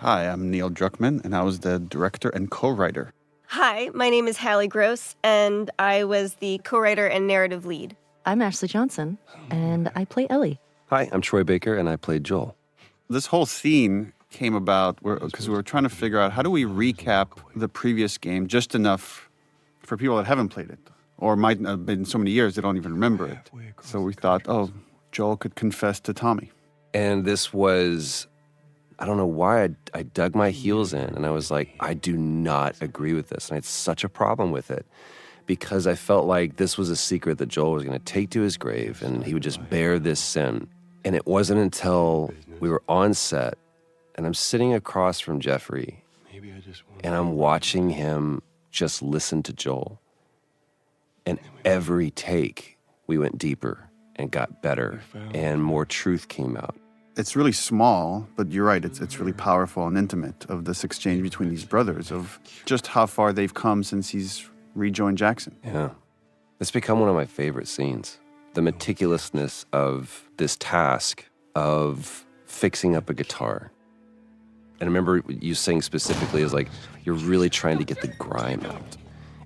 Hi, I'm Neil Druckmann, and I was the director and co-writer. Hi, my name is Hallie Gross, and I was the co-writer and narrative lead. I'm Ashley Johnson, and I play Ellie. Hi, I'm Troy Baker, and I played Joel. This whole scene came about because we were trying to figure out how do we recap the previous game just enough for people that haven't played it, or might not have been so many years they don't even remember it. So we thought, Joel could confess to Tommy. And this was, I don't know why I dug my heels in, and I was like, I do not agree with this. And I had such a problem with it because I felt like this was a secret that Joel was going to take to his grave, and he would just bear this sin. And it wasn't until we were on set, and I'm sitting across from Jeffrey, and I'm watching him just listen to Joel. And every take, we went deeper and got better, and more truth came out. It's really small, but you're right, it's really powerful and intimate of this exchange between these brothers, of just how far they've come since he's rejoined Jackson. Yeah. It's become one of my favorite scenes. The meticulousness of this task of fixing up a guitar. And I remember you saying specifically is like, you're really trying to get the grime out.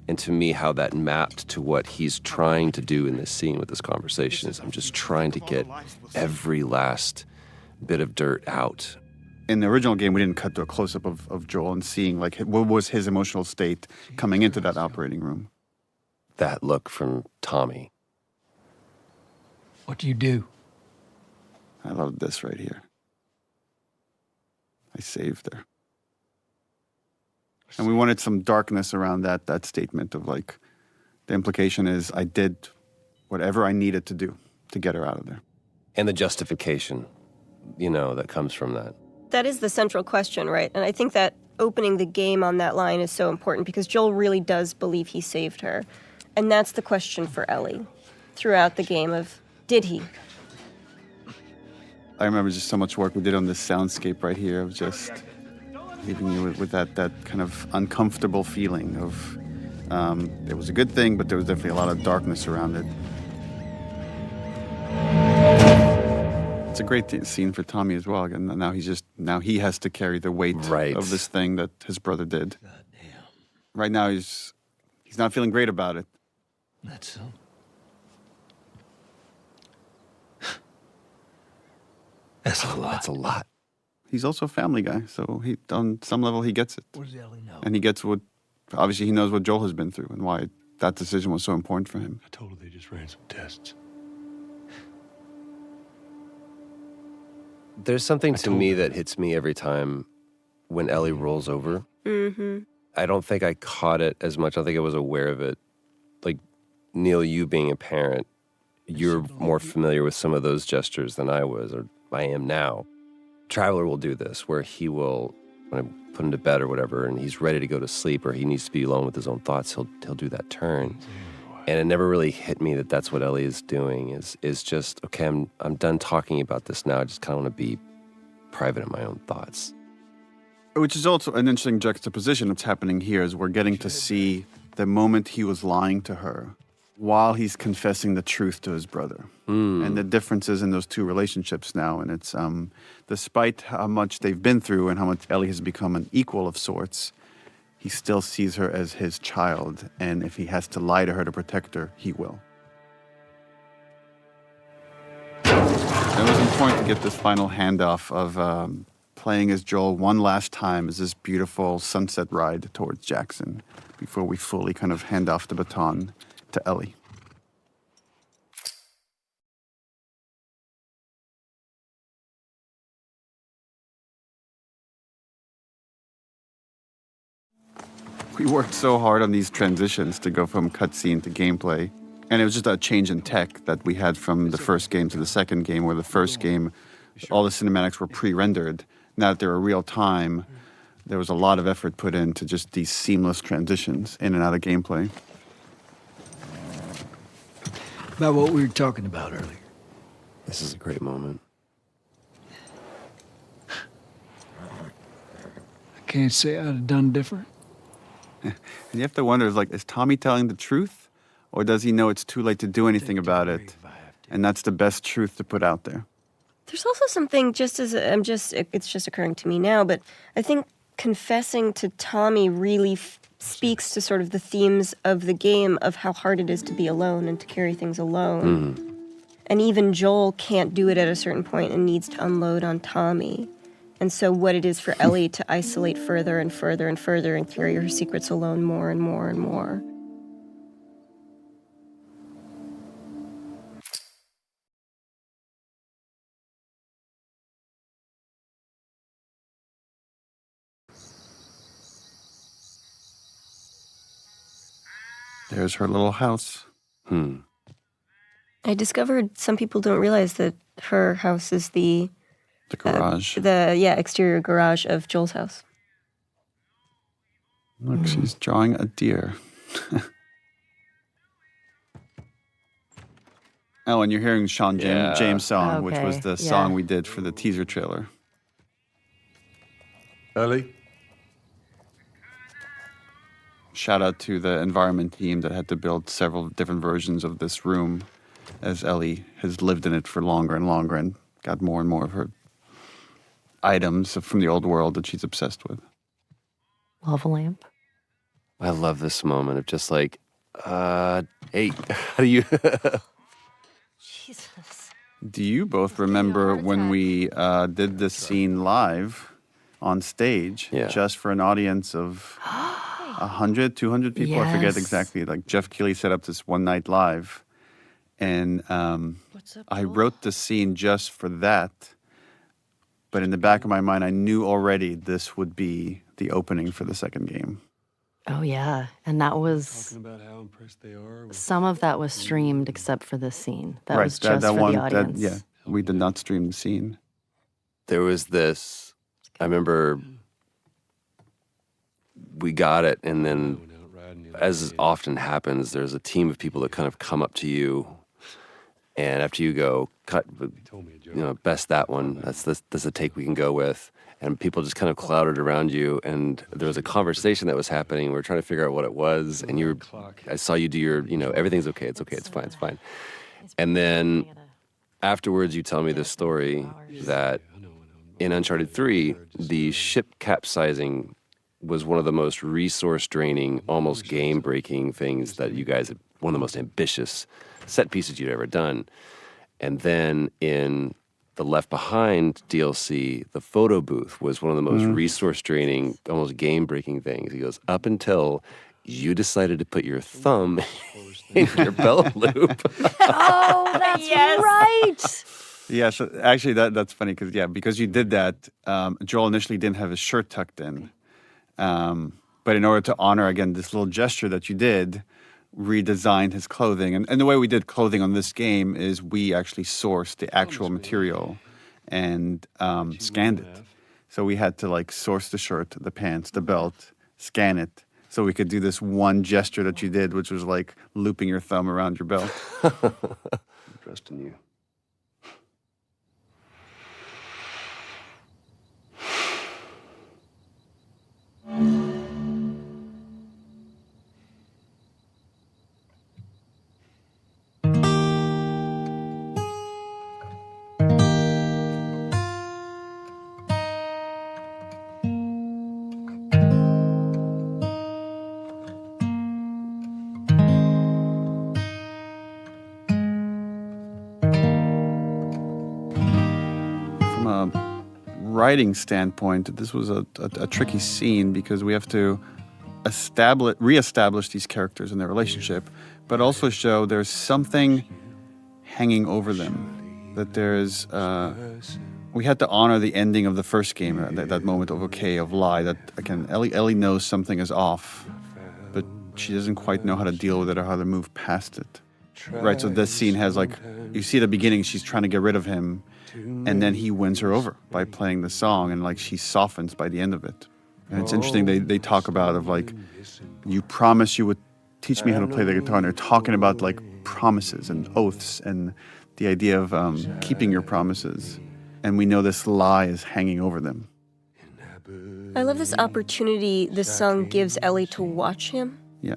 And to me, how that mapped to what he's trying to do in this scene with this conversation is I'm just trying to get every last bit of dirt out. In the original game, we didn't cut to a close-up of Joel and seeing like what was his emotional state coming into that operating room. That look from Tommy. What do you do? I love this right here. I saved her. And we wanted some darkness around that statement of like, the implication is I did whatever I needed to do to get her out of there. And the justification, that comes from that. That is the central question, right? And I think that opening the game on that line is so important because Joel really does believe he saved her. And that's the question for Ellie throughout the game of, did he? I remember just so much work we did on this soundscape right here of just leaving you with that kind of uncomfortable feeling of it was a good thing, but there was definitely a lot of darkness around it. It's a great scene for Tommy as well. And now he has to carry the weight of this thing that his brother did. Goddamn. Right now he's not feeling great about it. That's so. That's a lot. That's a lot. He's also a family guy, so on some level he gets it. What does Ellie know? And he gets obviously he knows what Joel has been through and why that decision was so important for him. I told her they just ran some tests. There's something to me that hits me every time when Ellie rolls over. Mm-hmm. I don't think I caught it as much. I think I was aware of it. Like, Neil, you being a parent, you're more familiar with some of those gestures than I was, or I am now. Traveler will do this, where he will, when I put him to bed or whatever, and he's ready to go to sleep, or he needs to be alone with his own thoughts, he'll do that turn. And it never really hit me that that's what Ellie is doing, is just, okay, I'm done talking about this now. I just kind of want to be private in my own thoughts. Which is also an interesting juxtaposition that's happening here, is we're getting to see the moment he was lying to her while he's confessing the truth to his brother. And the differences in those two relationships now. And it's, despite how much they've been through and how much Ellie has become an equal of sorts, he still sees her as his child. And if he has to lie to her to protect her, he will. It was important to get this final handoff of playing as Joel one last time as this beautiful sunset ride towards Jackson before we fully kind of hand off the baton to Ellie. We worked so hard on these transitions to go from cutscene to gameplay. And it was just a change in tech that we had from the first game to the second game, where the first game, all the cinematics were pre-rendered. Now that they were real time, there was a lot of effort put into just these seamless transitions in and out of gameplay. About what we were talking about earlier. This is a great moment. I can't say I'd have done different. And you have to wonder, is Tommy telling the truth? Or does he know it's too late to do anything about it? And that's the best truth to put out there? There's also something it's just occurring to me now, but I think confessing to Tommy really speaks to sort of the themes of the game of how hard it is to be alone and to carry things alone. And even Joel can't do it at a certain point and needs to unload on Tommy. And so what it is for Ellie to isolate further and further and further and carry her secrets alone more and more and more. There's her little house. I discovered some people don't realize that her house is the garage. Exterior garage of Joel's house. Look, she's drawing a deer. Oh, and you're hearing Sean James' song, which was the song we did for the teaser trailer. Ellie? Shout out to the environment team that had to build several different versions of this room as Ellie has lived in it for longer and longer and got more and more of her items from the old world that she's obsessed with. Lava lamp. I love this moment of just like, hey, how do you... Jesus. Do you both remember when we did this scene live on stage just for an audience of 100, 200 people? I forget exactly. Like Jeff Keighley set up this one night live. And I wrote the scene just for that. But in the back of my mind, I knew already this would be the opening for the second game. Oh, yeah. And that was... Talking about how impressed they are. Some of that was streamed except for this scene. That right, was just for the audience. We did not stream the scene. There was this, I remember we got it, and then as often happens, there's a team of people that kind of come up to you, and after you go, best that one, that's a take we can go with. And people just kind of clouded around you, and there was a conversation that was happening. We were trying to figure out what it was, and I saw you do your, everything's okay, it's okay, it's fine, it's fine. And then afterwards, you tell me this story that in Uncharted 3, the ship capsizing was one of the most resource-draining, almost game-breaking things that you guys had, one of the most ambitious set pieces you'd ever done. And then in the Left Behind DLC, the photo booth was one of the most resource-draining, almost game-breaking things. He goes, up until you decided to put your thumb in your belt loop. Oh, that's right. Yeah, so actually that's funny because you did that, Joel initially didn't have his shirt tucked in. But in order to honor, again, this little gesture that you did, redesigned his clothing. And the way we did clothing on this game is we actually sourced the actual material and scanned it. So we had to source the shirt, the pants, the belt, scan it, so we could do this one gesture that you did, which was like looping your thumb around your belt. Trust in you. Writing standpoint, this was a tricky scene because we have to reestablish these characters and their relationship, but also show there's something hanging over them. That there's, we had to honor the ending of the first game, that moment of okay, of lie. That again, Ellie knows something is off, but she doesn't quite know how to deal with it or how to move past it. Right. So this scene has you see at the beginning, she's trying to get rid of him. And then he wins her over by playing the song, and she softens by the end of it. And it's interesting, they talk about you promise you would teach me how to play the guitar, and they're talking about promises and oaths and the idea of keeping your promises. And we know this lie is hanging over them. I love this opportunity this song gives Ellie to watch him. Yeah.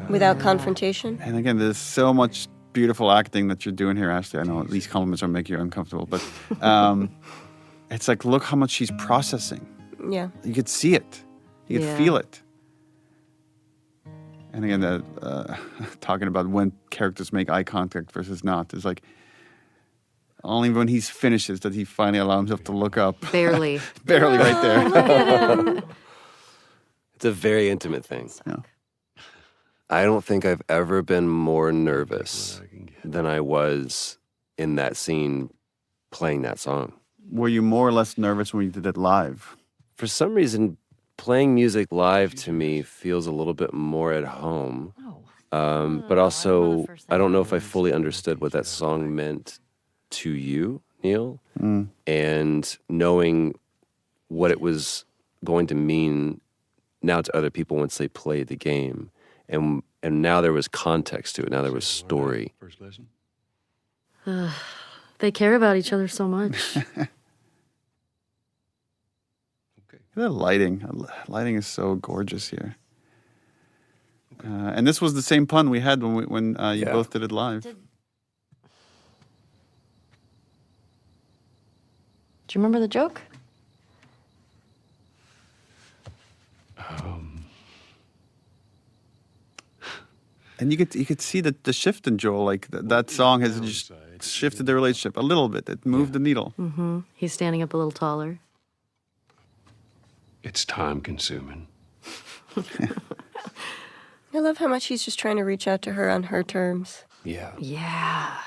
Without confrontation. And again, there's so much beautiful acting that you're doing here, Ashley. I know these compliments are making you uncomfortable, but it's like, look how much she's processing. Yeah. You could see it. You could feel it. And again, talking about when characters make eye contact versus not, it's like only when he finishes that he finally allows himself to look up. Barely. Barely right there. It's a very intimate thing. Yeah. I don't think I've ever been more nervous than I was in that scene playing that song. Were you more or less nervous when you did it live? For some reason, playing music live to me feels a little bit more at home. But also, I don't know if I fully understood what that song meant to you, Neil. And knowing what it was going to mean now to other people once they play the game. And now there was context to it. Now there was story. First lesson? They care about each other so much. The lighting. Lighting is so gorgeous here. And this was the same pun we had when you both did it live. Do you remember the joke? And you could see the shift in Joel. Like that song has just shifted the relationship a little bit. It moved the needle. Mm-hmm. He's standing up a little taller. It's time consuming. I love how much he's just trying to reach out to her on her terms. Yeah. Yeah.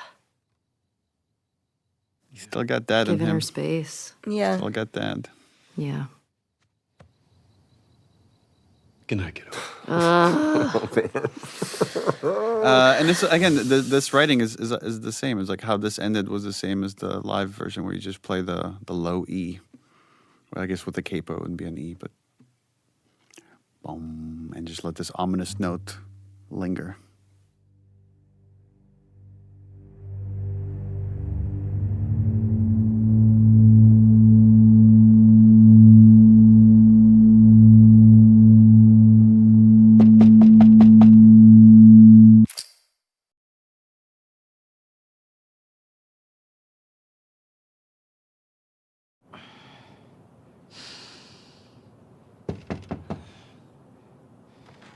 He still got dad in Giving him. her space. Yeah. Still got dad. Yeah. Good night, kiddo. And this again, this writing is the same. It's like how this ended was the same as the live version where you just play the low E. Well, I guess with the capo it would be an E, but boom, and just let this ominous note linger.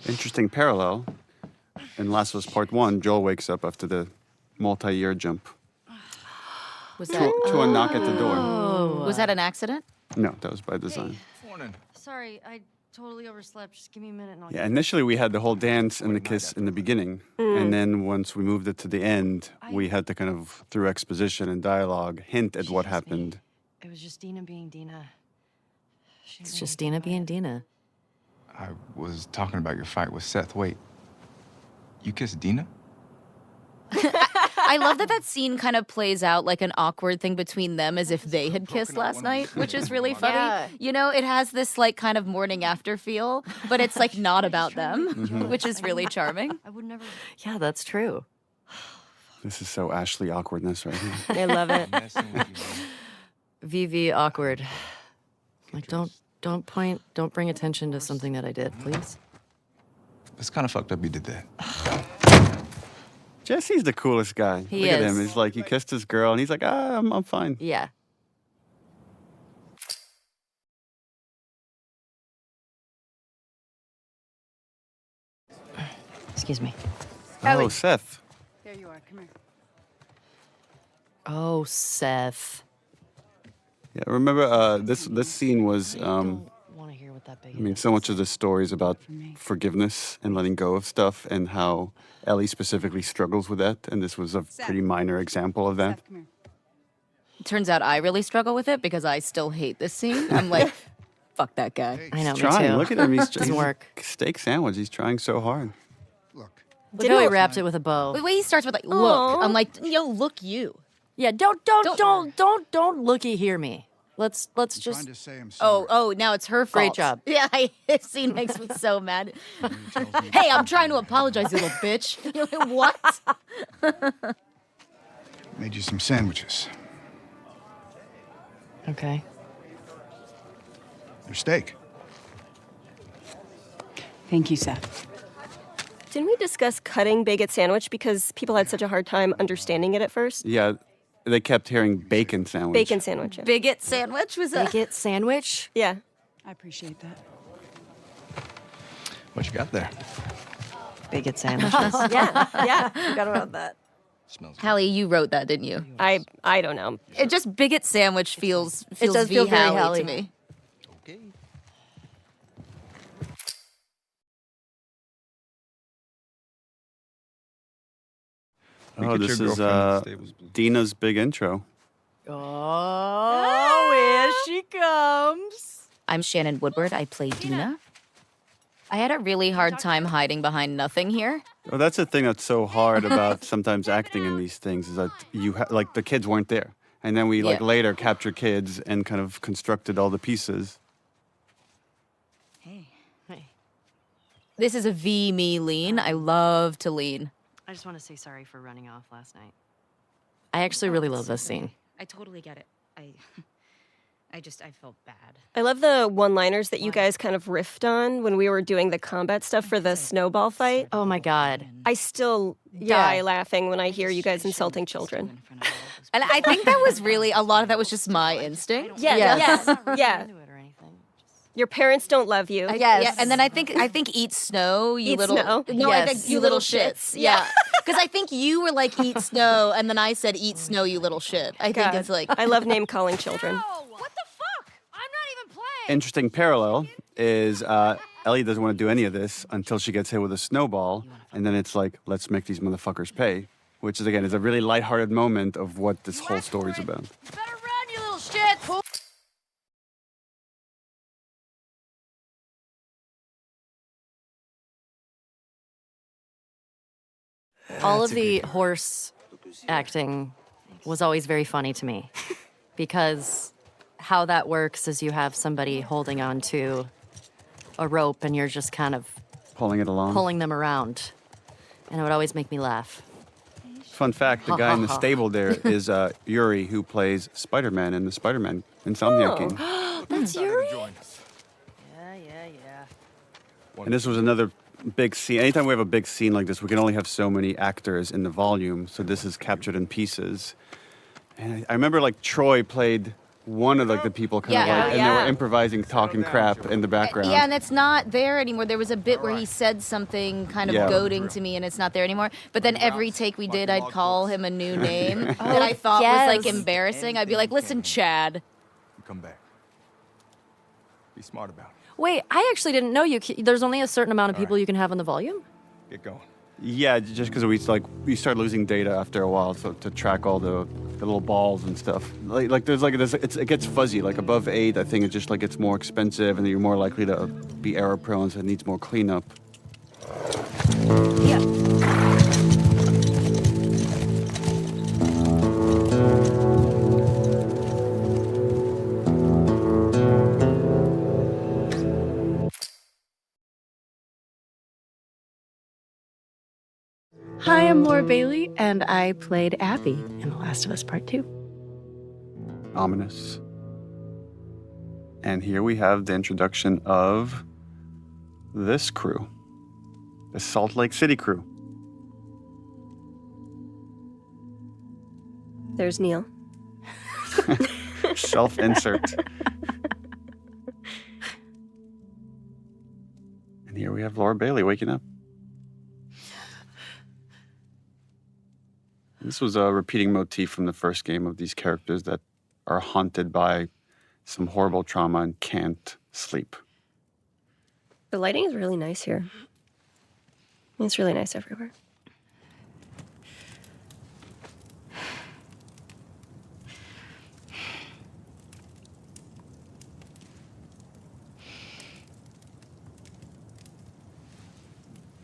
Interesting parallel. In Last of Us Part 1, Joel wakes up after the multi-year jump Was that to a knock at the door. was that an accident? No, that was by design. Sorry, I totally overslept. Just give me a minute and I'll Yeah, initially we had the whole dance and the kiss in the beginning. And then once we moved it to the end, we had to kind of, through exposition and dialogue, hint at what happened. It was just Dina being Dina. It's just Dina being Dina. I was talking about your fight with Seth. Wait, you kissed Dina? I love that scene kind of plays out like an awkward thing between them as if they had kissed last night, which is really funny. Yeah. You know, it has this like kind of morning after feel, but it's like not about them, which is really charming. I would never. Yeah, that's true. This is so Ashley awkwardness right here. I love it. Messing with you, man. VV awkward. Like, don't point, don't bring attention to something that I did, please. It's kind of fucked up you did that. Jesse's the coolest guy. He Look at him. is. He's like, he kissed his girl, and he's like, I'm fine. Yeah. Excuse me. Oh, Seth. There you are. Come here. Oh, Seth. Yeah, remember this scene was, I don't want to hear what that big. I mean, so much of the story is about forgiveness and letting go of stuff and how Ellie specifically struggles with that. And this was a pretty minor example of that. Seth, come here. Turns out I really struggle with it because I still hate this scene. I'm like, fuck that guy. I know, He's me trying. too. Look at him. He's Doesn't work. Steak sandwich. He's trying so hard. Look how he wrapped it with a bow. The way he starts with like, look, I'm like, yo, look you. Yeah, don't looky hear me. Let's just. Oh, now it's her fault. Great job. Yeah, this scene makes me so mad. Hey, I'm trying to apologize, you little bitch. You're like, what? Made you some sandwiches. Okay. Your steak. Thank you, Seth. Didn't we discuss cutting Bigot sandwich because people had such a hard time understanding it at first? Yeah, they kept hearing bacon sandwich. Bacon sandwich. Yeah. Bigot sandwich was a. Bigot sandwich? Yeah. I appreciate that. What you got there? Bigot sandwiches. Yeah. Forgot about that. Smells Hallie, you wrote that, didn't you? I don't know. It just bigot sandwich feels does feel very Hallie Hallie. to me. okay. Oh, this is Dina's big intro. Oh, here she comes. I'm Shannon Woodward. I play Dina. I had a really hard time hiding behind nothing here. Well, that's the thing that's so hard about sometimes acting in these things is that like the kids weren't there, and then we like Yeah. later captured kids and kind of constructed all the pieces. Hey. This is a me lean. I love to lean. I just want to say sorry for running off last night. I actually really love this scene. I totally get it. I felt bad. I love the one-liners that you guys kind of riffed on when we were doing the combat stuff for the snowball fight. Oh my God. I still die laughing when I hear you guys insulting children. And I think that was really, a lot of that was just my instinct. Yeah. Your parents don't love you. Yeah, and then I think eat snow, you Eat little snow. No, I Yes. think you little shits. Yeah. Because I think you were like eat snow, and then I said eat snow, you little shit. I think God, it's like I love name calling children. What the fuck? I'm not even playing. Interesting parallel is Ellie doesn't want to do any of this until she gets hit with a snowball, and then it's like, let's make these motherfuckers pay, which is again is a really lighthearted moment of what this whole story's about. Better run, you little shit. All of the horse acting was always very funny to me because how that works is you have somebody holding on to a rope and you're just kind of Pulling it along. pulling them around. And it would always make me laugh. Fun fact, the guy in the stable there is Yuri, who plays Spider-Man in the Spider-Man Insomniac game. That's Yuri? And this was another big scene. Anytime we have a big scene like this, we can only have so many actors in the volume, so this is captured in pieces. And I remember like Troy played one of like the people kind of like, and they were improvising, talking crap in the background. Yeah, and it's not there anymore. There was a bit where he said something kind of goading to me, and it's not there anymore. But then every take we did, I'd call him a new name that I thought was like embarrassing. I'd be like, "Listen, Chad." You come back. Be smart about it. Wait, I actually didn't know there's only a certain amount of people you can have in the volume? Get going. Yeah, just because we start losing data after a while, so to track all the little balls and stuff. Like there's like this, it gets fuzzy. Like above 8, I think it just like gets more expensive, and you're more likely to be error prone, so it needs more cleanup. Yeah. Hi, I'm Laura Bailey, and I played Abby in The Last of Us Part 2. Ominous. And here we have the introduction of this crew, the Salt Lake City crew. There's Neil. Self-insert. And here we have Laura Bailey waking up. This was a repeating motif from the first game of these characters that are haunted by some horrible trauma and can't sleep. The lighting is really nice here. It's really nice everywhere.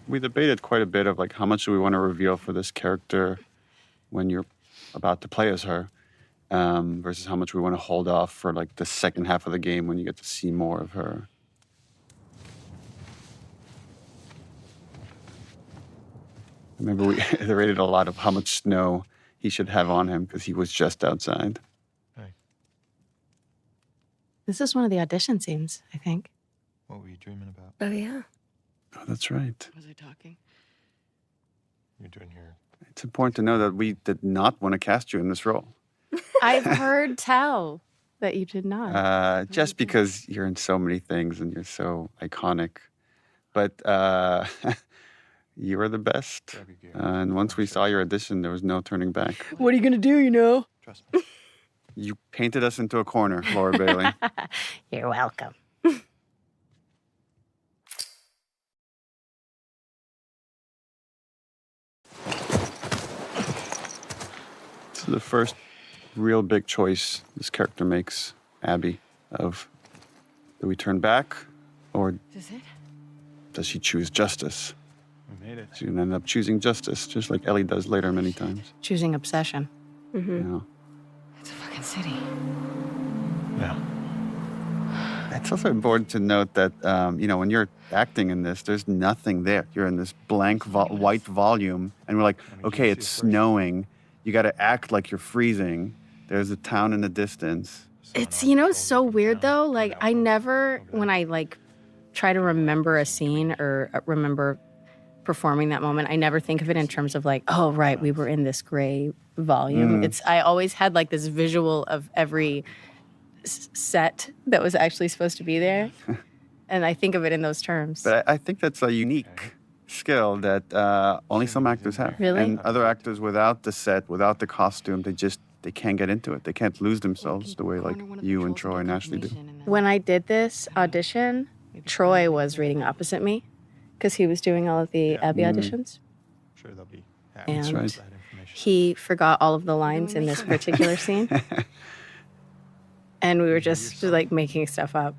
We debated quite a bit of like how much do we want to reveal for this character when you're about to play as her, versus how much we want to hold off for like the second half of the game when you get to see more of her. I remember we rated a lot of how much snow he should have on him because he was just outside. This is one of the audition scenes, I think. What were you dreaming about? Oh, yeah. Oh, that's right. Was I talking? It's important to know that we did not want to cast you in this role. I've heard tell that you did not. Just because you're in so many things and you're so iconic. But you were the best. And once we saw your audition, there was no turning back. What are you going to do, you know? Trust me. You painted us into a corner, Laura Bailey. You're welcome. This is the first real big choice this character makes, Abby, of do we turn back or does she choose justice? We made it. She's going to end up choosing justice, just like Ellie does later many times. Choosing obsession. You know? It's a fucking city. Yeah. It's also important to note that, when you're acting in this, there's nothing there. You're in this blank white volume, and we're like, okay, it's snowing. You got to act like you're freezing. There's a town in the distance. It's, so weird though. Like, I never, when I try to remember a scene or remember performing that moment, I never think of it in terms of oh, right, we were in this gray volume. I always had this visual of every set that was actually supposed to be there. And I think of it in those terms. But I think that's a unique skill that only some actors have. Really? And other actors without the set, without the costume, they can't get into it. They can't lose themselves the way you and Troy and Ashley do. When I did this audition, Troy was reading opposite me because he was doing all of the Abby auditions. Sure, they'll be happy. And That's right. he forgot all of the lines in this particular scene. And we were just making stuff up.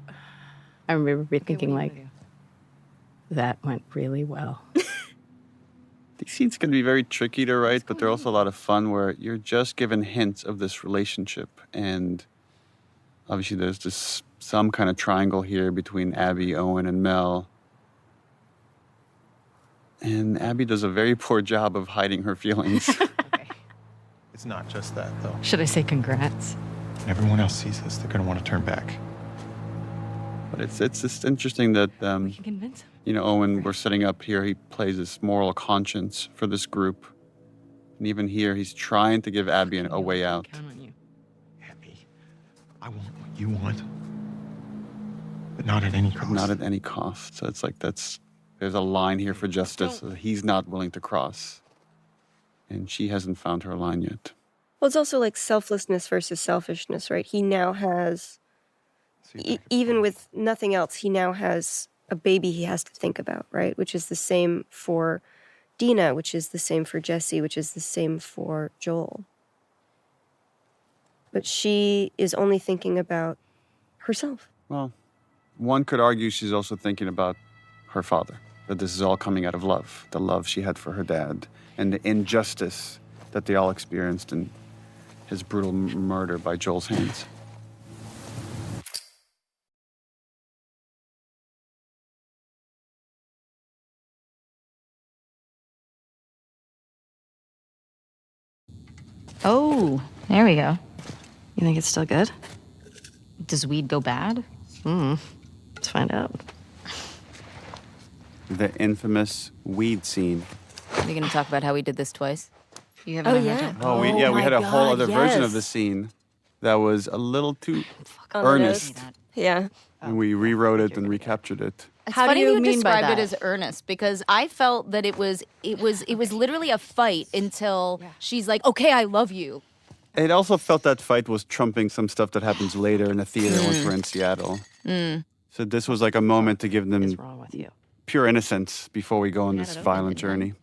I remember thinking that went really well. These scenes can be very tricky to write, but they're also a lot of fun where you're just given hints of this relationship. And obviously there's some kind of triangle here between Abby, Owen, and Mel. And Abby does a very poor job of hiding her feelings. It's not just that, though. Should I say congrats? When everyone else sees this, they're going to want to turn back. But it's just interesting that, We can convince him. Owen, we're setting up here, he plays this moral conscience for this group. And even here, he's trying to give Abby a way out. Count on you. Abby, I want what you want, but not at any cost. Not at any cost. So it's there's a line here for justice that he's not willing to cross. And she hasn't found her line yet. Well, it's also selflessness versus selfishness, right? He now has, even with nothing else, he now has a baby he has to think about, right? Which is the same for Dina, which is the same for Jesse, which is the same for Joel. But she is only thinking about herself. Well, one could argue she's also thinking about her father, that this is all coming out of love, the love she had for her dad, and the injustice that they all experienced in his brutal murder by Joel's hands. Oh, there we go. You think it's still good? Does weed go bad? Let's find out. The infamous weed scene. Are you going to talk about how we did this twice? You haven't heard it? Oh, we had a whole other version of the scene that was a little too earnest. Yeah. And we rewrote it and recaptured it. It's How do funny you you mean by described it that? as earnest because I felt that it was literally a fight until she's like, "Okay, I love you." It also felt that fight was trumping some stuff that happens later in the theater once we're in Seattle. So this was like a moment to give them What's wrong with you? pure innocence before we go on this violent journey.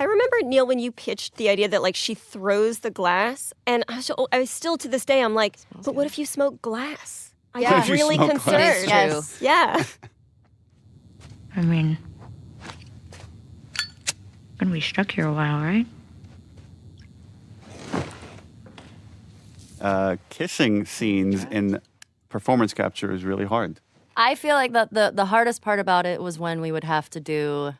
I remember, Neil, when you pitched the idea that she throws the glass, and I was still to this day, I'm like, but what if you smoke glass? I'm What if you really smoke concerned. glass? Yes. Yeah. I mean, gonna be stuck here a while, right? Kissing scenes in performance capture is really hard. I feel like the hardest part about it was when we would have to do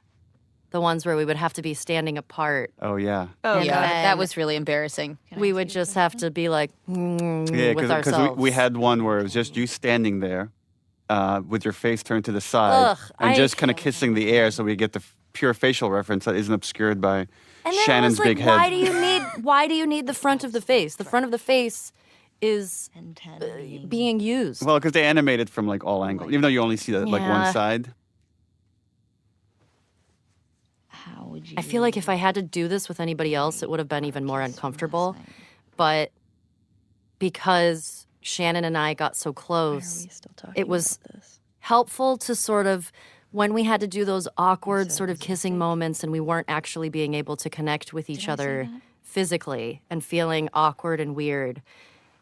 the ones where we would have to be standing apart. Oh, yeah. Oh, Yeah, yeah. that was really embarrassing. We would just have to be Yeah, with because ourselves. we had one where it was just you standing there, with your face turned to the side and just kind of can't. kissing the air so we get the pure facial reference that isn't obscured by And then Shannon's I was like, big head. why do you need the front of the face? The front of the face is being used. Well, because they animate it from like all angles, even though you only see like one Yeah. side. How would you? I feel like if I had to do this with anybody else, it would have been even more uncomfortable. But because Shannon and I got so close, it was helpful to sort of, when we had to do those awkward sort of kissing moments and we weren't actually being able to connect with each other physically and feeling awkward and weird,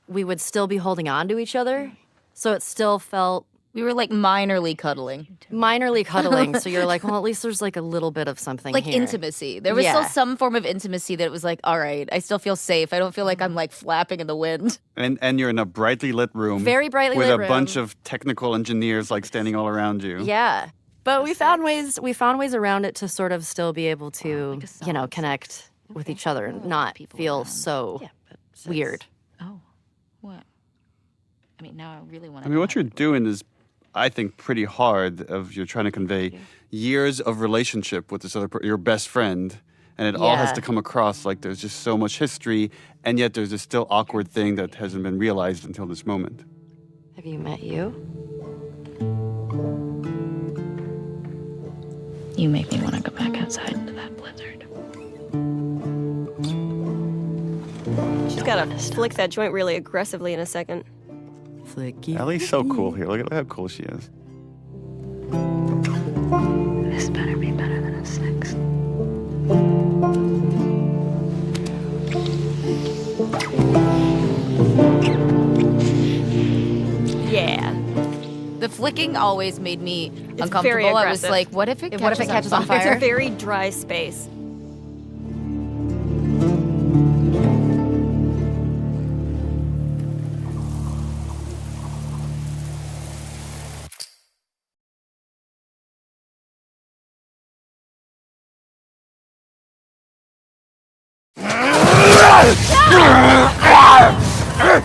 we would still be holding on to each other. So it still felt We were like minorly cuddling. So you're like, well, at least there's like a little bit of something Like here. intimacy. There was still some form of intimacy that was like, all right, I still feel safe. I don't feel like I'm like flapping in the wind. And you're in a brightly lit room. Very brightly with lit a room. bunch of technical engineers like standing all around you. Yeah. But we found ways around it to sort of still be able to, connect with each other and not feel so weird. Oh, what? I mean, now I really want I mean, what you're doing is, I think, pretty hard. You're trying to convey years of relationship with this other your best friend, and it all has Yeah. to come across like there's just so much history, and yet there's this still awkward thing that hasn't been realized until this moment. Have you met you? You make me want to go back outside into that blizzard. She's got to flick that joint really aggressively in a second. Flicky. Ellie's so cool here. Look at how cool she is. This better be better than a 6. Yeah. The flicking always made me very uncomfortable. I was aggressive. like, what if it catches on It's fire? a very dry space.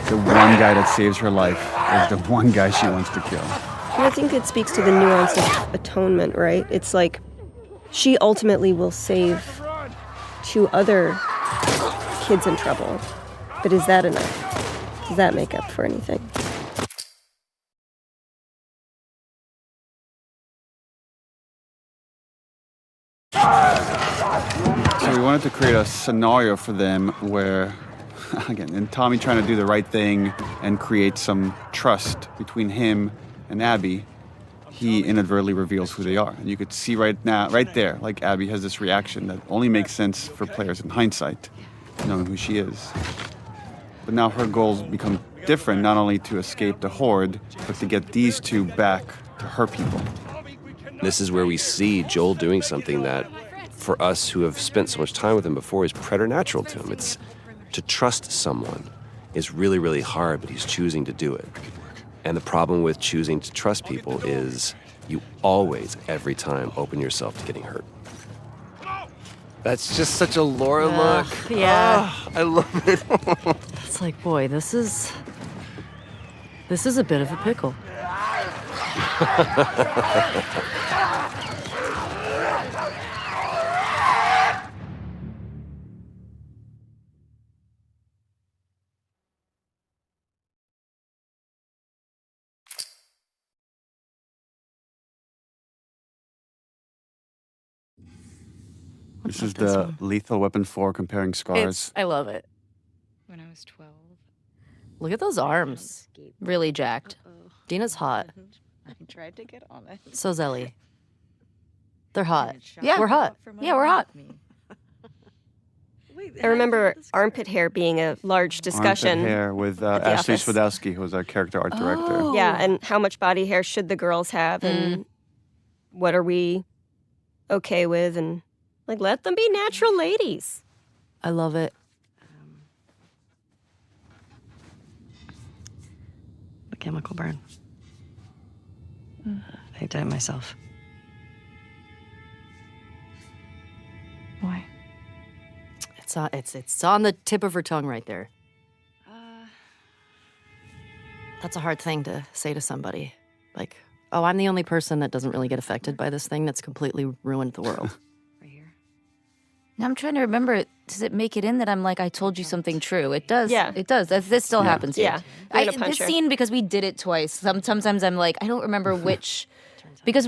The one guy that saves her life is the one guy she wants to kill. And I think it speaks to the nuance of atonement, right? It's like she ultimately will save 2 other kids in trouble. But is that enough? Does that make up for anything? So we wanted to create a scenario for them where, again, and Tommy trying to do the right thing and create some trust between him and Abby, he inadvertently reveals who they are. And you could see right there, like Abby has this reaction that only makes sense for players in hindsight, knowing who she is. But now her goals become different, not only to escape the Horde, but to get these 2 back to her people. This is where we see Joel doing something that, for us who have spent so much time with him before, is preternatural to him. It's to trust someone is really, really hard, but he's choosing to do it. And the problem with choosing to trust people is you always, every time, open yourself to getting hurt. That's just such a Laura look. Yeah. I love it. It's like, boy, this is a bit of a pickle. This is the Lethal Weapon 4 comparing scars. I love it. When I was 12. Look at those arms. Really jacked. Dina's hot. I tried to get on it. So's Ellie. They're hot. Yeah. We're hot. Yeah, we're hot. I remember armpit hair being a large discussion. Armpit hair with the Ashley office. Swadowski, who was our character art director. Oh. Yeah, and how much body hair should the girls have, and what are we okay with, and like let them be natural ladies. I love it. The chemical burn. I did it myself. Why? It's on the tip of her tongue right there. That's a hard thing to say to somebody. Like, oh, I'm the only person that doesn't really get affected by this thing that's completely ruined the world. Now I'm trying to remember, does it make it in that I'm like, I told you something true? It does. Yeah. It does. This still happens here. Yeah. This scene, because we did it twice, sometimes I'm like, I don't remember which, because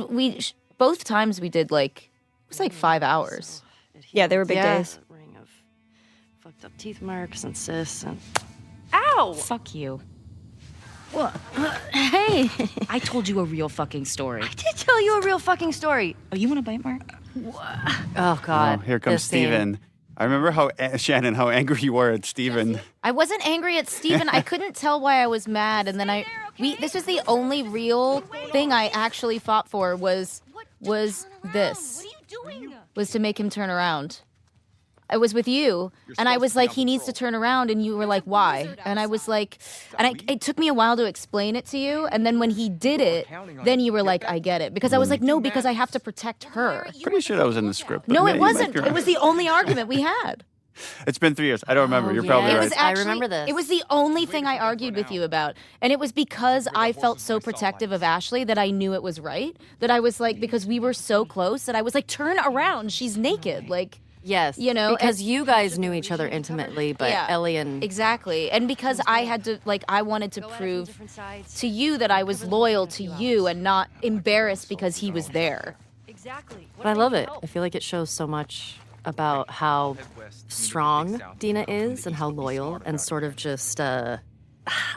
both times we did like, it was like 5 hours. Yeah, they were big days. Ring of fucked up teeth marks and cysts and... Ow! Fuck you. What? Hey! I told you a real fucking story. I did tell you a real fucking story. Oh, you want a bite, Mark? Oh, God. Oh, here comes this scene. Steven. I remember how Shannon, how angry you were at Steven. I wasn't angry at Steven. I couldn't tell why I was mad, and then this was the only real thing I actually fought for was this. Was to make him turn around. I was with you, and I was like, he needs to turn around, and you were like, why? And I was like, it took me a while to explain it to you, and then when he did it, then you were like, I get it. Because I was like, no, because I have to protect her. Pretty sure that was in the script. No, it it wasn't. It was the only argument we had. It's been 3 years. I don't remember. You're probably It right. was I remember this. It was the only thing I argued with you about. And it was because I felt so protective of Ashley that I knew it was right. That I was like, because we were so close, that I was like, turn around. She's naked. Like, Yes, you know, because you guys knew each other intimately, but Ellie and... Exactly. And because I had to, like, I wanted to prove to you that I was loyal to you and not embarrassed because he was there. But I love it. I feel like it shows so much about how strong Dina is and how loyal and sort of just, I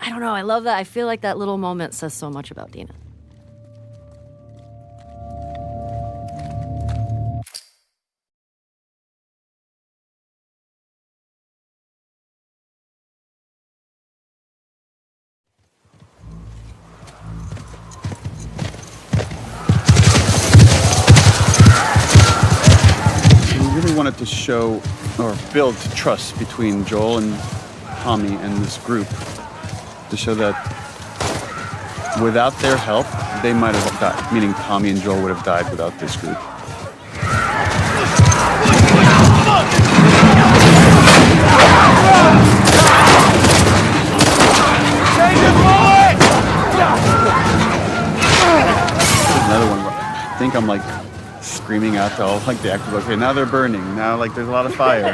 don't know, I love that. I feel like that little moment says so much about Dina. Wanted to show or build trust between Joel and Tommy and this group to show that without their help, they might have died, meaning Tommy and Joel would have died without this group. Another one where I think I'm like screaming out to all like the actors, okay, now they're burning, now like there's a lot of fire.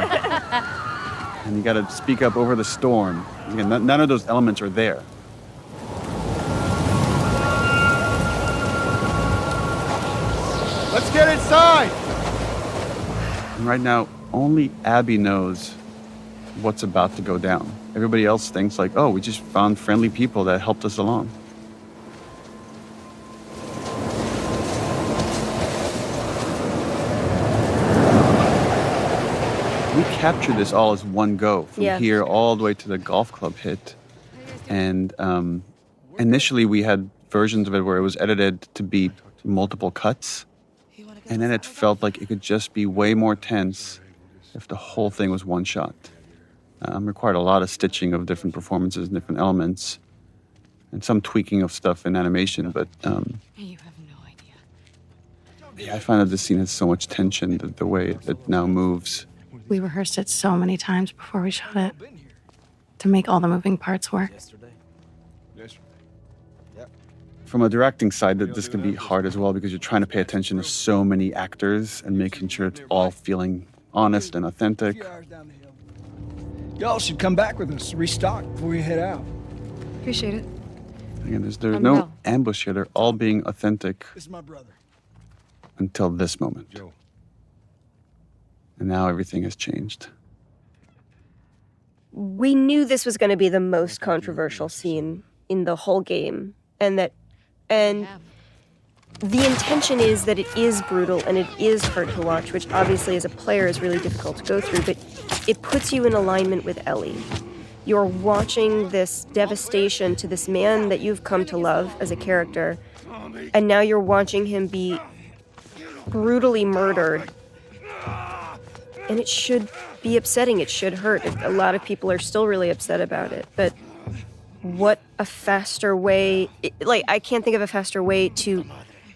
And you gotta speak up over the storm. Again, none of those elements are there. Let's get inside! And right now, only Abby knows what's about to go down. Everybody else thinks like, oh, we just found friendly people that helped us along. We captured this all as one go, from here all the way to the golf club hit. And initially we had versions of it where it was edited to be multiple cuts. And then it felt like it could just be way more tense if the whole thing was one shot. Required a lot of stitching of different performances and different elements. And some tweaking of stuff in animation, but You have no idea. yeah, I find that this scene has so much tension, the way it now moves. We rehearsed it so many times before we shot it to make all the moving parts work. From a directing side, that this can be hard as well because you're trying to pay attention to so many actors and making sure it's all feeling honest and authentic. Y'all should come back with us, restock before we head out. Appreciate it. Again, there's no ambush here. They're all being authentic This is my brother. until this moment. And now everything has changed. We knew this was going to be the most controversial scene in the whole game, and the intention is that it is brutal and it is hard to watch, which obviously as a player is really difficult to go through, but it puts you in alignment with Ellie. You're watching this devastation to this man that you've come to love as a character, and now you're watching him be brutally murdered. And it should be upsetting. It should hurt. A lot of people are still really upset about it. But what a faster way... I can't think of a faster way to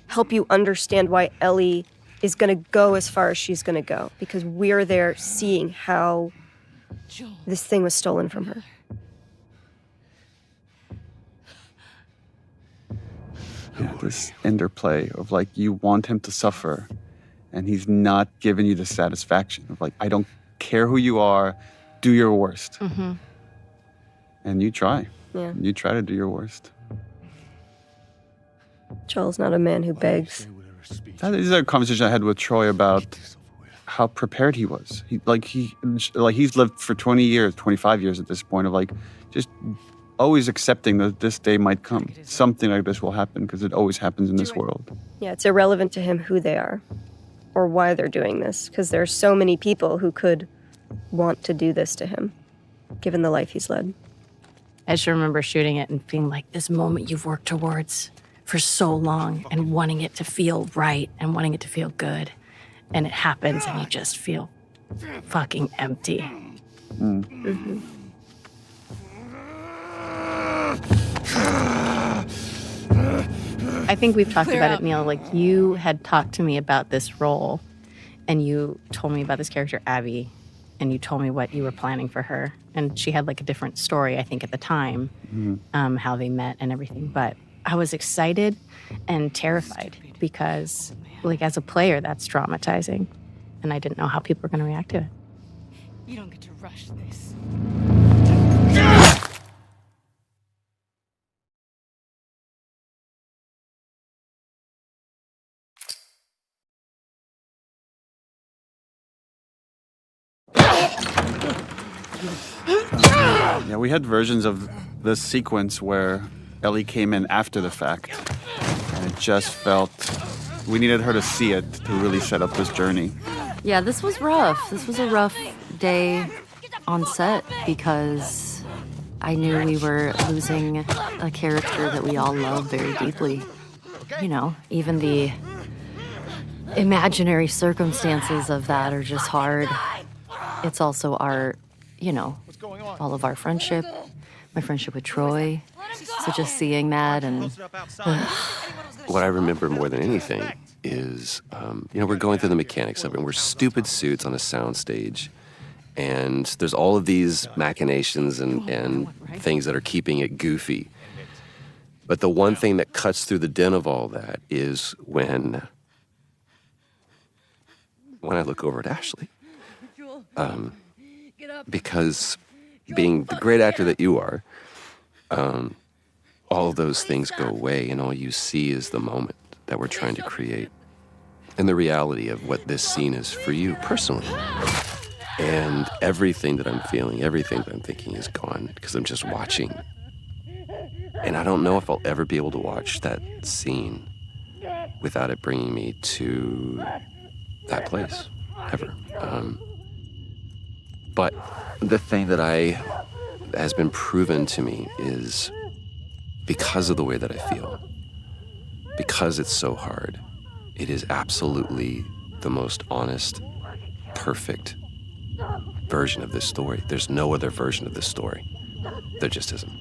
help you understand why Ellie is going to go as far as she's going to go. Because we're there seeing how this thing was stolen from her. this interplay of like you want him to suffer and he's not giving you the satisfaction of like, I don't care who you are, do your worst. And you try. Yeah. You try to do your worst. Joel's not a man who begs. That is a conversation I had with Troy about how prepared he was. He's lived for 20 years, 25 years at this point of like just always accepting that this day might come. Something like this will happen because it always happens in this world. Yeah, it's irrelevant to him who they are or why they're doing this because there are so many people who could want to do this to him, given the life he's led. I just remember shooting it and being like, this moment you've worked towards for so long and wanting it to feel right and wanting it to feel good. And it happens and you just feel fucking empty. I think we've talked about it, Neil. Like, you had talked to me about this role and you told me about this character, Abby, and you told me what you were planning for her. And she had like a different story, I think, at the time, how they met and everything. But I was excited and terrified because, like, as a player, that's traumatizing. And I didn't know how people were going to react to it. You don't get to rush this. Yeah, we had versions of this sequence where Ellie came in after the fact, and it just felt we needed her to see it to really set up this journey. Yeah, this was rough. This was a rough day on set because I knew we were losing a character that we all love very deeply. You know, even the imaginary circumstances of that are just hard. It's also our, you know, all of our friendship, my friendship with Troy. So just seeing that and... What I remember more than anything is, you know, we're going through the mechanics of it, and we're stupid suits on a soundstage, and there's all of these machinations and things that are keeping it goofy. But the one thing that cuts through the din of all that is when I look over at Ashley. Because being the great actor that you are, all of those things go away, and all you see is the moment that we're trying to create and the reality of what this scene is for you personally. And everything that I'm feeling, everything that I'm thinking is gone because I'm just watching. And I don't know if I'll ever be able to watch that scene without it bringing me to that place, ever. But the thing that has been proven to me is because of the way that I feel, because it's so hard, it is absolutely the most honest, perfect version of this story. There's no other version of this story. There just isn't.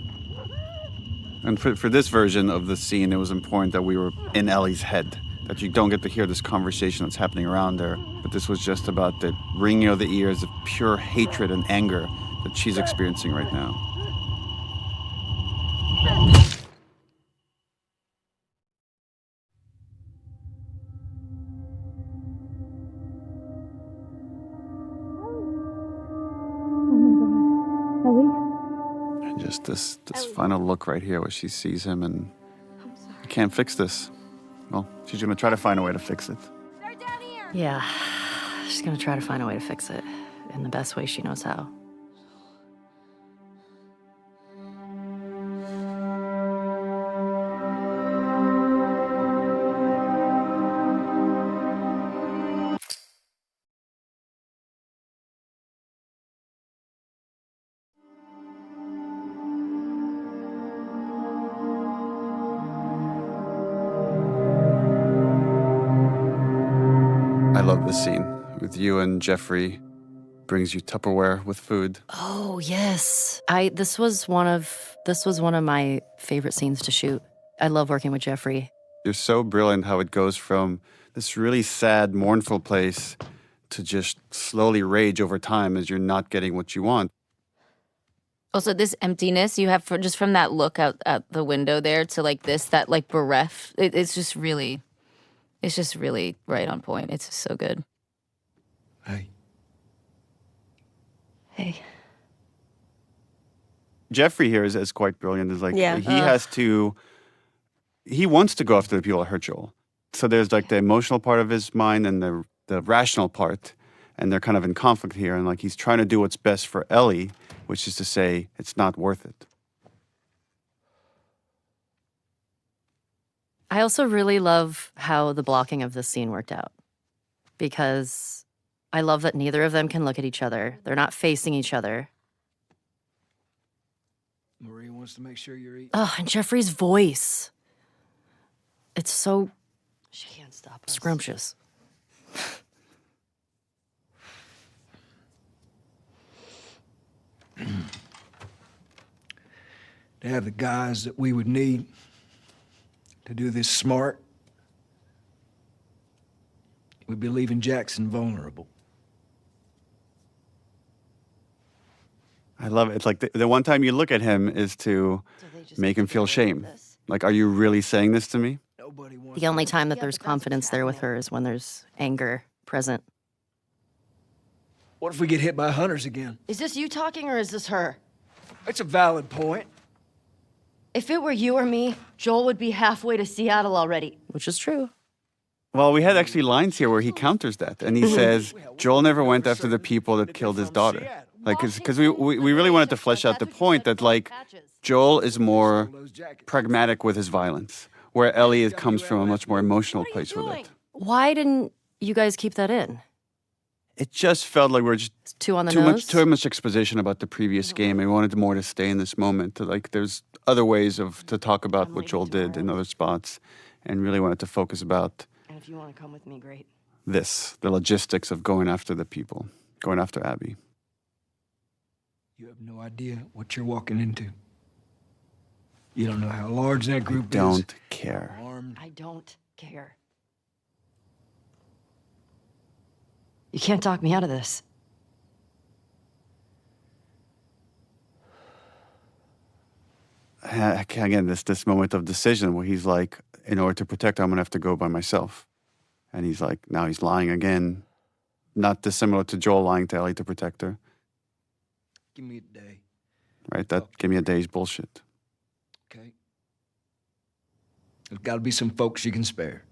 And for this version of the scene, it was important that we were in Ellie's head, that you don't get to hear this conversation that's happening around her. But this was just about the ringing of the ears of pure hatred and anger that she's experiencing right now. And just this final look right here where she sees him and you can't fix this. Well, she's going to try to find a way to fix it. Yeah, she's gonna try to find a way to fix it in the best way she knows how. I love this scene with you and Jeffrey. Brings you Tupperware with food. Oh yes, this was one of my favorite scenes to shoot. I love working with Jeffrey. You're so brilliant how it goes from this really sad, mournful place to just slowly rage over time as you're not getting what you want. Also, this emptiness you have just from that look out the window there to like this, that like bereft, it's just really right on point. It's just so good. Hey. Hey. Jeffrey here is quite brilliant. Is like Yeah. he wants to go after the people that hurt Joel. So there's like the emotional part of his mind and the rational part, and they're kind of in conflict here. And like he's trying to do what's best for Ellie, which is to say it's not worth it. I also really love how the blocking of this scene worked out, because I love that neither of them can look at each other. They're not facing each other. Marie wants to make sure you're eating. Oh, and Jeffrey's voice. It's so She can't stop us. scrumptious. To have the guys that we would need to do this smart, we'd be leaving Jackson vulnerable. I love it. It's like the one time you look at him is to make him feel shame. Like, are you really saying this to me? The only time that there's confidence there with her is when there's anger present. What if we get hit by hunters again? Is this you talking or is this her? It's a valid point. If it were you or me, Joel would be halfway to Seattle already. Which is true. Well, we had actually lines here where he counters that, and he says Joel never went after the people that killed his daughter. Like, because we really wanted to flesh out the point that like Joel is more pragmatic with his violence, where Ellie comes from a much more emotional place with it. Why didn't you guys keep that in? It just felt like we're just Too on the nose? too much exposition about the previous game. And we wanted more to stay in this moment. Like, there's other ways to talk about what Joel did in other spots, and really wanted to focus about. And if you want to come with me, great. The logistics of going after the people, going after Abby. You have no idea what you're walking into. You don't know how large that group is. Don't care. I don't care. You can't talk me out of this. Again, this moment of decision where he's like, in order to protect her, I'm going to have to go by myself. And he's like, now he's lying again. Not dissimilar to Joel lying to Ellie to protect her. Give me a day. Right? That give me a day's bullshit. Okay. There's got to be some folks you can spare.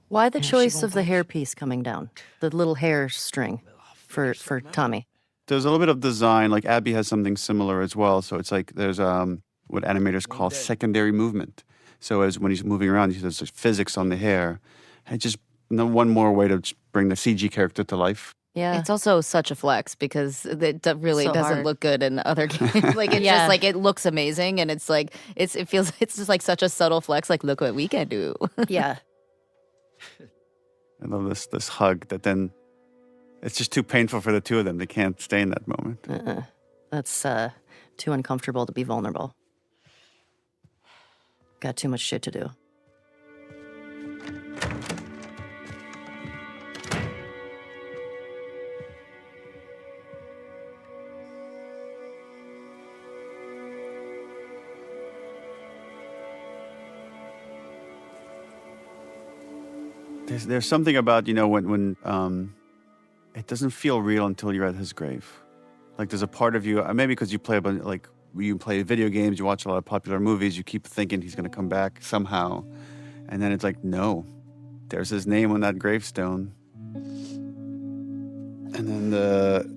Why the choice of the hairpiece coming down? The little hair string for Tommy? There's a little bit of design. Like Abby has something similar as well. So it's like there's what animators call secondary movement. So as when he's moving around, there's physics on the hair. And just one more way to bring the CG character to life. Yeah. It's also such a flex because it really So doesn't hard. look good in other games. Like, it's just like, it looks amazing. And it's like, it feels, it's just like such a subtle flex. Like, look what we can do. Yeah. I love this hug that then it's just too painful for the two of them. They can't stay in that moment. That's too uncomfortable to be vulnerable. Got too much shit to do. There's something about, when it doesn't feel real until you're at his grave. Like there's a part of you, maybe because you play you play video games, you watch a lot of popular movies, you keep thinking he's going to come back somehow. And then it's like, no, there's his name on that gravestone. And then the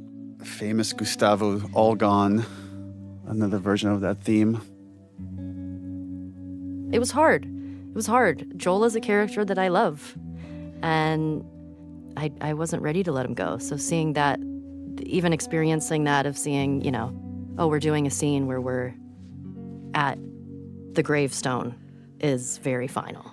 famous Gustavo All Gone, another version of that theme. It was hard. It was hard. Joel is a character that I love. And I wasn't ready to let him go. So seeing that, even experiencing that of seeing, oh, we're doing a scene where we're at the gravestone is very final.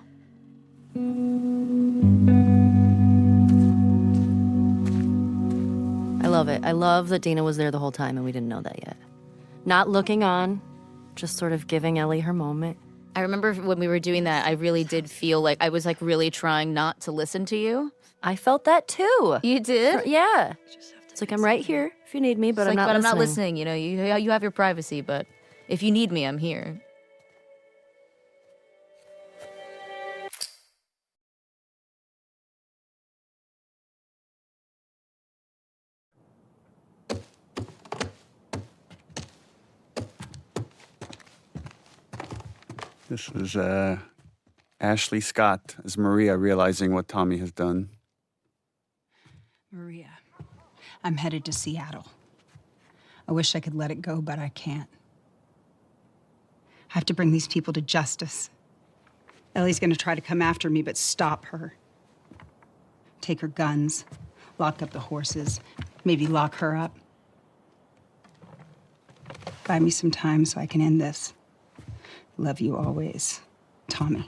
I love it. I love that Dina was there the whole time and we didn't know that yet. Not looking on, just sort of giving Ellie her moment. I remember when we were doing that, I really did feel like I was like really trying not to listen to you. I felt that too. You did? Yeah. It's like, I'm right here if you need me, but It's I'm like, not I'm not listening. listening. You know, you have your privacy, but if you need me, I'm here. This is Ashley Scott as Maria realizing what Tommy has done. Maria, I'm headed to Seattle. I wish I could let it go, but I can't. I have to bring these people to justice. Ellie's gonna try to come after me, but stop her. Take her guns, lock up the horses, maybe lock her up. Buy me some time so I can end this. Love you always, Tommy.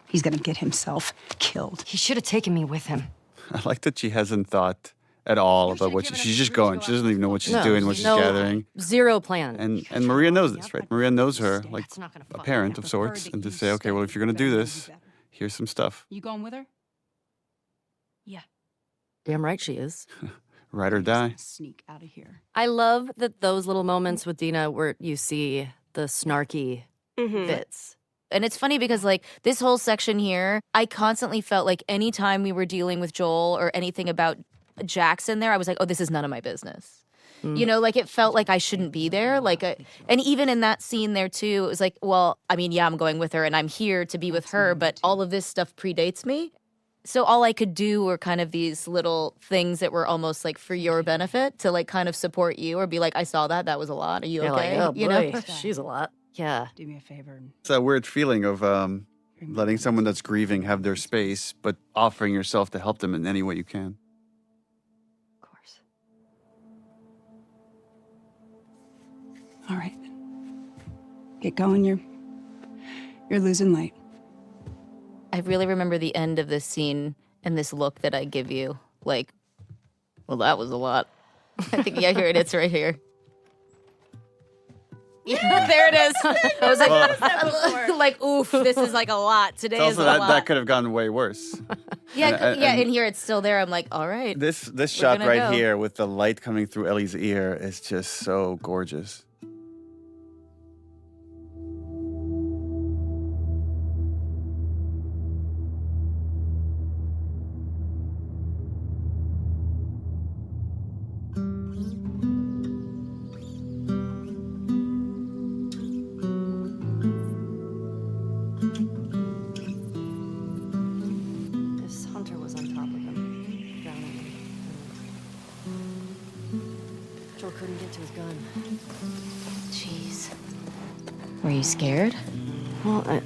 He's gonna get himself killed. He should have taken me with him. I like that she hasn't thought at all about what she's just going. She doesn't even know what she's doing, what she's gathering. Zero plan. And Maria knows this, right? Maria knows her like a parent of sorts, and to say, okay, well, if you're gonna do this, here's some stuff. You going with her? Yeah. Damn right she is. Ride or die. Sneak out of here. I love that those little moments with Dina where you see the snarky bits. And it's funny because, like, this whole section here, I constantly felt like anytime we were dealing with Joel or anything about Jackson there, I was like, oh, this is none of my business. You know, like, it felt like I shouldn't be there. Like, and even in that scene there, too, it was like, well, I mean, yeah, I'm going with her and I'm here to be with her, but all of this stuff predates me. So all I could do were kind of these little things that were almost like for your benefit to, like, kind of support you or be like, I saw that. That was a lot. Are you okay? Like, oh, you boy, know? she's a lot. Yeah. Do me a favor. It's that weird feeling of letting someone that's grieving have their space, but offering yourself to help them in any way you can. Of course. All right. Get going. You're losing light. I really remember the end of this scene and this look that I give you. Like, well, that was a lot. I think, yeah, here it is right here. Yeah, there it is. I was like, like, oof, this is like a lot. Today is a lot. That could have gone way worse. And here it's still there. I'm like, all right. This shot right here with the light coming through Ellie's ear is just so gorgeous. This hunter was on top of him, drowning him. Joel couldn't get to his gun. Jeez. Were you scared? Well, I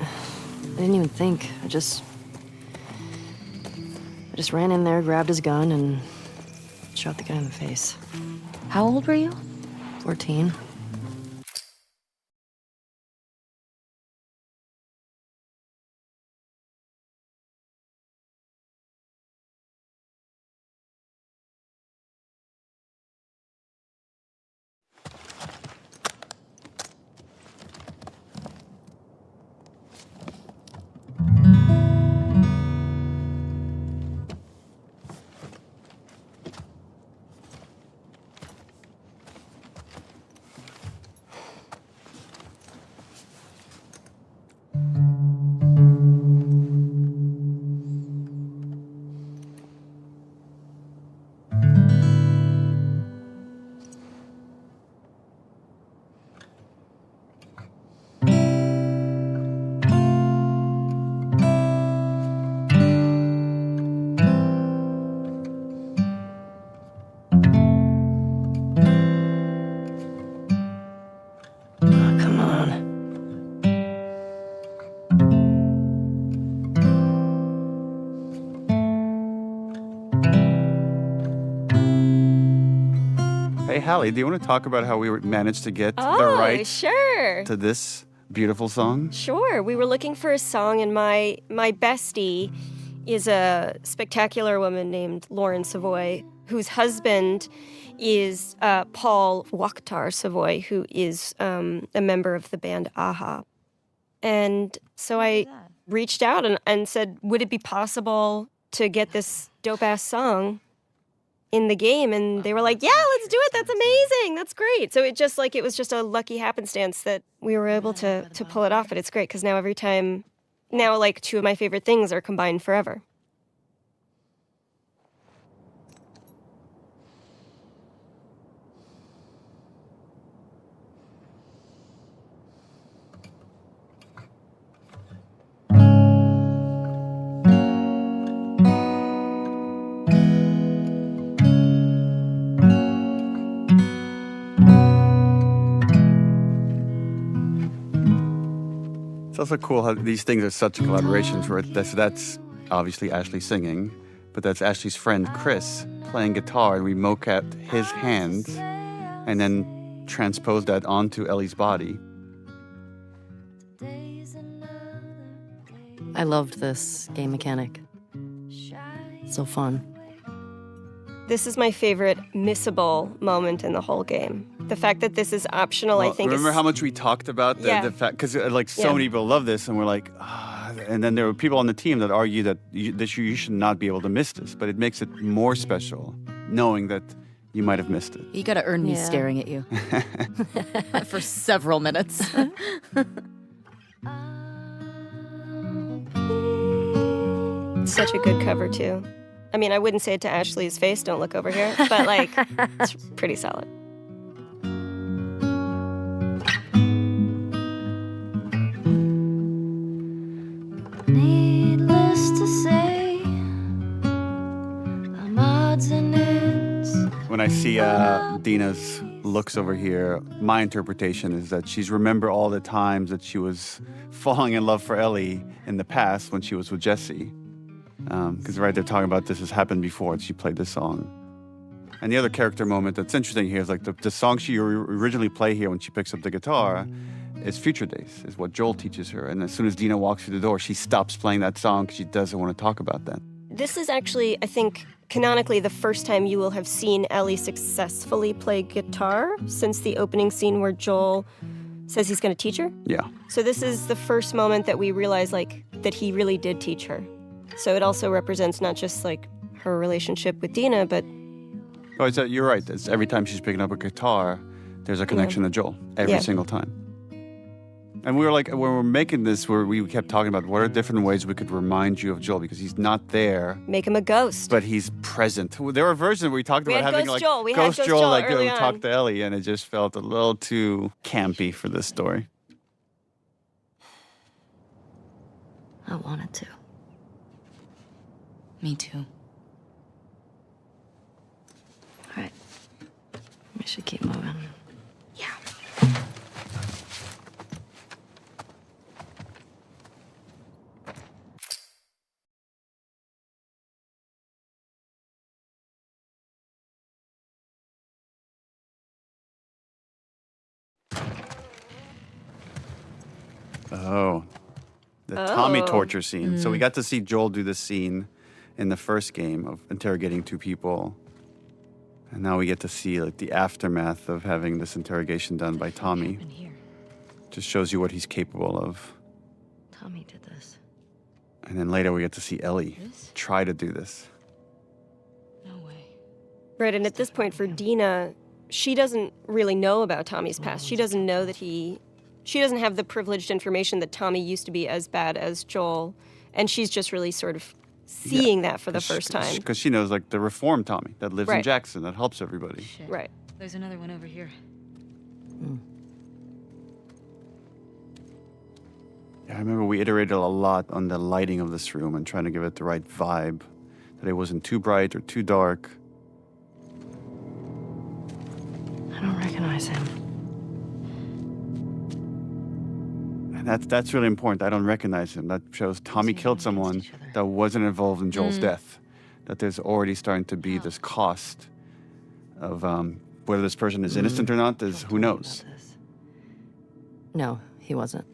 didn't even think. I just ran in there, grabbed his gun, and shot the guy in the face. How old were you? 14. Hey, Hallie, do you want to talk about how we managed to get the rights to this beautiful song? Sure. We were looking for a song, and my bestie is a spectacular woman named Lauren Savoy, whose husband is Paul Wakhtar Savoy, who is a member of the band Aha. And so I reached out and said, would it be possible to get this dope-ass song in the game, and they were like, yeah, let's do it. That's amazing. That's great. So it was just a lucky happenstance that we were able to pull it off. But it's great because now every time, like two of my favorite things are combined forever. It's also cool how these things are such collaborations where that's obviously Ashley singing, but that's Ashley's friend Chris playing guitar, and we mocap his hands and then transpose that onto Ellie's body. I loved this game mechanic. So fun. This is my favorite missable moment in the whole game. The fact that this is optional, I think. Remember how much we talked about the fact, because so many people love this, and we're like, and then there were people on the team that argue that you should not be able to miss this, but it makes it more special knowing that you might have missed it. You got to earn me staring at you for several minutes. Such a good cover too. I mean, I wouldn't say it to Ashley's face, don't look over here, but it's pretty solid. Needless to say, I'm odds and ends. When I see Dina's looks over here, my interpretation is that she's remembered all the times that she was falling in love for Ellie in the past when she was with Jesse. Because they're talking about this has happened before, and she played this song. And the other character moment that's interesting here is the song she originally played here when she picks up the guitar is Future Days, is what Joel teaches her. And as soon as Dina walks through the door, she stops playing that song because she doesn't want to talk about that. This is actually, I think, canonically the first time you will have seen Ellie successfully play guitar since the opening scene where Joel says he's going to teach her. Yeah. So this is the first moment that we realize that he really did teach her. So it also represents not just her relationship with Dina, but... Oh, you're right. It's every time she's picking up a guitar, there's a connection to Joel. Every single time. And we were when we're making this, we kept talking about what are different ways we could remind you of Joel, because he's not there. Make him a ghost. But he's present. There were versions where we talked about having Ghost Joel. Ghost Joel early on. talk to Ellie, and it just felt a little too campy for this story. I wanted to. Me too. All right. We should keep moving. Yeah. Oh. The Tommy torture scene. So we got to see Joel do this scene in the first game of interrogating two people. And now we get to see the aftermath of having this interrogation done by Tommy. Just shows you what he's capable of. Tommy did this. And then later we get to see Ellie try to do this. No way. Right, and at this point for Dina, she doesn't really know about Tommy's past. She doesn't know that she doesn't have the privileged information that Tommy used to be as bad as Joel. And she's just really sort of seeing that for the first time. Because she knows the reformed Tommy that lives in Jackson, that helps everybody. Shit. Right. There's another one over here. Yeah, I remember we iterated a lot on the lighting of this room and trying to give it the right vibe, that it wasn't too bright or too dark. I don't recognize him. And that's really important. I don't recognize him. That shows Tommy killed someone that wasn't involved in Joel's death. That there's already starting to be this cost of whether this person is innocent or not, who knows. No, he wasn't.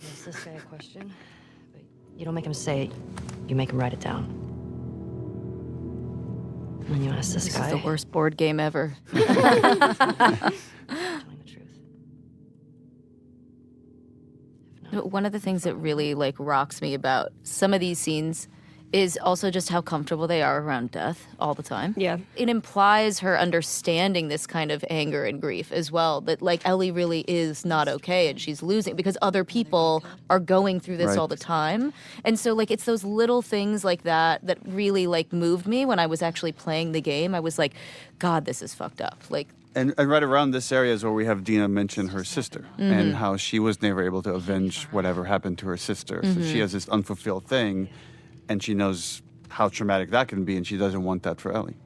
Ask this guy a question, but you don't make him say it, you make him write it down. And then you ask this guy. This is the worst board game ever. Telling the truth. One of the things that really rocks me about some of these scenes is also just how comfortable they are around death all the time. Yeah. It implies her understanding this kind of anger and grief as well, that like Ellie really is not okay and she's losing because other people are going through this all the time. And so like it's those little things like that that really like moved me when I was actually playing the game. I was like, God, this is fucked up. Like And right around this area is where we have Dina mention her sister and how she was never able to avenge whatever happened to her sister. So she has this unfulfilled thing, and she knows how traumatic that can be, and she doesn't want that for Ellie.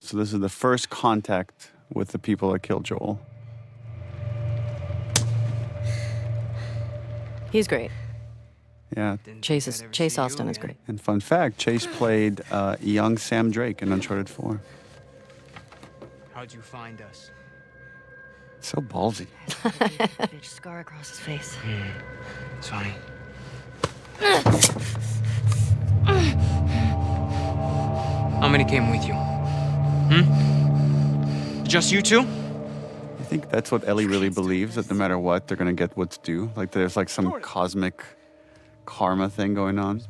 So this is the first contact with the people that killed Joel. He's great. Yeah. Chase Austin is great. And fun fact, Chase played young Sam Drake in Uncharted 4. How'd you find us? So ballsy. Big scar across his face. It's funny. How many came with you? Just you two? I think that's what Ellie really believes, that no matter what, they're going to get what's due. Like there's like some cosmic karma thing going on.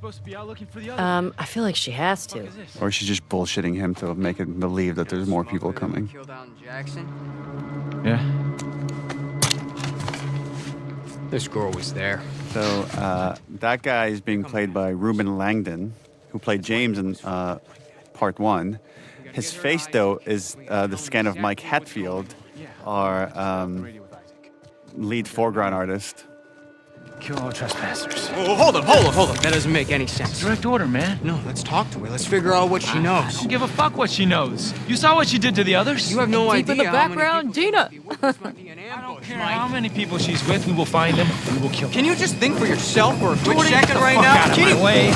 I feel like she has to. Or she's just bullshitting him to make him believe that there's more people coming. Yeah. This girl was there. So that guy is being played by Ruben Langdon, who played James in part 1. His face, though, is the scan of Mike Hatfield, our lead foreground artist. Kill all trespassers. Oh, hold up. That doesn't make any sense. Direct order, man. No, let's talk to her. Let's figure out what she knows. I don't give a fuck what she knows. You saw what she did to the others? You have no idea. Deep in the background, Dina. I don't care how many people she's with. We will find them. We will kill them. Can you just think for yourself for a quick second right now? Out of my way.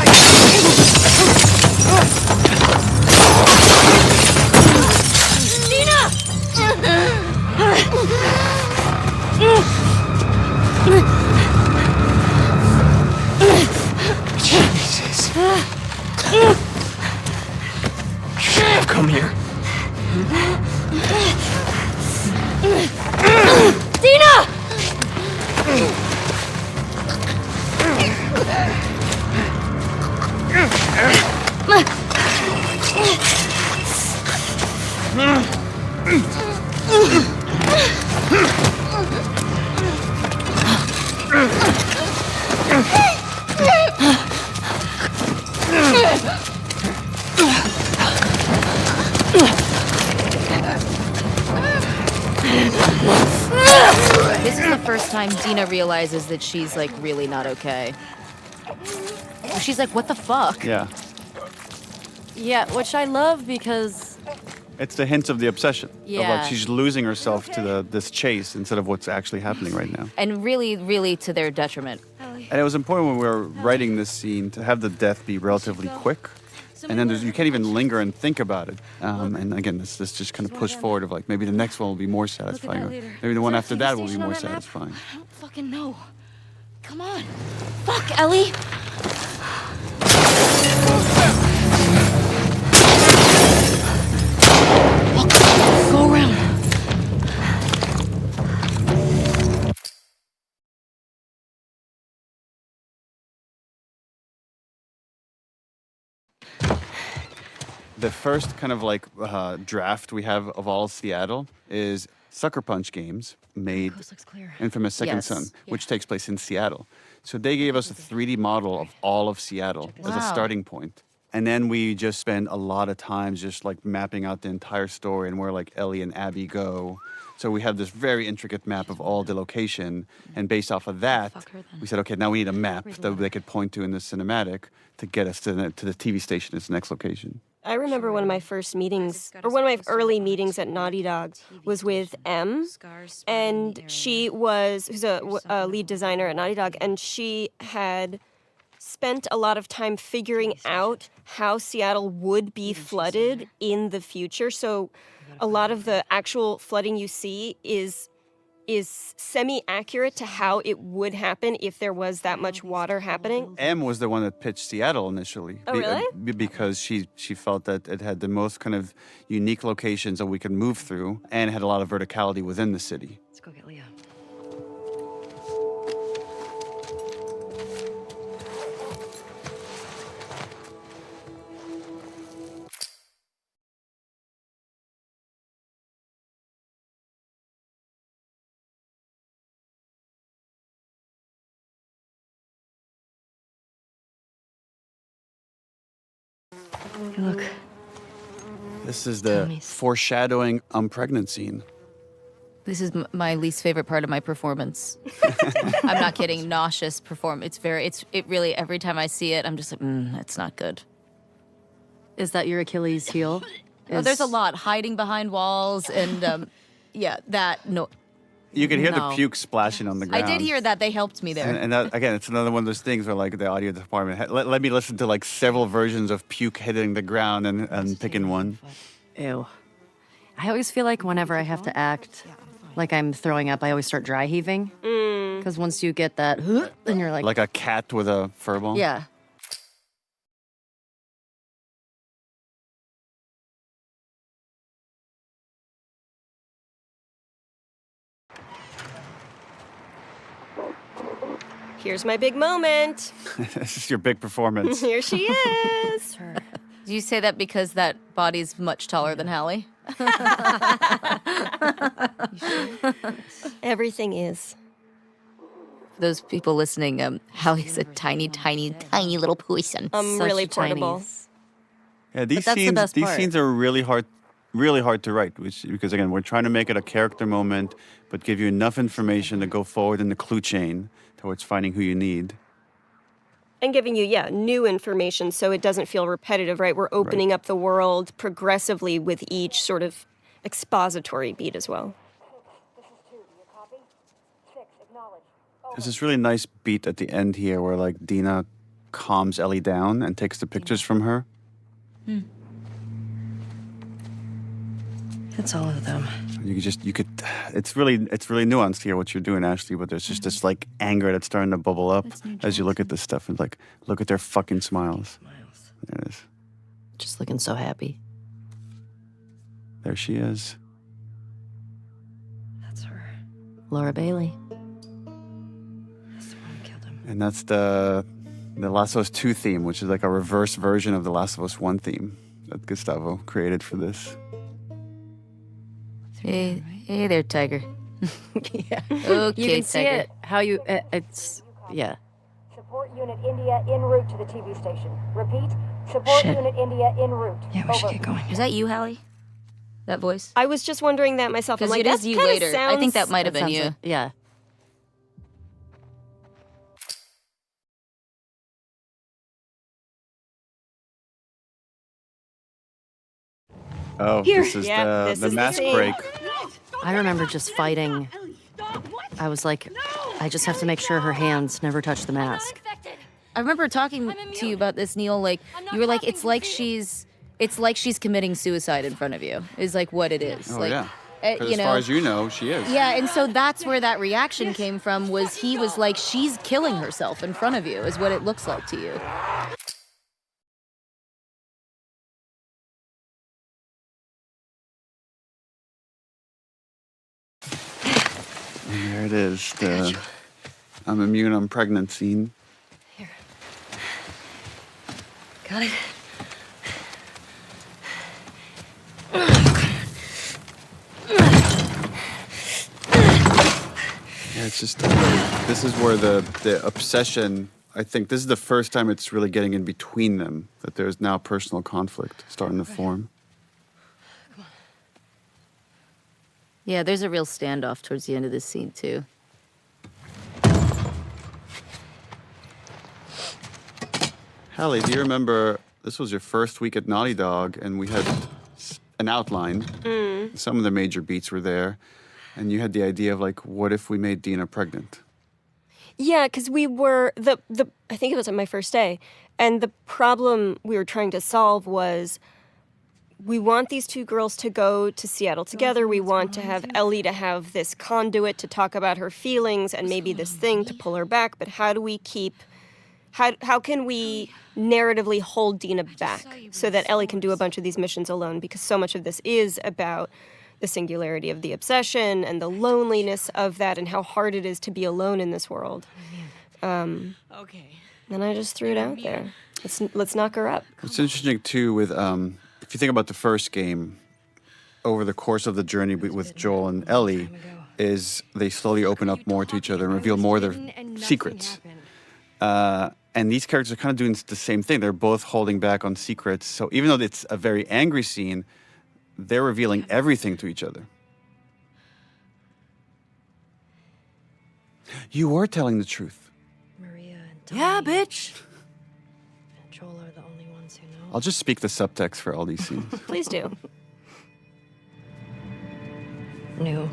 Jesus. Come here. Dina! this is the first time Dina realizes that she's like really not okay. She's like, what the fuck? Yeah. Yeah, which I love because It's the hints of the obsession. Of Yeah. like she's losing herself to this chase instead of what's actually happening right now. And really, really to their detriment. And it was important when we were writing this scene to have the death be relatively quick. And then you can't even linger and think about it. And again, this just kind of pushed forward of like, maybe the next one will be more satisfying. Or maybe the one after that will be more satisfying. I don't fucking know. Come on. Fuck, Ellie. Go around. The first kind of like draft we have of all Seattle is Sucker Punch Games made Infamous Second Yes. Son, which takes place in Seattle. So they gave us a 3D model of all of Seattle as a Wow. starting point. And then we just spend a lot of time just like mapping out the entire story and where like Ellie and Abby go. So we have this very intricate map of all the location. And based off of that, we said, okay, now we need a map that they could point to in the cinematic to get us to the TV station as the next location. I remember one of my first meetings, or one of my early meetings at Naughty Dog was with M, and she who's a lead designer at Naughty Dog, and she had spent a lot of time figuring out how Seattle would be flooded in the future. So a lot of the actual flooding you see is is semi-accurate to how it would happen if there was that much water happening. M was the one that pitched Seattle initially. Oh, really? Because she felt that it had the most kind of unique locations that we could move through and had a lot of verticality within the city. Let's go get Leah. Hey, look. This is the foreshadowing pregnant scene. This is my least favorite part of my performance. I'm not kidding. Nauseous performance. It really, every time I see it, I'm just like, it's not good. Is that your Achilles heel? Oh, there's a lot. Hiding behind walls and, no. You could hear the puke splashing on the ground. I did hear that. They helped me there. And that, again, it's another one of those things where, like, the audio department, let me listen to, like, several versions of puke hitting the ground and picking one. Ew. I always feel like whenever I have to act like I'm throwing up, I always start dry heaving. Because once you get that, then you're like... Like a cat with a furball? Yeah. Here's my big moment. This is your big performance. Here she is. Do you say that because that body's much taller than Hallie? Everything is. For those people listening, Hallie's a tiny, tiny, tiny little person. Really portable. Yeah, these scenes are really hard to write, because again, we're trying to make it a character moment, but give you enough information to go forward in the clue chain towards finding who you need. And giving you, new information so it doesn't feel repetitive, right? We're opening up the world progressively with each sort of expository beat as well. There's this really nice beat at the end here where, like, Dina calms Ellie down and takes the pictures from her. It's all of them. It's really nuanced here what you're doing, Ashley, but there's just this, like, anger that's starting to bubble up as you look at this stuff and, like, look at their fucking smiles. There it is. Just looking so happy. There she is. That's her. Laura Bailey. That's the one who killed him. And that's the Last of Us 2 theme, which is like a reverse version of the Last of Us 1 theme that Gustavo created for this. Hey there, Tiger. Yeah. Okay, you can see Tiger. it. How you, it's, yeah. Support Unit India en route to the TV station. Repeat, support Unit India en route. Yeah, we should get going. Is that you, Hallie? That voice? I was just wondering that myself. I'm Because like, it is you kinda later. I think that might have been sounds you. like- yeah. Oh, Here. this is Yeah, the the mask scene. break. I remember just fighting. I was like, I just have to make sure her hands never touch the mask. I remember talking to you about this, Neil. Like, you were like, it's like she's committing suicide in front of you, is like what it is. Oh, like, yeah. you 'Cause as know, far as you know, she is. yeah, and so that's where that reaction came from, was he was like, she's killing herself in front of you, is what it looks like to you. And there it is, the I'm immune, I'm pregnant scene. Got it. Yeah, it's just, this is where the obsession, I think this is the first time it's really getting in between them, that there's now personal conflict starting to form. Yeah, there's a real standoff towards the end of this scene, too. Hallie, do you remember, this was your first week at Naughty Dog, and we had an outline. Some of the major beats were there, and you had the idea of, like, what if we made Dina pregnant? Yeah, because we were, I think it was on my first day, and the problem we were trying to solve was we want these two girls to go to Seattle together. We want to have Ellie to have this conduit to talk about her feelings and maybe this thing to pull her back. But how do we how can we narratively hold Dina back so that Ellie can do a bunch of these missions alone? Because so much of this is about the singularity of the obsession and the loneliness of that and how hard it is to be alone in this world. And I just threw it out there. Let's knock her up. It's interesting, too, with if you think about the first game, over the course of the journey with Joel and Ellie, is they slowly open up more to each other and reveal more of their secrets. And these characters are kind of doing the same thing. They're both holding back on secrets. So even though it's a very angry scene, they're revealing everything to each other. You were telling the truth. Maria and Tommy. Yeah, bitch. And Joel are the only ones who know. I'll just speak the subtext for all these scenes. Please do. New.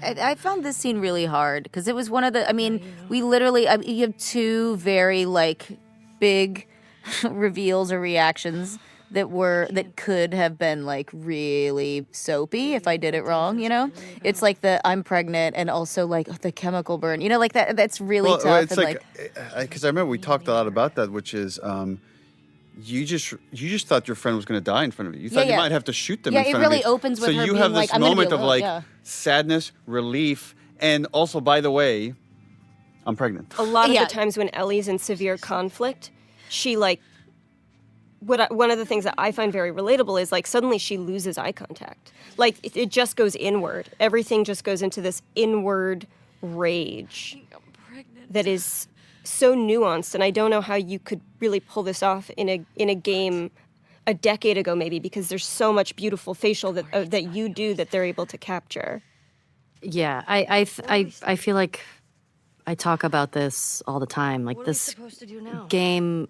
I found this scene really hard because it was one of the. I mean, we literally. You have two very big reveals or reactions that could have been really soapy if I did it wrong. You know, it's like the I'm pregnant and also the chemical burn. You know, that. That's really tough. It's because I remember we talked a lot about that, which is. You just thought your friend was going to die in front of you. You thought you might have to shoot them in front of you. Yeah, it really opens with her being being So you have this I'm gonna moment be of alone, sadness, relief, and also, by the way, I'm pregnant. A lot of the times when Ellie's in severe conflict, she one of the things that I find very relatable is suddenly she loses eye contact. It just goes inward. Everything just goes into this inward rage that is so nuanced, and I don't know how you could really pull this off in a game a decade ago, maybe, because there's so much beautiful facial that you do that they're able to capture. Yeah, I feel like I talk about this all the time. This game,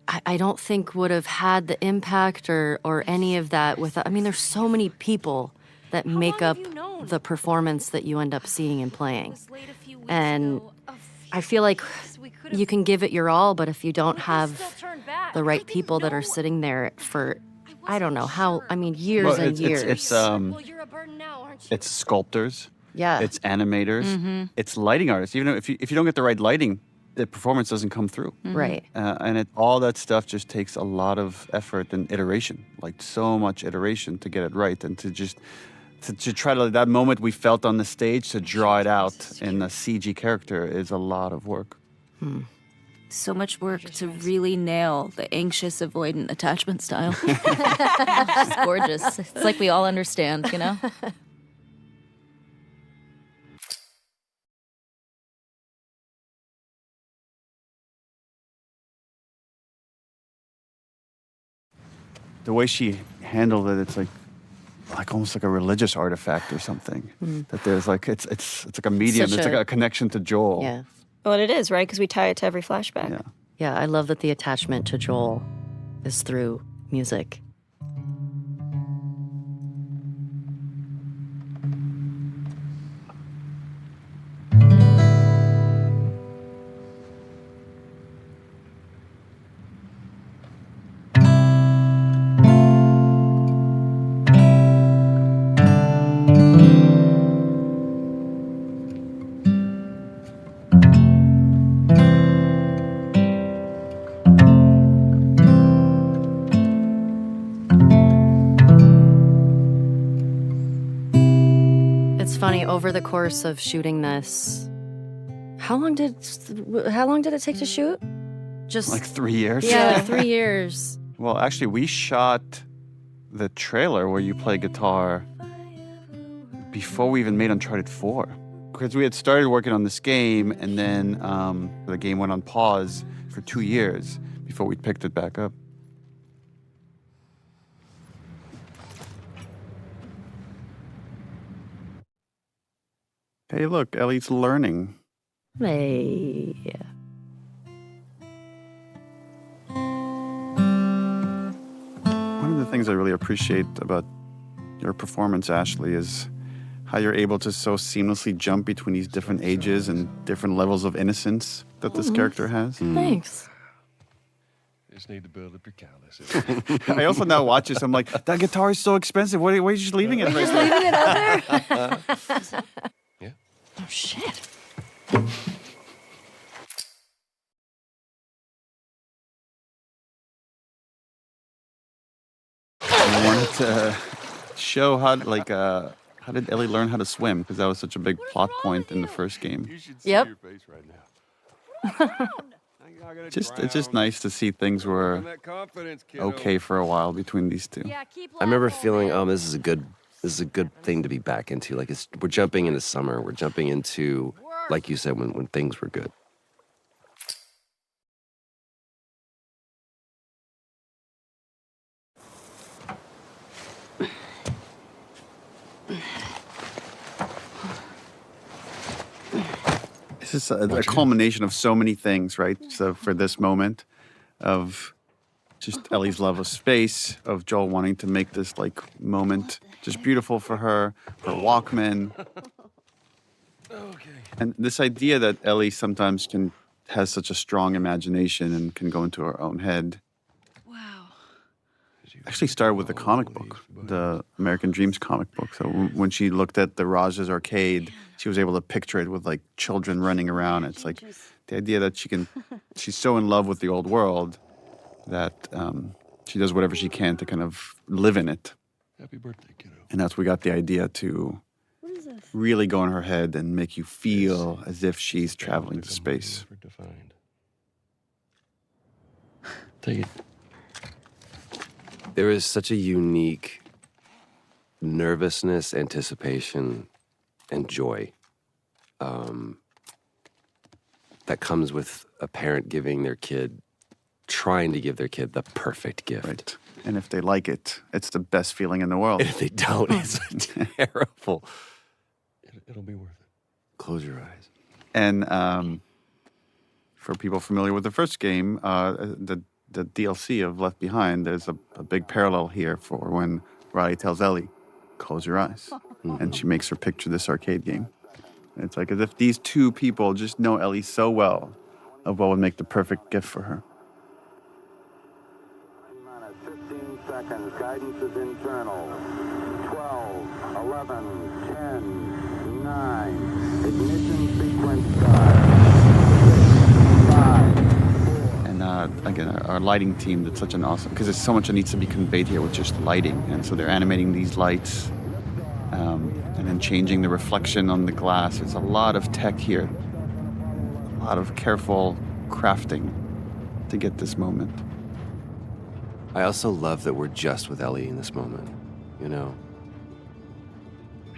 I don't think would have had the impact or any of that without. I mean, there's so many people that make up the performance that you end up seeing and playing, and I feel like you can give it your all, but if you don't have the right people that are sitting there for, I don't know how, years and years. It's sculptors. Yeah. It's animators. It's lighting artists. Even if you don't get the right lighting, the performance doesn't come through. Right. And all that stuff just takes a lot of effort and iteration, so much iteration to get it right, and to try to, that moment we felt on the stage, to draw it out in a CG character is a lot of work. So much work to really nail the anxious avoidant attachment style. It's gorgeous. It's like we all understand, you know? The way she handled it, it's almost like a religious artifact or something. That there's it's like a medium. It's like a connection to Joel. Yeah. Well, it is, right? Because we tie it to every flashback. Yeah. Yeah, I love that the attachment to Joel is through music. Over the course of shooting this, how long did it take to shoot? Just 3 years. Yeah, 3 years. Well, actually, we shot the trailer where you play guitar before we even made Uncharted 4, because we had started working on this game, and then the game went on pause for 2 years before we picked it back up. Hey, look, Ellie's learning. Hey. One of the things I really appreciate about your performance, Ashley, is how you're able to so seamlessly jump between these different ages and different levels of innocence that this character has. Thanks. Just need to build up your callus. I also now watch this. I'm like, that guitar is so expensive. Why are you just leaving it? Just leaving it out there? Yeah. Oh, shit. I wanted to show how did Ellie learn how to swim? Because that was such a big plot point in the first game. You should see Yep. your face right now. It's just nice to see things were okay for a while between these two. I remember feeling, this is a good thing to be back into. Like we're jumping into summer. We're jumping into, like you said, when things were good. This is a culmination of so many things, right? So for this moment of just Ellie's love of space, of Joel wanting to make this like moment just beautiful for her Walkman. And this idea that Ellie sometimes has such a strong imagination and can go into her own head. Wow. Actually started with the comic book, the American Dreams comic book. So when she looked at the Raj's arcade, she was able to picture it with like children running around. It's like the idea that she's so in love with the old world that she does whatever she can to kind of live in it. Happy birthday, kiddo. And that's we got the idea to really go in her head and make you feel as if she's traveling to space. Take it. There is such a unique nervousness, anticipation, and joy that comes with a parent trying to give their kid the perfect gift. Right. And if they like it, it's the best feeling in the world. And if they don't, it's terrible. It'll be worth it. Close your eyes. And for people familiar with the first game, the DLC of Left Behind, there's a big parallel here for when Riley tells Ellie, close your eyes. And she makes her picture this arcade game. And it's like as if these two people just know Ellie so well of what would make the perfect gift for her. 15 seconds. Guidance is internal. 12, 11, 10, 9. Ignition sequence start. 5. And again, our lighting team did such an awesome, because there's so much that needs to be conveyed here with just lighting. And so they're animating these lights and then changing the reflection on the glass. There's a lot of tech here, a lot of careful crafting to get this moment. I also love that we're just with Ellie in this moment, you know?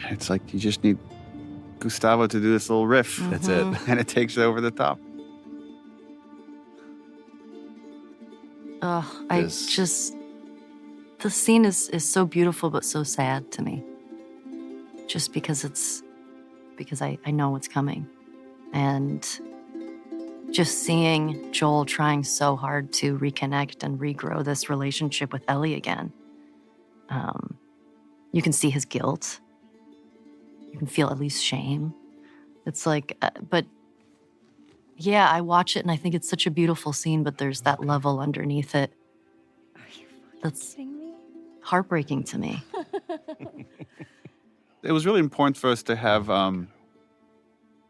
It's like you just need Gustavo to do this little riff. That's it. And it takes it over the top. Oh, the scene is so beautiful but so sad to me. Just because I know what's coming. And just seeing Joel trying so hard to reconnect and regrow this relationship with Ellie again. You can see his guilt. You can feel at least shame. It's like, but yeah, I watch it and I think it's such a beautiful scene, but there's that level underneath it that's heartbreaking to me. It was really important for us to have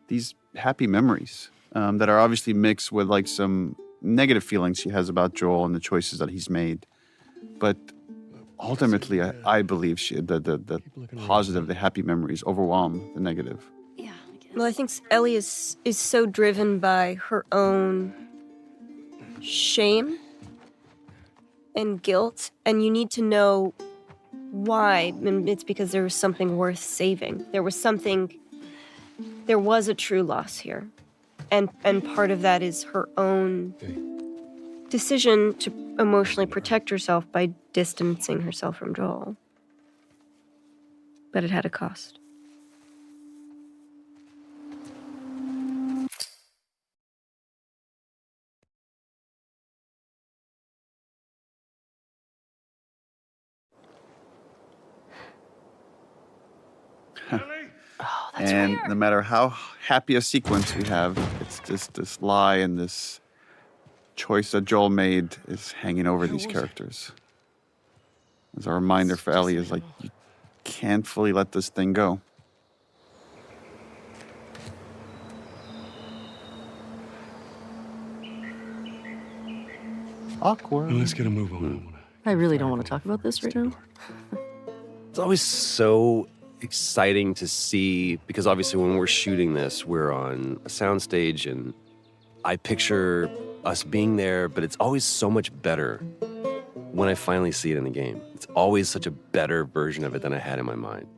these happy memories that are obviously mixed with like some negative feelings she has about Joel and the choices that he's made. But ultimately, I believe the positive, the happy memories overwhelm the negative. Well, I think Ellie is so driven by her own shame and guilt, and you need to know why. And it's because there was something worth saving. There was a true loss here. And part of that is her own decision to emotionally protect herself by distancing herself from Joel. But it had a cost. And no matter how happy a sequence we have, it's just this lie and this choice that Joel made is hanging over these characters. As a reminder for Ellie is like, you can't fully let this thing go. Awkward. Let's get a move on. I really don't want to talk about this right now. It's always so exciting to see, because obviously when we're shooting this, we're on a soundstage and I picture us being there, but it's always so much better when I finally see it in the game. It's always such a better version of it than I had in my mind.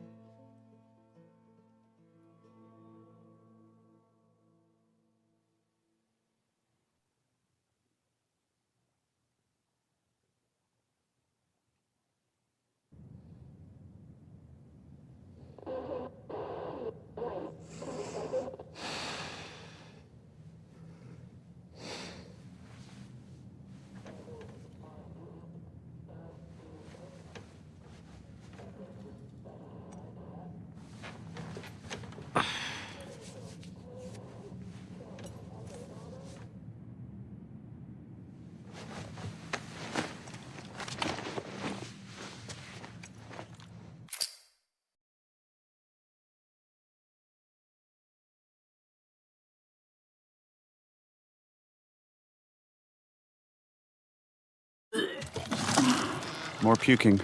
More puking.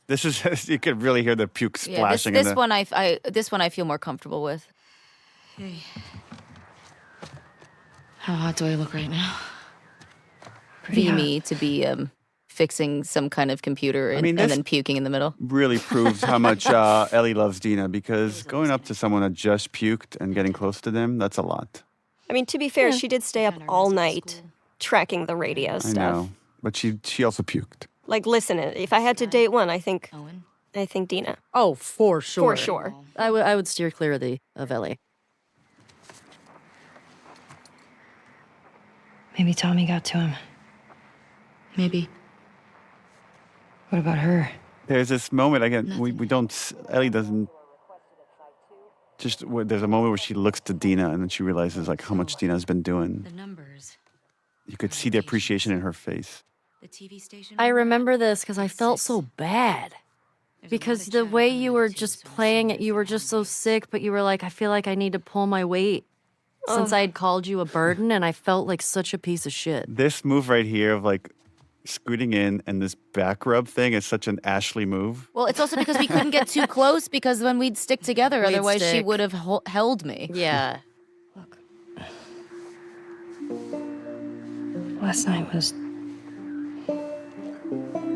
This is, you could really hear the puke splashing. This one I feel more comfortable with. Hey. How hot do I look right now? Be me to be fixing some kind of computer and then puking in the middle. Really proves how much Ellie loves Dina, because going up to someone that just puked and getting close to them, that's a lot. I mean, to be fair, she did stay up all night tracking the radio stuff. I know, but she also puked. Like, listen, if I had to date one, I think Dina. Oh, for sure. For sure. I would steer clear of Ellie. Maybe Tommy got to him. Maybe. What about her? There's this moment, again, we don't, Ellie doesn't, there's a moment where she looks to Dina and then she realizes like how much Dina's been doing. The numbers. You could see the appreciation in her face. The TV station. I remember this because I felt so bad. Because the way you were just playing it, you were just so sick, but you were like, I feel like I need to pull my weight. Since I had called you a burden, and I felt like such a piece of shit. This move right here of like scooting in and this back rub thing is such an Ashley move. Well, it's also because we couldn't get too close because then we'd stick together. Otherwise, she would have held me. Yeah. Look. Last night was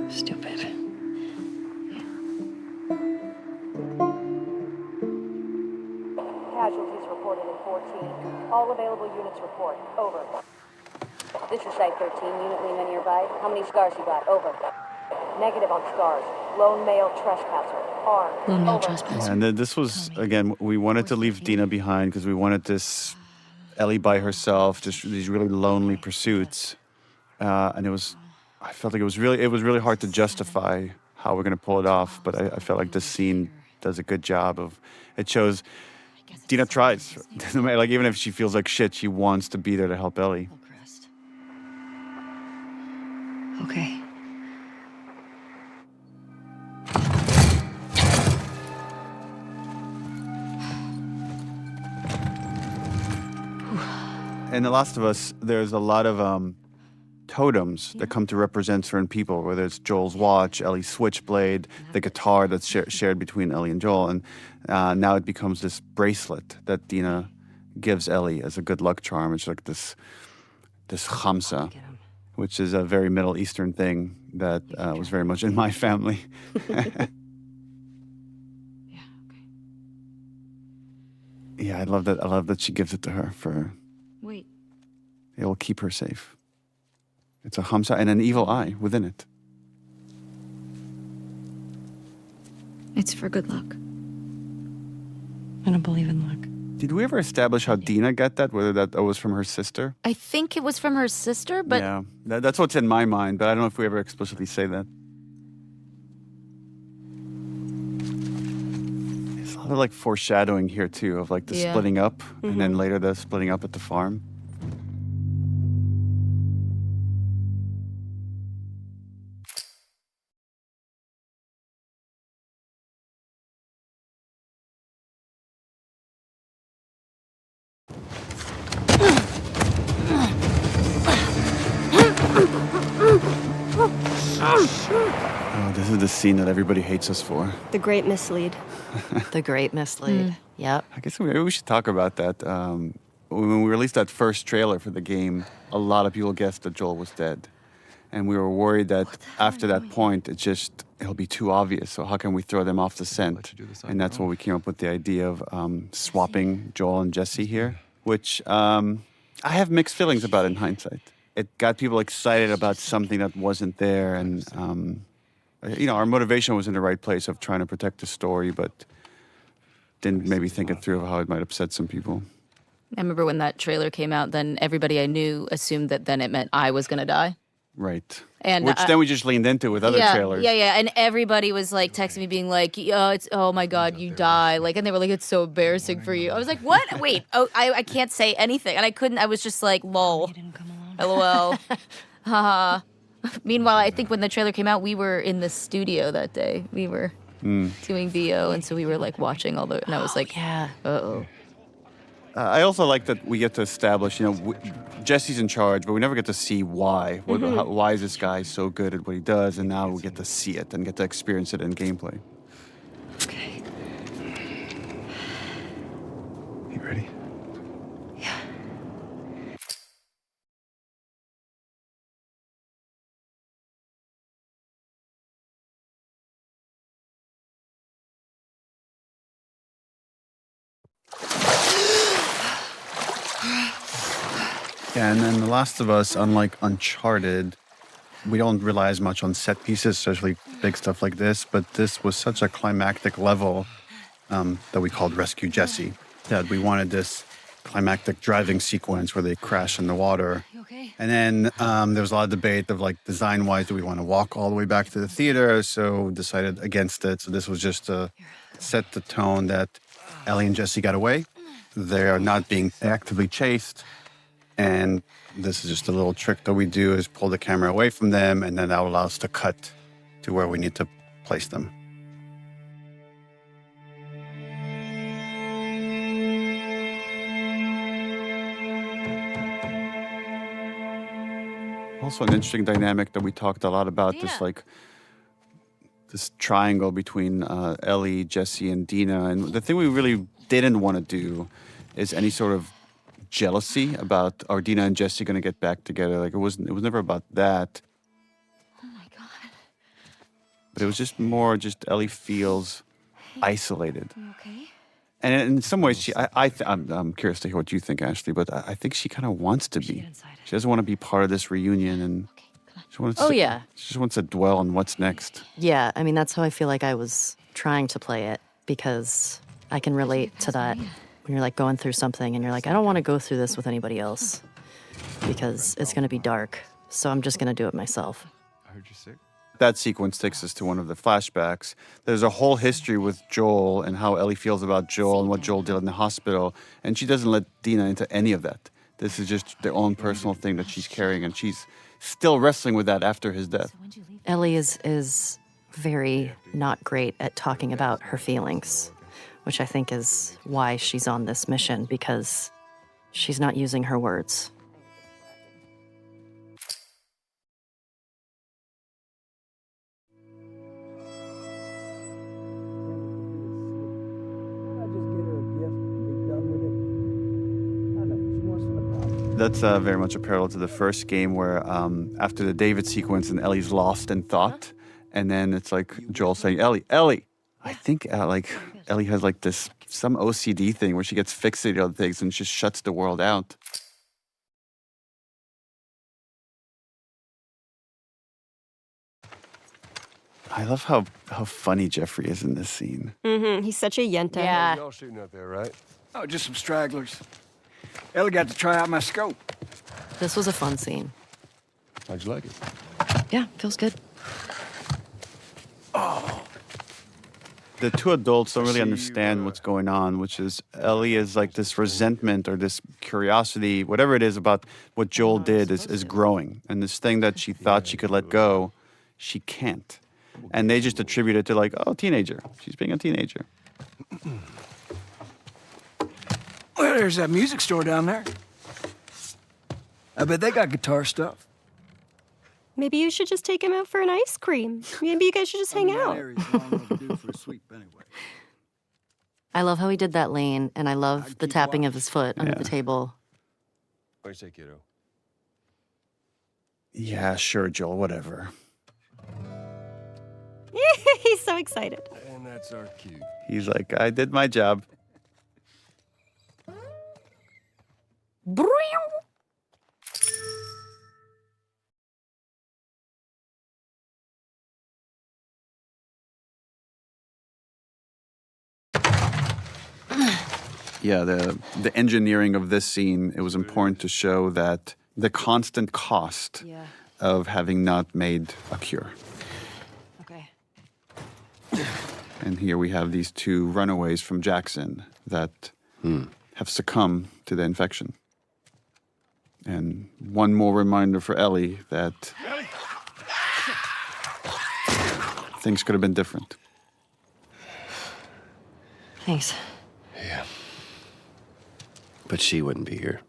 stupid. Casualties reported in 14. All available units report. Over. This is Site 13. Unit Lima nearby. How many scars you got? Over. Negative on scars. Lone male trespasser. Armed. Lone male trespasser. Yeah, and then this was, again, we wanted to leave Dina behind because we wanted this Ellie by herself, just these really lonely pursuits. And I felt like it was really hard to justify how we're going to pull it off. But I felt like this scene does a good job of, it shows Dina tries. Like, even if she feels like shit, she wants to be there to help Ellie. Okay. In The Last of Us, there's a lot of totems that come to represent certain people, whether it's Joel's watch, Ellie's switchblade, the guitar that's shared between Ellie and Joel. And now it becomes this bracelet that Dina gives Ellie as a good luck charm. It's like this khamsa, which is a very Middle Eastern thing that was very much in my family. Yeah, I love that. I love that she gives it to her for. Wait. It will keep her safe. It's a khamsa and an evil eye within it. It's for good luck. I don't believe in luck. Did we ever establish how Dina got that? Whether that was from her sister? I think it was from her sister, but yeah, that's what's in my mind. But I don't know if we ever explicitly say that. There's a lot of like foreshadowing here too, of like the splitting up, and then later the splitting up at the farm. is the scene that everybody hates us for. The great mislead. The great mislead. Yep. I guess maybe we should talk about that. When we released that first trailer for the game, a lot of people guessed that Joel was dead. And we were worried that after that point, it'll be too obvious. So how can we throw them off the scent? And that's when we came up with the idea of swapping Joel and Jesse here, which I have mixed feelings about in hindsight. It got people excited about something that wasn't there. And, our motivation was in the right place of trying to protect the story, but didn't maybe think it through of how it might upset some people. I remember when that trailer came out, then everybody I knew assumed that then it meant I was going to die. Right. And which then we just leaned into with other trailers. Yeah. And everybody was like texting me being like, oh my God, you die. Like, and they were like, it's so embarrassing for you. I was like, what? Wait, I can't say anything. And I was just like, lol. LOL. Haha. Meanwhile, I think when the trailer came out, we were in the studio that day. We were doing VO. And so we were like watching all and I was like, yeah, uh-oh. I also like that we get to establish, Jesse's in charge, but we never get to see why. Why is this guy so good at what he does? And now we get to see it and get to experience it in gameplay. Okay. You ready? Yeah. Yeah, and then The Last of Us, unlike Uncharted, we don't rely as much on set pieces, especially big stuff like this, but this was such a climactic level that we called Rescue Jesse, that we wanted this climactic driving sequence where they crash in the water. And then there was a lot of debate of design-wise, do we want to walk all the way back to the theater? So decided against it. So this was just to set the tone that Ellie and Jesse got away. They are not being actively chased. And this is just a little trick that we do is pull the camera away from them, and then that will allow us to cut to where we need to place them. Also an interesting dynamic that we talked a lot about, this triangle between Ellie, Jesse, and Dina. And the thing we really didn't want to do is any sort of jealousy about are Dina and Jesse going to get back together. It was never about that. Oh my God. But it was just more Ellie feels isolated. You okay? And in some ways, I'm curious to hear what you think, Ashley, but I think she kind of wants to be. She doesn't want to be part of this reunion, and she just wants to dwell on what's next. Yeah, I mean, that's how I feel like I was trying to play it, because I can relate to that. When you're going through something and you're like, I don't want to go through this with anybody else because it's going to be dark. So I'm just going to do it myself. I heard you sick. That sequence takes us to one of the flashbacks. There's a whole history with Joel and how Ellie feels about Joel and what Joel did in the hospital. And she doesn't let Dina into any of that. This is just their own personal thing that she's carrying. And she's still wrestling with that after his death. Ellie is very not great at talking about her feelings, which I think is why she's on this mission, because she's not using her words. That's very much a parallel to the first game where after the David sequence and Ellie's lost in thought, and then it's Joel saying, Ellie. I think Ellie has some OCD thing where she gets fixated on things and just shuts the world out. I love how funny Jeffrey is in this scene. Mm-hmm. He's such a yenta. Yeah. Y'all shooting up there, right? Oh, just some stragglers. Ellie got to try out my scope. This was a fun scene. How'd you like it? Yeah, feels good. Oh. The two adults don't really understand what's going on, which is Ellie is this resentment or this curiosity, whatever it is about what Joel did is growing. And this thing that she thought she could let go, she can't. And they just attribute it to teenager. She's being a teenager. Well, there's that music store down there. I bet they got guitar stuff. Maybe you should just take him out for an ice cream. Maybe you guys should just hang out. I love how he did that lane, and I love the tapping of his foot under the table. Where's that kiddo? Yeah, sure, Joel, whatever. He's so excited. And that's our cue. He's like, I did my job. Yeah, the engineering of this scene, it was important to show that the constant cost of having not made a cure. Okay. And here we have these two runaways from Jackson that have succumbed to the infection. And one more reminder for Ellie that things could have been different. Thanks. Yeah. But she wouldn't be here.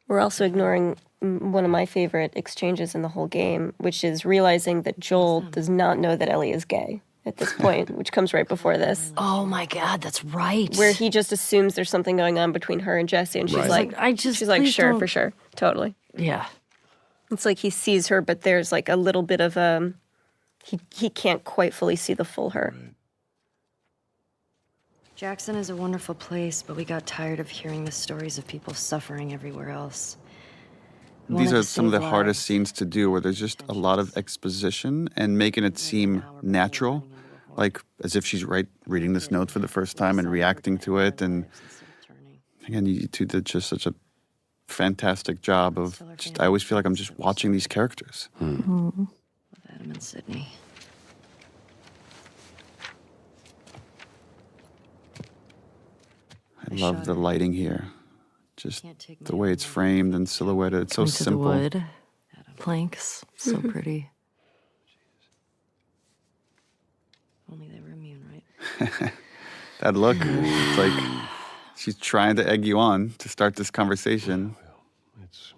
We're also ignoring one of my favorite exchanges in the whole game, which is realizing that Joel does not know that Ellie is gay at this point, which comes right before this. Oh my God, that's right. Where he just assumes there's something going on between her and Jesse, and she's like, she's like, please sure, don't. for sure, totally. Yeah. It's like he sees her, but there's like a little bit of he can't quite fully see the full her. Jackson is a wonderful place, but we got tired of hearing the stories of people suffering everywhere else. These are some of the hardest scenes to do, where there's just a lot of exposition and making it seem natural, like as if she's reading this note for the first time and reacting to it. And again, you two did just such a fantastic job of just, I always feel like I'm just watching these characters. With Adam and Sydney. I love the lighting here. Just the way it's framed and silhouetted. It's so simple. The wood, planks, so pretty. Only they were immune, right? That look, it's like she's trying to egg you on to start this conversation. Let's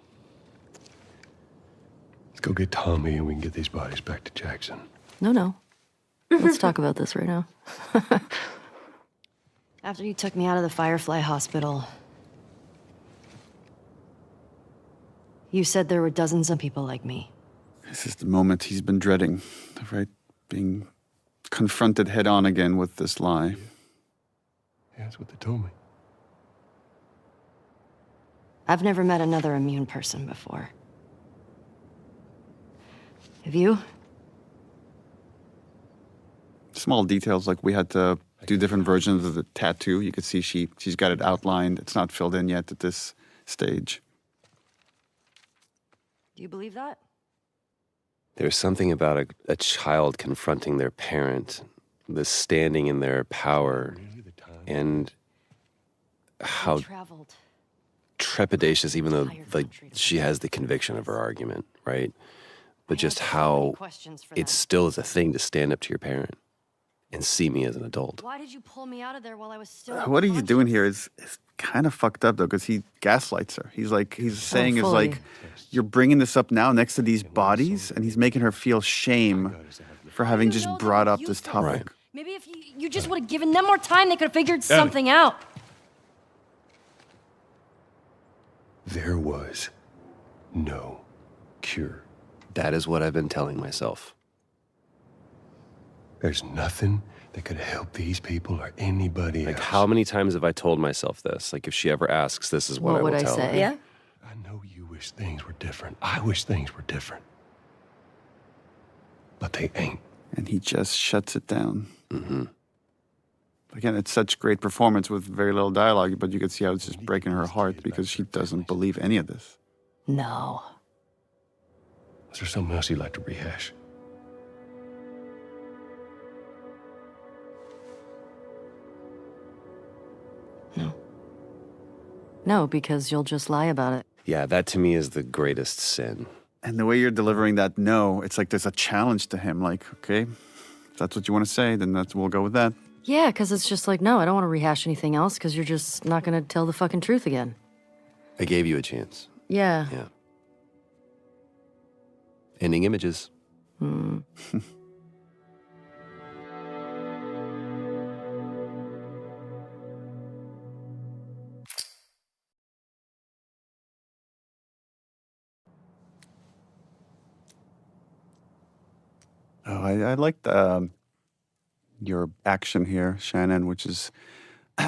go get Tommy and we can get these bodies back to Jackson. No. Let's talk about this right now. After you took me out of the Firefly Hospital, you said there were dozens of people like me. This is the moment he's been dreading, right? Being confronted head on again with this lie. Yeah, that's what they told me. I've never met another immune person before. Have you? Small details, like we had to do different versions of the tattoo. You could see she's got it outlined. It's not filled in yet at this stage. Do you believe that? There's something about a child confronting their parent, the standing in their power, and how trepidatious, even though like she has the conviction of her argument, right? But just how it still is a thing to stand up to your parent and see me as an adult. Why did you pull me out of there while I was still What he's doing here is kind of fucked up, though, because he gaslights her. He's saying is like, you're bringing this up now next to these bodies, and he's making her feel shame for having just brought up this topic. Right. Maybe if you just would have given them more time, they could have figured something out. There was no cure. That is what I've been telling myself. There's nothing that could help these people or anybody Like, else. how many times have I told myself this? Like, if she ever asks, this is what I will would I tell say? her. Yeah? I know you wish things were different. I wish things were different. But they ain't. And he just shuts it down. Again, it's such great performance with very little dialogue, but you could see how it's just breaking her heart because she doesn't believe any of this. No. Is there something else you'd like to rehash? No, because you'll just lie about it. Yeah, that to me is the greatest sin. And the way you're delivering that no, it's like there's a challenge to him. Like, okay, if that's what you want to say, then we'll go with that. Yeah, because it's just like, no, I don't want to rehash anything else because you're just not going to tell the fucking truth again. I gave you a chance. Yeah. Yeah. Ending images. Oh, I liked your action here, Shannon, which is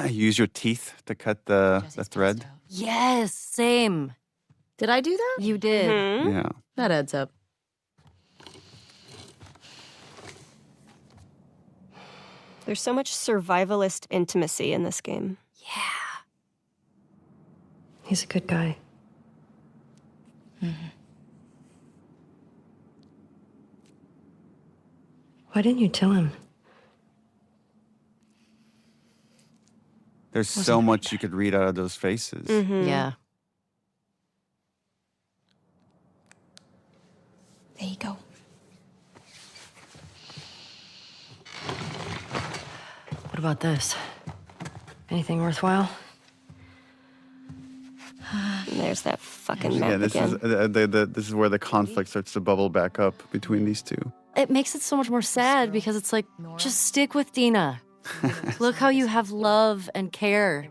use your teeth to cut the thread. Yes, same. Did I do that? You did. Yeah. That adds up. There's so much survivalist intimacy in this game. He's a good guy. Why didn't you tell him? There's so much you could read out of those faces. Yeah. There you go. What about this? Anything worthwhile? And there's that fucking map Yeah, this again. is this is where the conflict starts to bubble back up between these two. It makes it so much more sad because it's like, just stick with Dina. Look how you have love and care.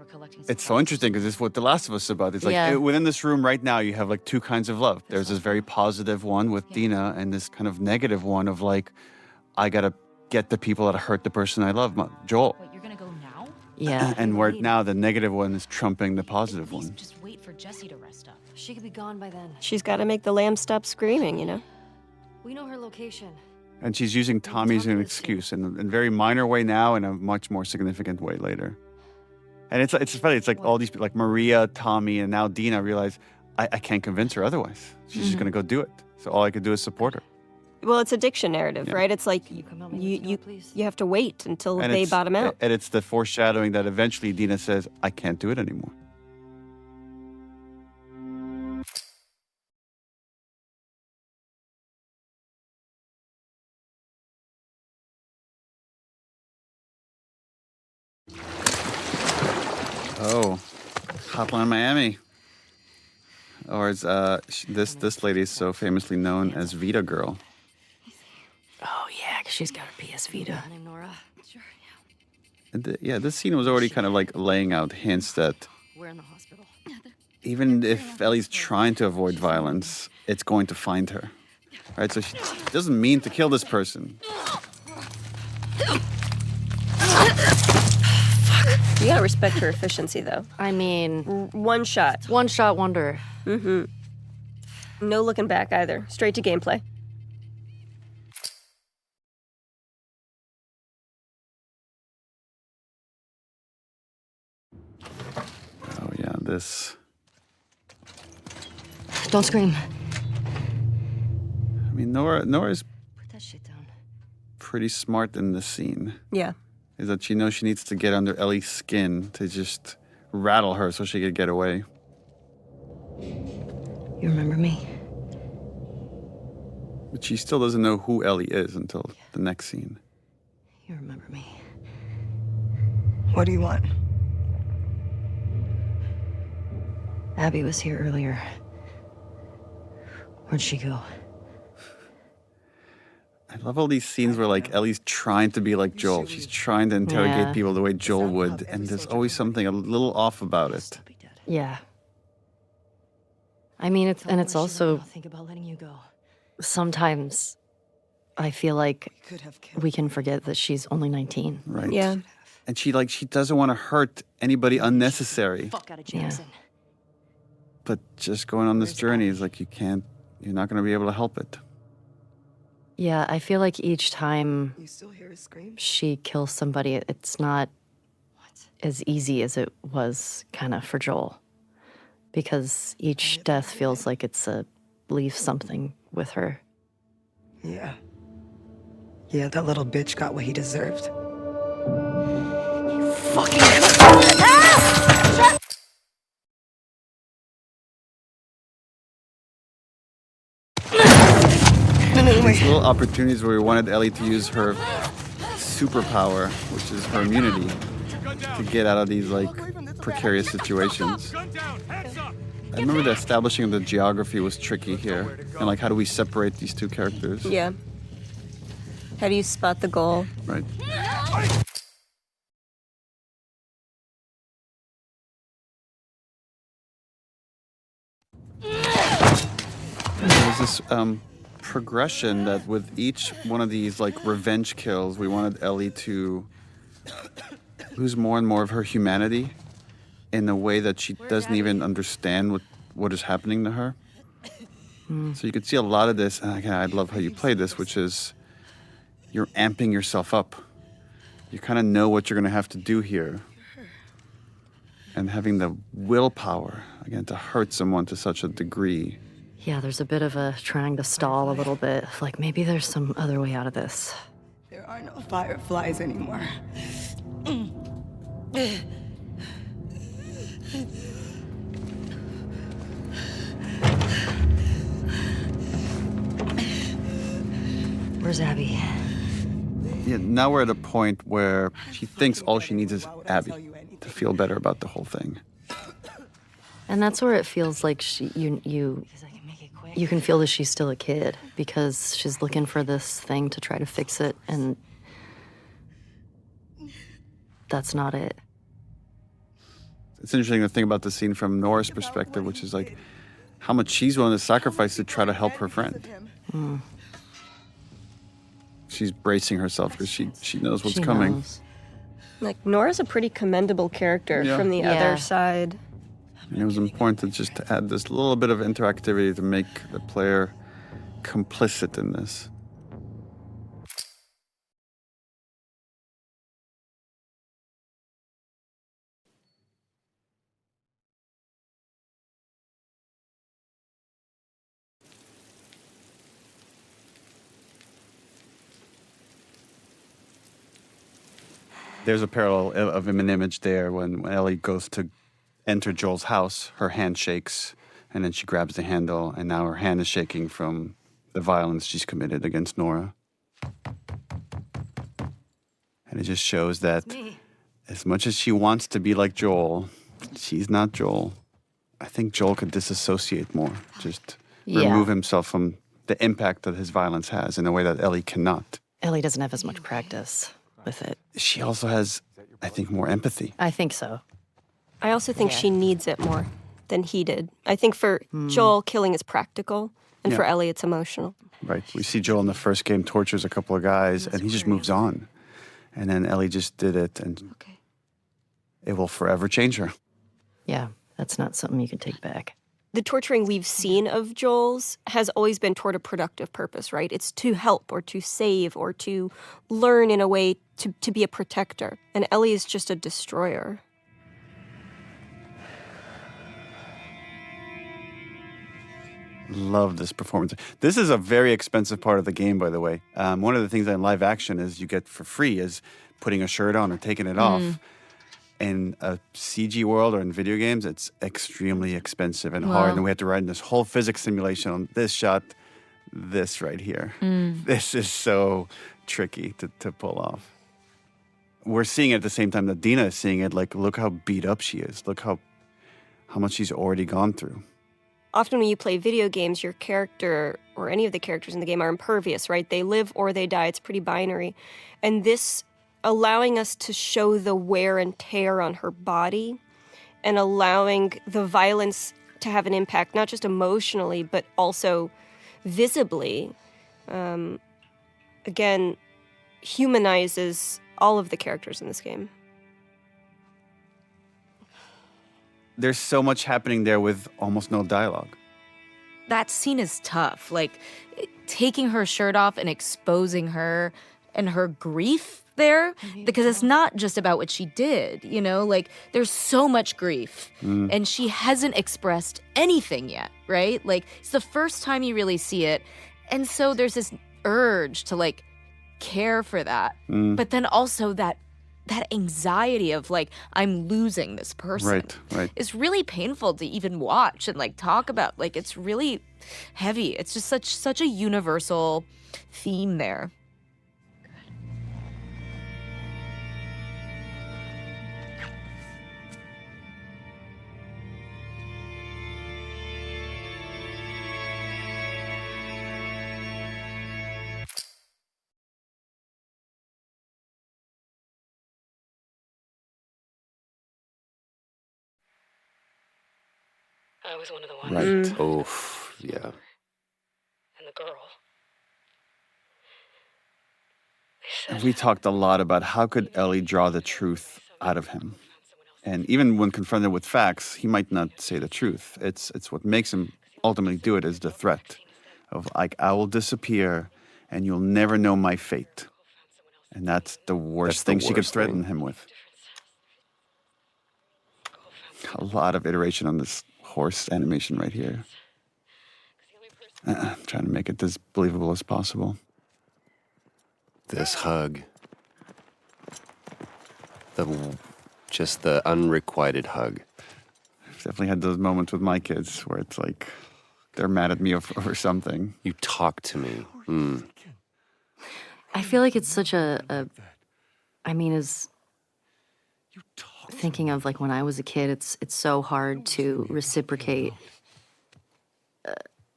It's so interesting because it's what The Last of Us is about. It's like Yeah. within this room right now, you have like two kinds of love. There's this very positive one with Dina, and this kind of negative one of like, I gotta get the people that hurt the person I love, Joel. Wait, you're gonna go now? Yeah. And where now the negative one is trumping the positive one. Just wait for Jessie to rest up. She could be gone by then. She's got to make the lamb stop screaming, you know? We know her location. And she's using Tommy as an excuse in a very minor way now, and a much more significant way later. And it's funny. It's like all these people, like Maria, Tommy, and now Dina realize I can't convince her otherwise. She's just gonna go do it. So all I could do is support her. Well, it's addiction narrative, Yeah. right? It's like come help me with this, please? you have to wait until And they it's- bottom out. And it's the foreshadowing that eventually Dina says, I can't do it anymore. Oh, Hotline Miami. Or as this lady is so famously known as Vita Girl. Oh, yeah, because she's got a PS Vita. Name Nora. Sure. And yeah, this scene was already kind of like laying out hints that We're in the hospital. even if Ellie's trying to avoid violence, it's going to find her. Right? So she doesn't mean to kill this person. You gotta respect her efficiency, though. I mean, One shot. one shot wonder. No looking back either. Straight to gameplay. Oh yeah, this. Don't scream. I mean, Nora's Put that shit down. pretty smart in this scene. Yeah. Is that she knows she needs to get under Ellie's skin to just rattle her so she could get away. You remember me? But she still doesn't know who Ellie is until the next scene. You remember me. What do you want? Abby was here earlier. Where'd she go? I love all these scenes where like Ellie's trying to be like Joel. She's trying to interrogate Yeah. people the way Joel would, and there's always something a little off about it. Yeah. I mean, it's also Think about letting you go. sometimes I feel like we can forget that she's only 19. Right. Yeah. And she doesn't want to hurt anybody unnecessary. Fuck out of Yeah. Jackson. But just going on this journey is like you're not going to be able to help it. Yeah, I feel like each time You still hear his scream? she kills somebody, it's not as easy as it was kind of for Joel. Because each death feels like it's leaves something with her. Yeah. Yeah, that little bitch got what he deserved. These little opportunities where we wanted Ellie to use her superpower, which is her immunity, to get out of these like precarious situations. I remember the establishing of the geography was tricky here. And like, how do we separate these two characters? Yeah. How do you spot the goal? Right. There's this progression that with each one of these like revenge kills, we wanted Ellie to lose more and more of her humanity in a way that she doesn't even understand what is happening to her. So you could see a lot of this, and again, I love how you play this, which is you're amping yourself up. You kind of know what you're going to have to do here. And having the willpower, again, to hurt someone to such a degree. Yeah, there's a bit of a trying to stall a little bit. Like, maybe there's some other way out of this. There are no fireflies anymore. Where's Abby? Yeah, now we're at a point where she thinks all she needs is Abby to feel better about the whole thing. And that's where it feels like you can feel that she's still a kid because she's looking for this thing to try to fix it, and that's not it. It's interesting to think about the scene from Nora's perspective, which is like how much she's willing to sacrifice to try to help her friend. Mm. She's bracing herself because she knows what's coming. Knows. Like, Nora's a pretty commendable character from the other side. And it was important just to add this little bit of interactivity to make the player complicit in this. There's a parallel of an image there when Ellie goes to enter Joel's house, her hand shakes, and then she grabs the handle, and now her hand is shaking from the violence she's committed against Nora. And it just shows that as much as she wants to be like Joel, she's not Joel. I think Joel could disassociate more, just remove himself from the impact that his violence has in a way that Ellie cannot. Ellie doesn't have as much practice with it. She also has, I think, more empathy. I think so. I also think she needs it more than he did. I think for Joel, killing is practical, and for Ellie, it's emotional. Right. We see Joel in the first game tortures a couple of guys, and he just moves on. And then Ellie just did it, and it will forever change her. Yeah, that's not something you can take back. The torturing we've seen of Joel's has always been toward a productive purpose, right? It's to help or to save or to learn in a way to be a protector. And Ellie is just a destroyer. Love this performance. This is a very expensive part of the game, by the way. One of the things in live action is you get for free is putting a shirt on or taking it off. In a CG world or in video games, it's extremely expensive and hard. And we had to write this whole physics simulation on this shot, this right here. This is so tricky to pull off. We're seeing it at the same time that Dina is seeing it. Like, look how beat up she is. Look how much she's already gone through. Often when you play video games, your character or any of the characters in the game are impervious, right? They live or they die. It's pretty binary. And this allowing us to show the wear and tear on her body and allowing the violence to have an impact, not just emotionally, but also visibly, again, humanizes all of the characters in this game. There's so much happening there with almost no dialogue. That scene is tough. Like, taking her shirt off and exposing her and her grief there, because it's not just about what she did, you know? Like, there's so much grief, and she hasn't expressed anything yet, right? Like, it's the first time you really see it, and so there's this urge to, like, care for that. But then also that anxiety of, like, I'm losing this person. Right. It's really painful to even watch and, like, talk about. Like, it's really heavy. It's just such a universal theme there. I was one of the ones. Right. Oh, yeah. And the girl. And we talked a lot about how could Ellie draw the truth out of him. And even when confronted with facts, he might not say the truth. It's what makes him ultimately do it is the threat of like, I will disappear and you'll never know my fate. And that's the worst thing she could threaten him with. A lot of iteration on this horse animation right here. Trying to make it as believable as possible. This hug. Just the unrequited hug. I've definitely had those moments with my kids where it's like they're mad at me over something. You talk to me. Mm. I feel like it's such I mean, as thinking of like when I was a kid, it's so hard to reciprocate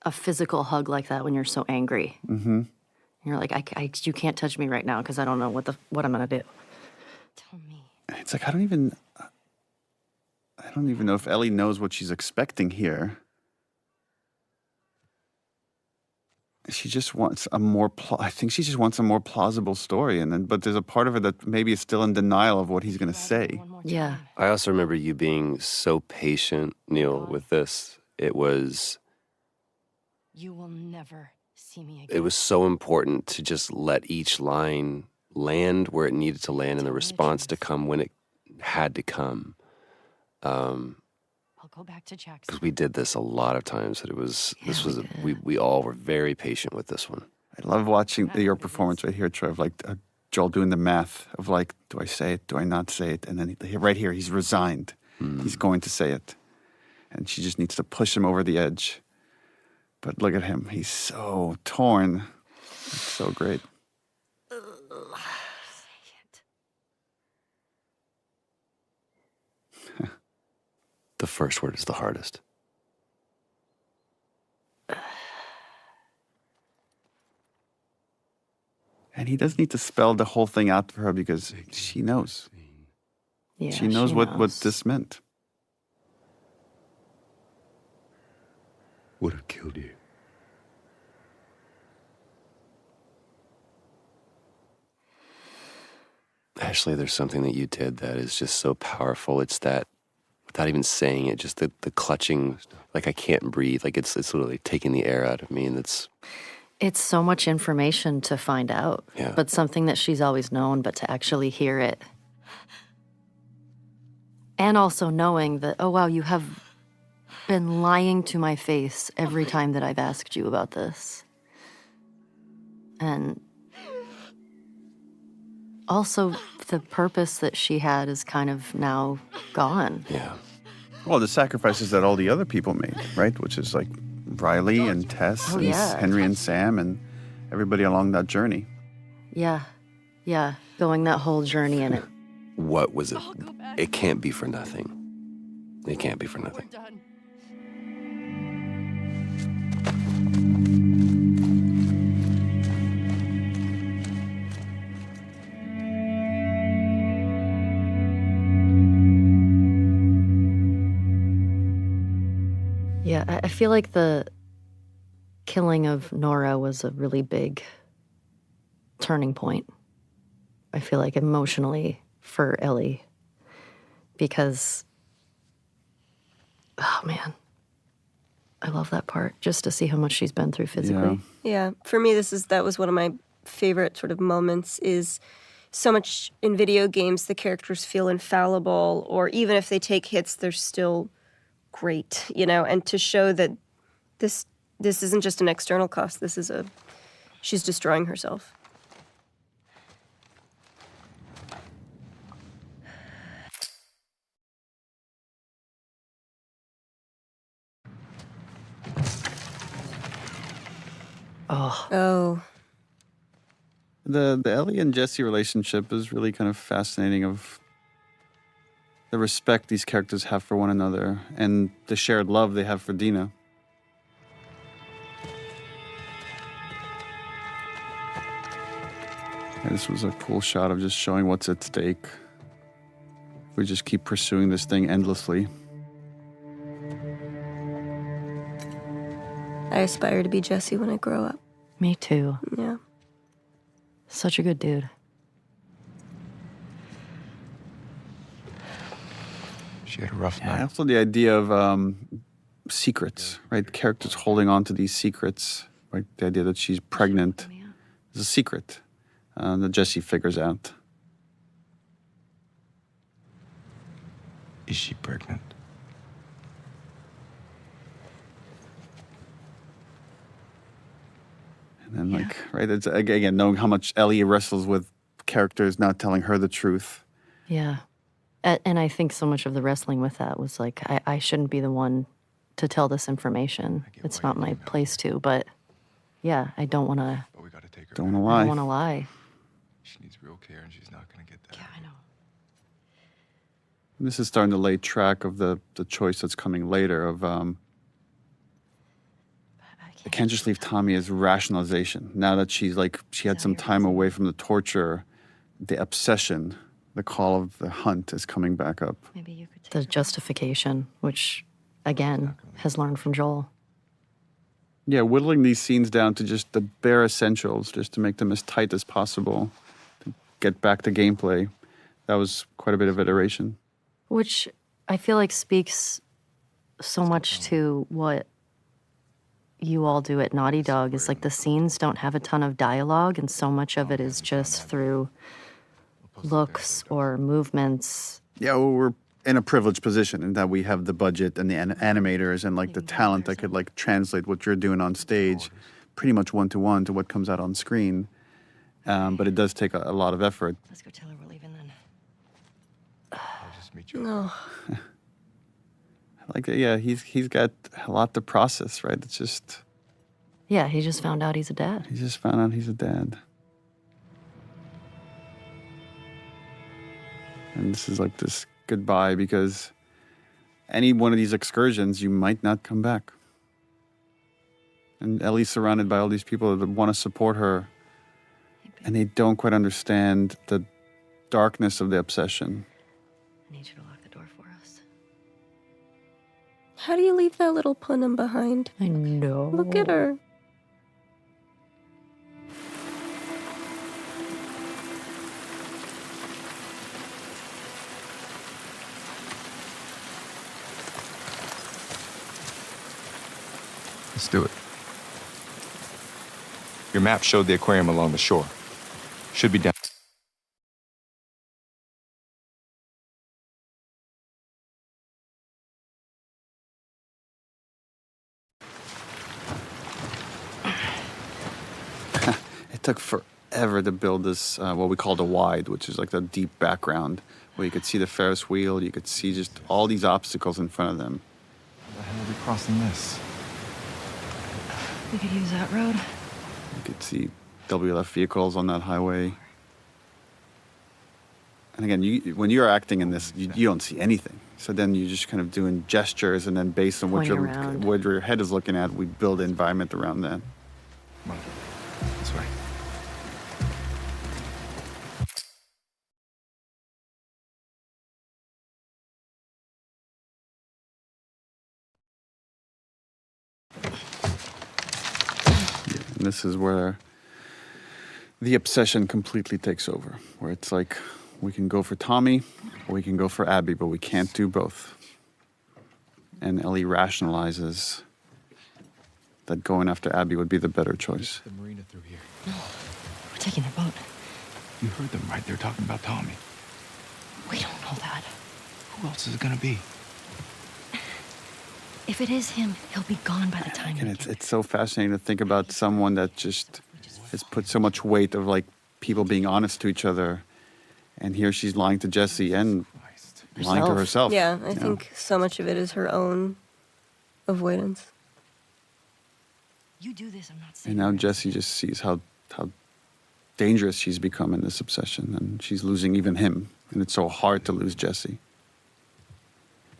a physical hug like that when you're so angry. Mm-hmm. You're like, you can't touch me right now because I don't know what I'm gonna do. Tell me. It's like I don't even know if Ellie knows what she's expecting here. She just wants I think she just wants a more plausible story, but there's a part of her that maybe is still in denial of what he's going to say. Yeah. I also remember you being so patient, Neil, with this. It was... You will never see me again. It was so important to just let each line land where it needed to land and the response to come when it had to come. I'll go back to Jackson. Because we did this a lot of times. We all were very patient with this one. I love watching your performance right here, Troy, of like Joel doing the math of like, do I say it? Do I not say it? And then right here, he's resigned. He's going to say it. And she just needs to push him over the edge. But look at him. He's so torn. It's so great. The first word is the hardest. And he does need to spell the whole thing out for her because she knows. Yeah, she knows what this meant. Would have killed you. Ashley, there's something that you did that is just so powerful. It's that, without even saying it, just the clutching, like I can't breathe. Like it's literally taking the air out of me, and It's so much information to find out, but something that she's always known, but to actually hear it. And also knowing that, oh, wow, you have been lying to my face every time that I've asked you about this. And also the purpose that she had is kind of now gone. Yeah. Well, the sacrifices that all the other people made, right? Which is like Riley and Tess and Henry and Sam and everybody along that journey. Yeah. Yeah. Going that whole journey in it. What was it? It can't be for nothing. It can't be for nothing. Yeah, I feel like the killing of Nora was a really big turning point. I feel like emotionally for Ellie, because, oh man, I love that part, just to see how much she's been through physically. Yeah, for me, that was one of my favorite sort of moments. Is so much in video games the characters feel infallible, or even if they take hits, they're still great, and to show that this isn't just an external cost. She's destroying herself. Oh. The Ellie and Jesse relationship is really kind of fascinating, of the respect these characters have for one another and the shared love they have for Dina. And this was a cool shot of just showing what's at stake. We just keep pursuing this thing endlessly. I aspire to be Jesse when I grow up. Me too. Yeah. Such a good dude. She had a rough Yeah, night. also the idea of secrets, right? Characters holding on to these secrets, right? The idea that she's pregnant is a secret that Jesse figures out. Is she pregnant? And then, right, it's again knowing how much Ellie wrestles with characters not telling her the truth. Yeah. And I think so much of the wrestling with that was like, I shouldn't be the one to tell this information. It's not my place to, but yeah, I don't want to. Don't want to I lie. don't want to lie. She needs real care, and she's not going to get that. Yeah, I know. This is starting to lay track of the choice that's coming later of I can't just leave Tommy as rationalization. Now that she had some time away from the torture, the obsession, the call of the hunt is coming back up. Maybe you could. The justification, which again has learned from Joel. Yeah, whittling these scenes down to just the bare essentials, just to make them as tight as possible, to get back to gameplay. That was quite a bit of iteration. Which I feel like speaks so much to what you all do at Naughty Dog, is like the scenes don't have a ton of dialogue, and so much of it is just through looks or movements. Yeah, well, we're in a privileged position in that we have the budget and the animators and like the talent that could like translate what you're doing on stage pretty much one-to-one to what comes out on screen. But it does take a lot of effort. Let's go tell her we're leaving then. I'll just meet you. No. Like, yeah, he's got a lot to process, right? It's just... Yeah, he just found out he's a dad. He just found out he's a dad. And this is like this goodbye, because any one of these excursions, you might not come back. And Ellie's surrounded by all these people that want to support her, and they don't quite understand the darkness of the obsession. I need you to lock the door for us. How do you leave that little Punim behind? I know. Look at her. Let's do it. Your map showed the aquarium along the shore. Should be down. It took forever to build this, what we call the wide, which is like the deep background, where you could see the Ferris wheel, you could see just all these obstacles in front of them. How the hell are we crossing this? We could use that road. You could see WLF vehicles on that highway. And again, when you're acting in this, you don't see anything. So then you're just kind of doing gestures, and then based on what your head is looking at, we build an environment around that. Come on. This way. And this is where the obsession completely takes over, where it's like, we can go for Tommy or we can go for Abby, but we can't do both. And Ellie rationalizes that going after Abby would be the better choice. The marina through here. No, we're taking the boat. You heard them, right? They're talking about Tommy. We don't know that. Who else is it gonna be? If it is him, he'll be gone by the time. And it's so fascinating to think about someone that just has put so much weight of like people being honest to each other. And here she's lying to Jesse and lying to herself. Yeah, I think so much of it is her own avoidance. You do this, I'm not saying. And now Jesse just sees how dangerous she's become in this obsession, and she's losing even him. And it's so hard to lose Jesse.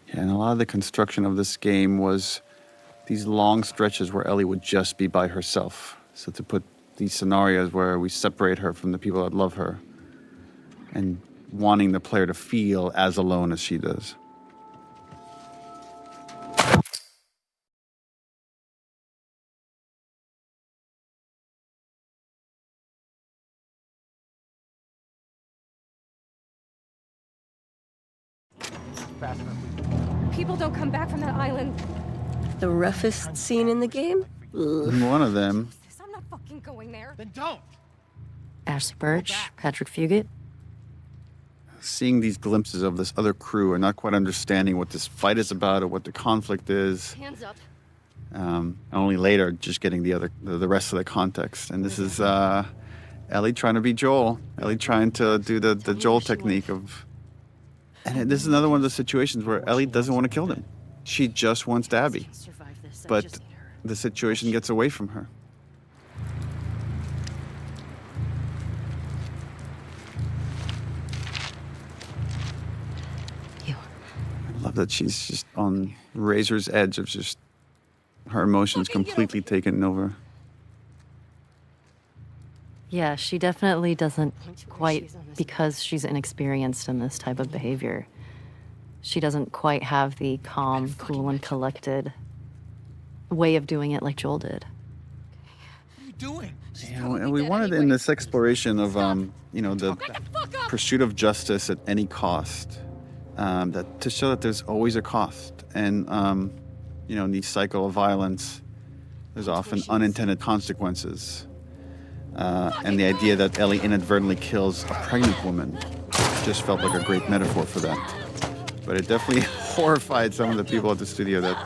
Yeah, and a lot of the construction of this game was these long stretches where Ellie would just be by herself. So to put these scenarios where we separate her from the people that love her, and wanting the player to feel as alone as she does. People don't come back from that island. The roughest scene in the game? Ugh. One of them. I'm not fucking going there. Then don't. Ashley Birch, Patrick Fugit. Seeing these glimpses of this other crew and not quite understanding what this fight is about or what the conflict is. Hands up. Only later just getting the rest of the context. And this is Ellie trying to be Joel. Ellie trying to do the Joel technique of... And this is another one of those situations where Ellie doesn't want to kill him. She just wants Abby. But the situation gets away from her. I love that she's just on razor's edge of just her emotions completely taken over. Yeah, she definitely doesn't quite, because she's inexperienced in this type of behavior, she doesn't quite have the calm, cool, and collected way of doing it like Joel did. What are you doing? Yeah, we wanted in this exploration of, the pursuit of justice at any cost, that to show that there's always a cost. And, in the cycle of violence, there's often unintended consequences. And the idea that Ellie inadvertently kills a pregnant woman just felt like a great metaphor for that. But it definitely horrified some of the people at the studio that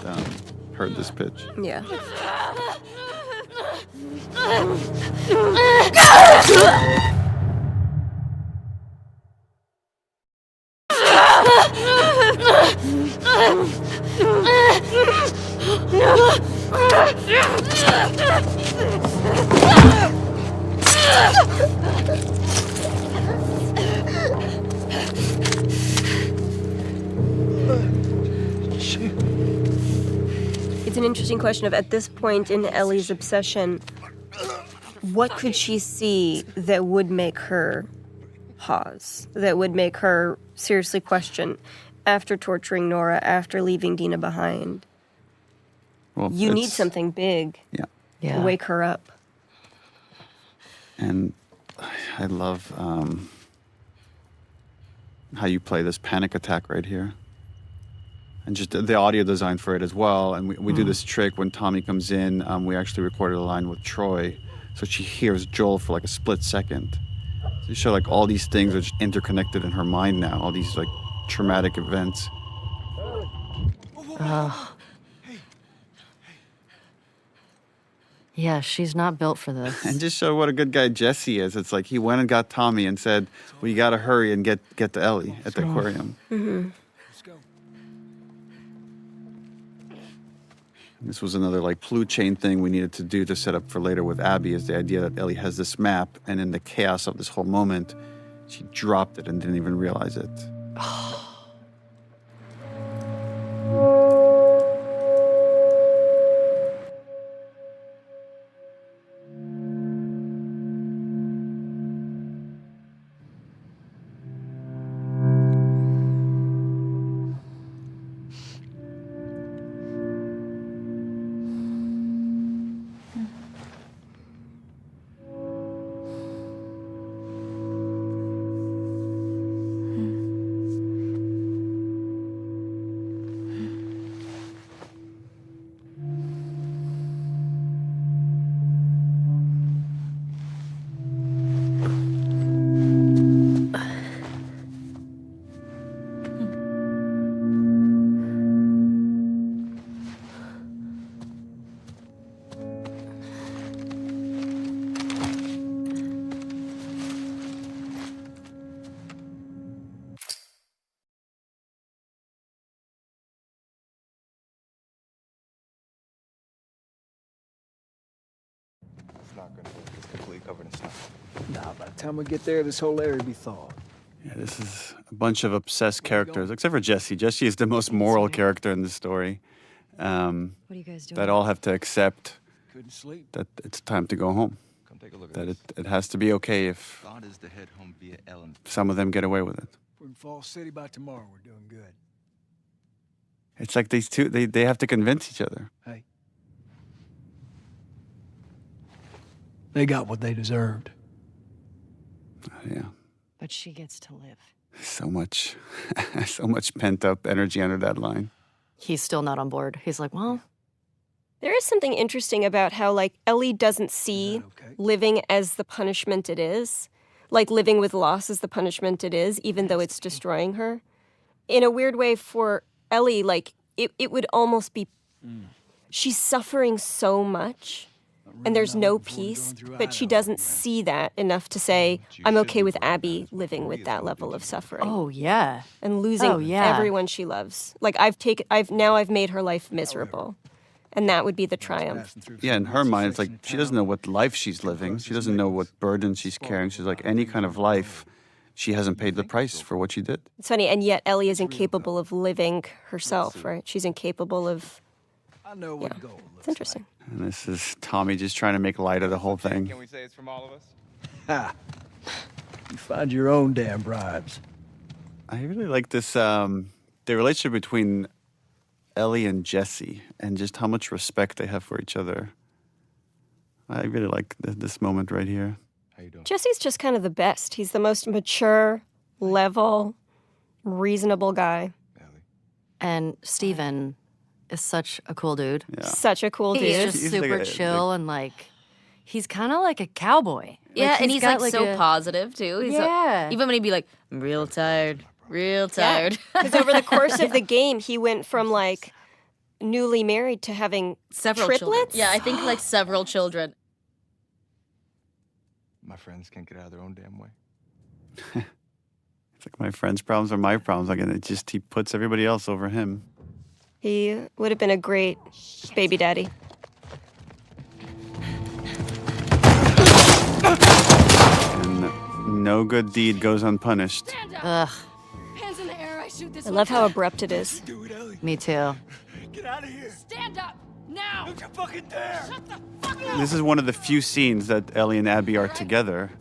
heard this pitch. Yeah. It's an interesting question of, at this point in Ellie's obsession, what could she see that would make her pause, that would make her seriously question after torturing Nora, after leaving Dina behind? Well, you need something big to wake her up. And I love how you play this panic attack right here. And just the audio design for it as well. And we do this trick when Tommy comes in. We actually recorded a line with Troy, so she hears Joel for like a split second. So you show like all these things are just interconnected in her mind now, all these like traumatic events. Yeah, she's not built for this. And just show what a good guy Jesse is. It's like he went and got Tommy and said, "We got to hurry and get to Ellie at the aquarium." Mm-hmm. This was another like clue chain thing we needed to do to set up for later with Abby, is the idea that Ellie has this map, and in the chaos of this whole moment, she dropped it and didn't even realize it. Not gonna work. It's completely covered in snow. Nah, by the time we get there, this whole area will be thawed. Yeah, this is a bunch of obsessed characters, except for Jesse. Jesse is the most moral character in the story. What are you guys doing? That all have to accept Couldn't sleep. that it's time to go home. Come take a look at That this. it has to be okay if God is to head home via Ellen. some of them get away with it. If we're in Fall City by tomorrow, we're doing good. It's like these two, they have to convince each other. Hey. They got what they deserved. Yeah. But she gets to live. So much, so much pent-up energy under that line. He's still not on board. He's like, well, There is something interesting about how, like, Ellie doesn't see living as the punishment it is. Like, living with loss is the punishment it is, even though it's destroying her. In a weird way, for Ellie, like, it would almost be... She's suffering so much, and there's no peace, but she doesn't see that enough to say, I'm okay with Abby living with that level of suffering. oh, yeah. And losing everyone she loves. Like, I've made her life miserable. And that would be the triumph. Yeah, in her mind, it's like she doesn't know what life she's living. She doesn't know what burden she's carrying. She's like, any kind of life, she hasn't paid the price for what she did. It's funny, and yet Ellie is incapable of living herself, right? She's incapable of... Yeah, it's interesting. And this is Tommy just trying to make light of the whole thing. Can we say it's from all of us? Ha! You find your own damn bribes. I really like this, the relationship between Ellie and Jesse and just how much respect they have for each other. I really like this moment right here. How you doing? Jesse's just kind of the best. He's the most mature, level, reasonable guy. And Steven is such a cool dude. Yeah. Such a cool dude. He's just super chill and like, he's kind of like a cowboy. Yeah, Like, and he's got like so positive too. He's even when he'd be like, I'm real tired. Because over the course of the game, he went from like newly married to having Several triplets. children. Yeah, I think like several children. My friends can't get out of their own damn way. It's like my friend's problems are my problems. Like, and he puts everybody else over him. He would have been a great baby daddy. And no good deed goes unpunished. Ugh. Hands in the air, I shoot this I love how abrupt it is. Me too. Get out of here! Stand up! Now! Don't you fucking dare! Shut the fuck up! This is one of the few scenes that Ellie and Abby are together.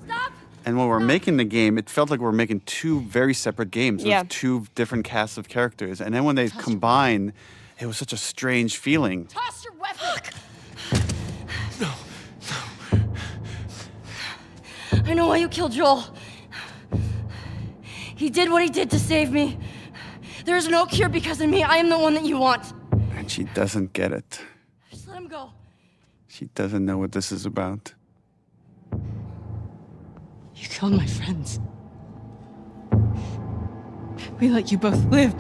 And when we're making the game, it felt like we're making two very separate games with two different casts of characters. And then when they combine, it was such a strange feeling. Toss your weapon! I know why you killed Joel. He did what he did to save me. There is no cure because of me. I am the one that you want. And she doesn't get it. Just let him go. She doesn't know what this is about. You killed my friends. We let you both live.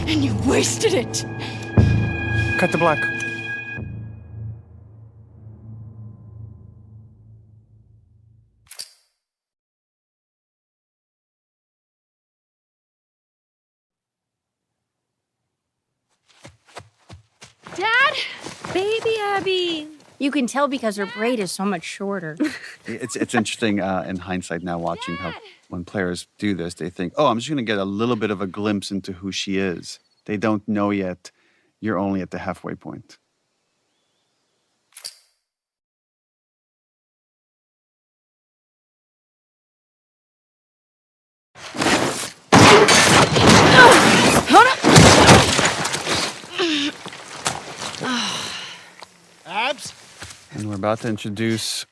And you wasted it. Cut to black. Dad? Baby Abby. You can tell because her braid is so much shorter. It's interesting in hindsight now watching how when players do this, they think, oh, I'm just going to get a little bit of a glimpse into who she is. They don't know yet. You're only at the halfway point. Abs? And we're about to introduce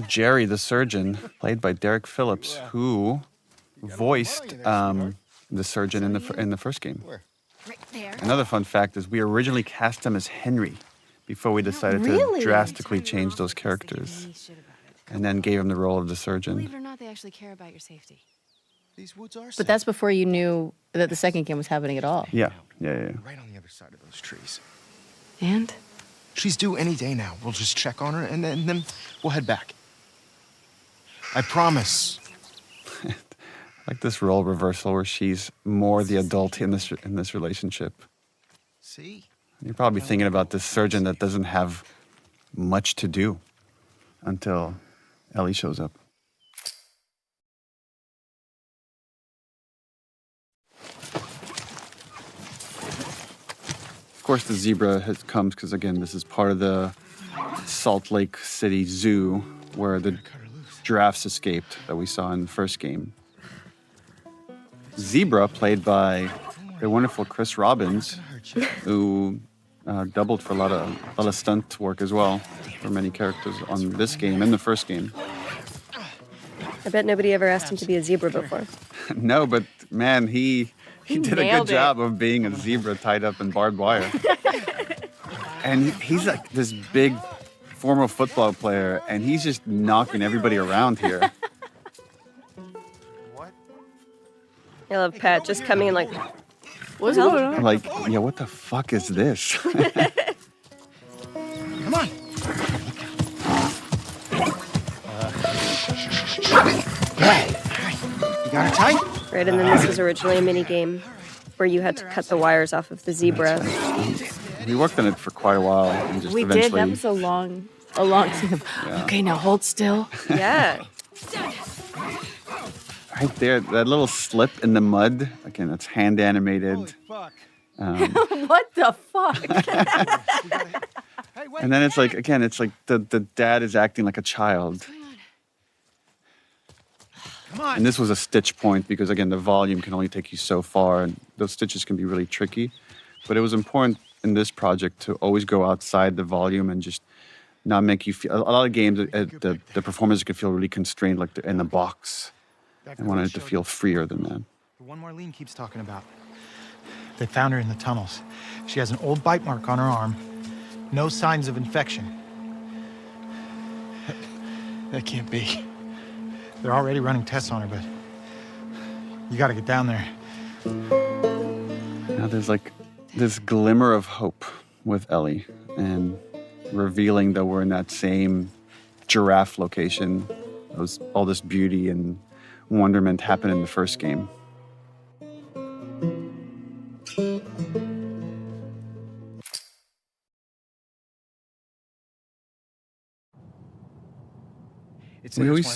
Jerry the surgeon, played by Derek Phillips, who voiced the surgeon in the first game. Right there. Another fun fact is we originally cast him as Henry before we decided to drastically change those characters, and then gave him the role of the surgeon. Believe it or not, they actually care about your safety. These woods are But that's before you knew that the second game was happening at all. Yeah. right on the other side of those trees. And? She's due any day now. We'll just check on her and then we'll head back. I promise. Like this role reversal where she's more the adult in this relationship. See? You're probably thinking about this surgeon that doesn't have much to do until Ellie shows up. Of course, the zebra comes because, again, this is part of the Salt Lake City Zoo where the giraffes escaped that we saw in the first game. Zebra, played by the wonderful Chris Robbins, who doubled for a lot of stunt work as well for many characters on this game and the first game. I bet nobody ever asked him to be a zebra before. No, but man, he did a good nailed it. job of being a zebra tied up in barbed wire. And he's like this big former football player, and he's just knocking everybody around here. I love Pat just coming in like, What's going on? Like, yeah, what the fuck is this? Come on. You got it tight? right, and then this was originally a mini game where you had to cut the wires off of the zebra. We worked on it for quite a while, and just We did. eventually. That was a long scene of, okay, now hold still. Yeah. Right there, that little slip in the mud. Again, that's hand animated. What the fuck? And then it's like, again, it's like the dad is acting like a child. Come on. And this was a stitch point because, again, the volume can only take you so far, and those stitches can be really tricky. But it was important in this project to always go outside the volume and just not make you feel. A lot of games, the performers could feel really constrained, like they're in a box. I wanted it to feel freer than that. The one Marlene keeps talking about. They found her in the tunnels. She has an old bite mark on her arm. No signs of infection. That can't be. They're already running tests on her, but you gotta get down there. Now there's like this glimmer of hope with Ellie and revealing that we're in that same giraffe location. All this beauty and wonderment happened in the first game. We always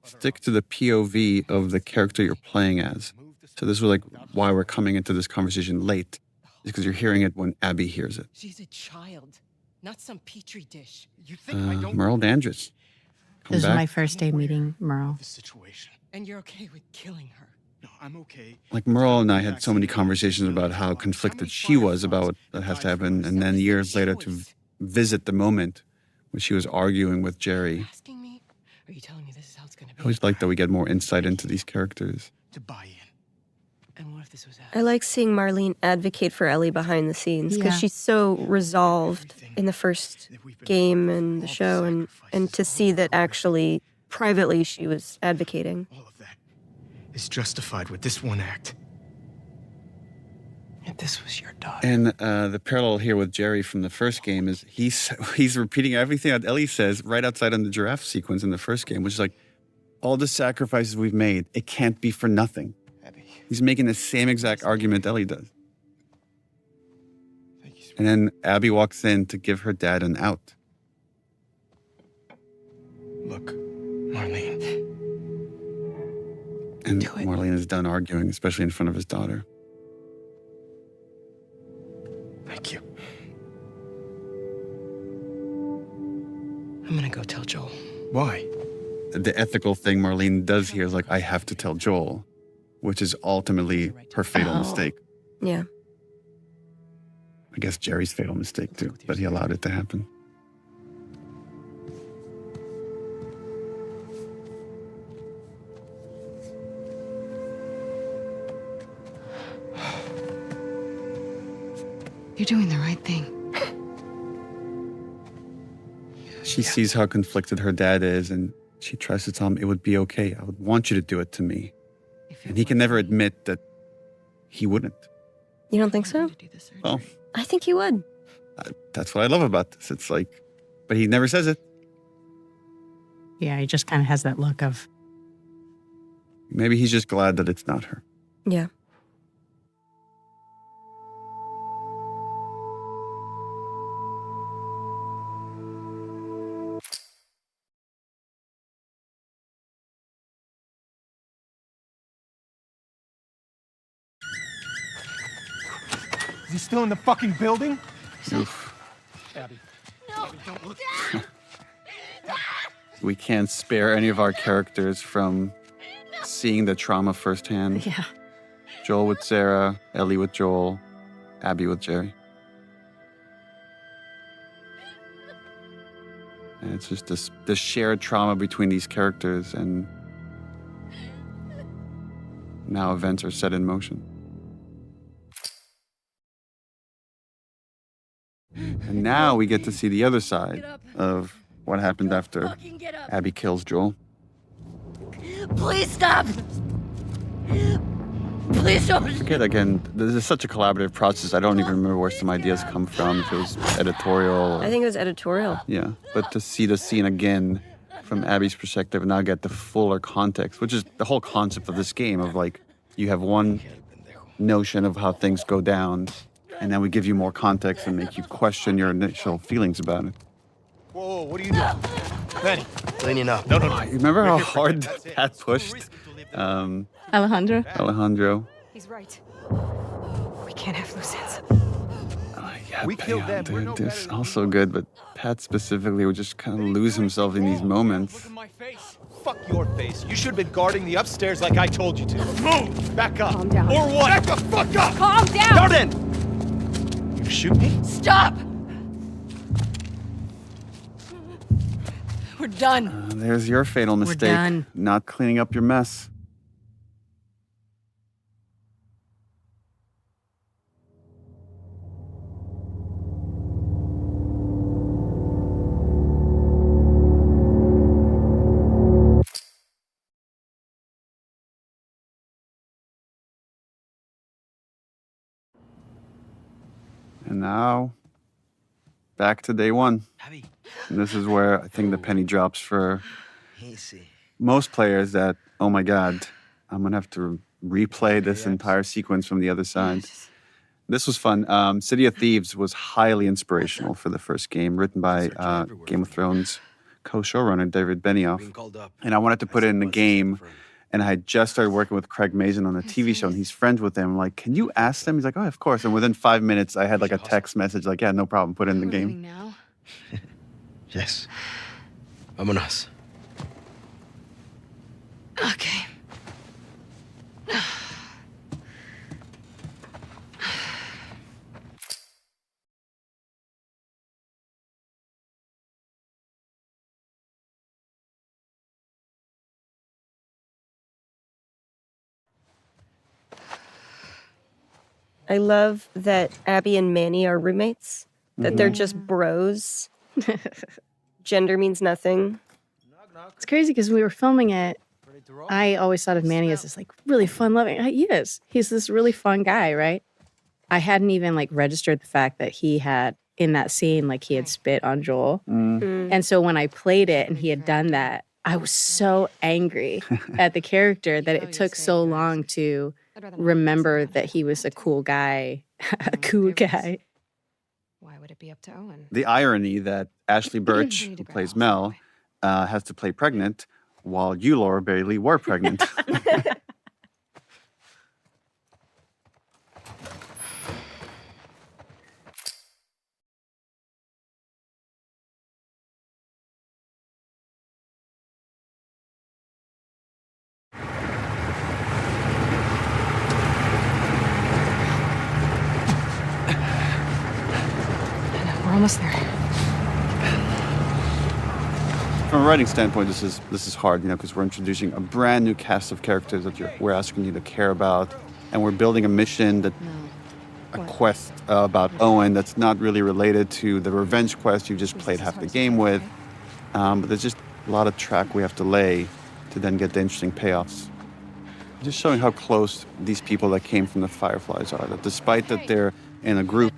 stick to the POV of the character you're playing as. So this was like why we're coming into this conversation late, is because you're hearing it when Abby hears it. She's a child, not some petri dish. You think I don't Merle Dandridge. This is my first day meeting Merle. the situation? And you're okay with killing her. No, I'm okay. Like Merle and I had so many conversations about how conflicted she was about what has to happen, and then years later to visit the moment when she was arguing with Jerry. Asking me? Are you telling me this is how it's gonna I be? always like that we get more insight into these characters. To buy in. And what if this was I like seeing Marlene advocate for Ellie behind the scenes because Yeah. she's so resolved in the first game and the show, and to see that actually privately she was advocating. All of that is justified with this one act. If this was your daughter. And the parallel here with Jerry from the first game is he's repeating everything that Ellie says right outside on the giraffe sequence in the first game, which is like, all the sacrifices we've made, it can't be for nothing. He's making the same exact argument Ellie does. And then Abby walks in to give her dad an out. Look, Marlene. And Marlene is done arguing, especially in front of his daughter. Thank you. I'm gonna go tell Joel. Why? The ethical thing Marlene does here is like, I have to tell Joel, which is ultimately her fatal mistake. Yeah. I guess Jerry's fatal mistake too, but he allowed it to happen. You're doing the right thing. She sees how conflicted her dad is, and she tries to tell him it would be okay. I would want you to do it to me. And he can never admit that he wouldn't. You don't think so? Well, I think he would. that's what I love about this. It's like, but he never says it. Yeah, he just kind of has that look of, Maybe he's just glad that it's not her. Yeah. Is he still in the fucking building? Oof. Abby. No. Abby, don't look. We can't spare any of our characters from seeing the trauma firsthand. yeah. Joel with Sarah, Ellie with Joel, Abby with Jerry. And it's just this shared trauma between these characters, and Now events are set in motion. And now we get to see the other side of what happened after Abby kills Joel. Please stop! Please don't. Forget again, this is such a collaborative process. I don't even remember where some ideas come from, if it was editorial. I think it was editorial. Yeah, but to see the scene again from Abby's perspective and now get the fuller context, which is the whole concept of this game of like, you have one notion of how things go down, and then we give you more context and make you question your initial feelings about it. Whoa, what are you doing? Manny, leaning up. No. You remember how hard Pat pushed Alejandro? He's right. We can't have loose ends. Yeah, we killed them. Dude, this is also good, but Pat specifically would just kind of lose himself in these moments. Fuck your face. You should have been guarding the upstairs like I told you to. Move! Back up. Calm down. Or what? Back the fuck up! Calm down! Garden! You shoot me? Stop! We're done. There's your fatal mistake. done. Not cleaning up your mess. And now, back to day one. And this is where I think the penny drops for most players that, oh my God, I'm going to have to replay this entire sequence from the other side. This was fun. City of Thieves was highly inspirational for the first game, written by Game of Thrones co-showrunner David Benioff. And I wanted to put it in the game. And I had just started working with Craig Mazin on a TV show, and he's friends with them. I'm like, can you ask them? He's like, oh, of course. And within 5 minutes, I had like a text message like, yeah, no problem, put it in the game. Now? Yes. Vámonos. Okay. I love that Abby and Manny are roommates, that they're just bros. Gender means nothing. It's crazy because we were filming it. I always thought of Manny as this like really fun loving. He is. He's this really fun guy, right? I hadn't even like registered the fact that he had in that scene, like he had spit on Joel. And so when I played it and he had done that, I was so angry at the character that it took so long to remember that he was a cool guy, a cool guy. Why would it be up to Owen? The irony that Ashley Birch, who plays Mel, has to play pregnant, while you, Laura Bailey, were pregnant. We're almost there. From a writing standpoint, this is hard, because we're introducing a brand new cast of characters that we're asking you to care about, and we're building a mission a quest about Owen that's not really related to the revenge quest you just played half the game with. But there's just a lot of track we have to lay to then get the interesting payoffs. Just showing how close these people that came from the Fireflies are. That despite that they're in a group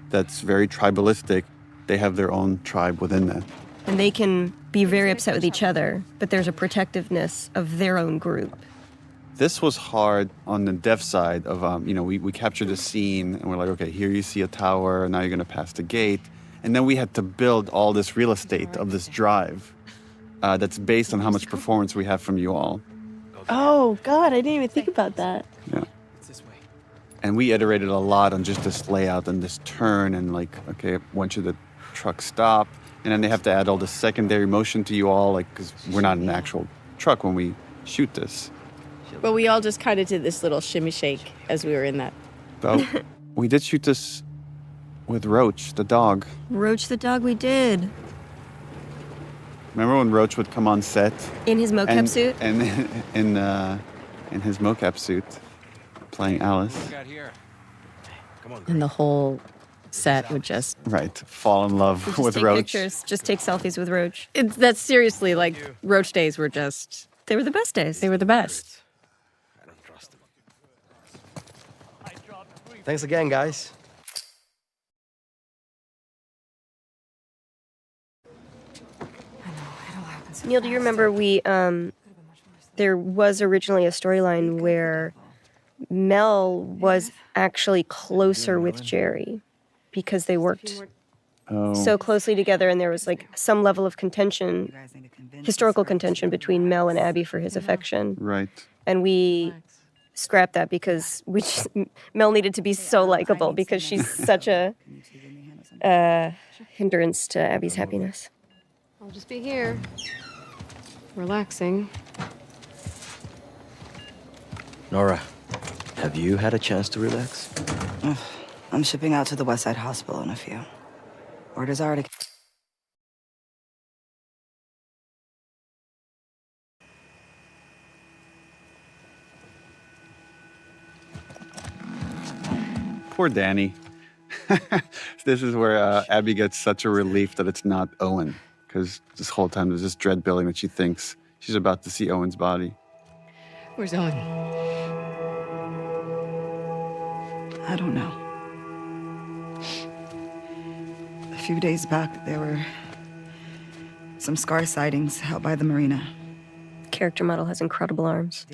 that's very tribalistic, they have their own tribe within that. And they can be very upset with each other, but there's a protectiveness of their own group. This was hard on the dev side of, we captured a scene and we're like, okay, here you see a tower, and now you're going to pass the gate. And then we had to build all this real estate of this drive that's based on how much performance we have from you all. Oh, God, I didn't even think about that. Yeah. And we iterated a lot on just this layout and this turn and like, okay, when should the truck stop? And then they have to add all the secondary motion to you all, like, because we're not an actual truck when we shoot this. But we all just kind of did this little shimmy shake as we were in that. But we did shoot this with Roach, the dog. Roach the dog, we did. Remember when Roach would come on set? In his mocap suit? And in his mocap suit, playing Alice. And the whole set would just... Right, fall in love Just with take Roach. pictures. Just take selfies with Roach. That's seriously, like, Roach days were just... They were the best days. They were the best. Thanks again, guys. Neil, do you remember there was originally a storyline where Mel was actually closer with Jerry because they worked so closely together, and there was like some level of contention, historical contention between Mel and Abby for his affection. Right. And we scrapped that because Mel needed to be so likable because she's such a hindrance to Abby's happiness. I'll just be here, relaxing. Nora, have you had a chance to relax? I'm shipping out to the West Side Hospital in a few. Orders already... Poor Danny. This is where Abby gets such a relief that it's not Owen, because this whole time there's this dread building that she thinks she's about to see Owen's body. Where's Owen? I don't know. A few days back, there were some scar sightings out by the marina. Character model has incredible arms.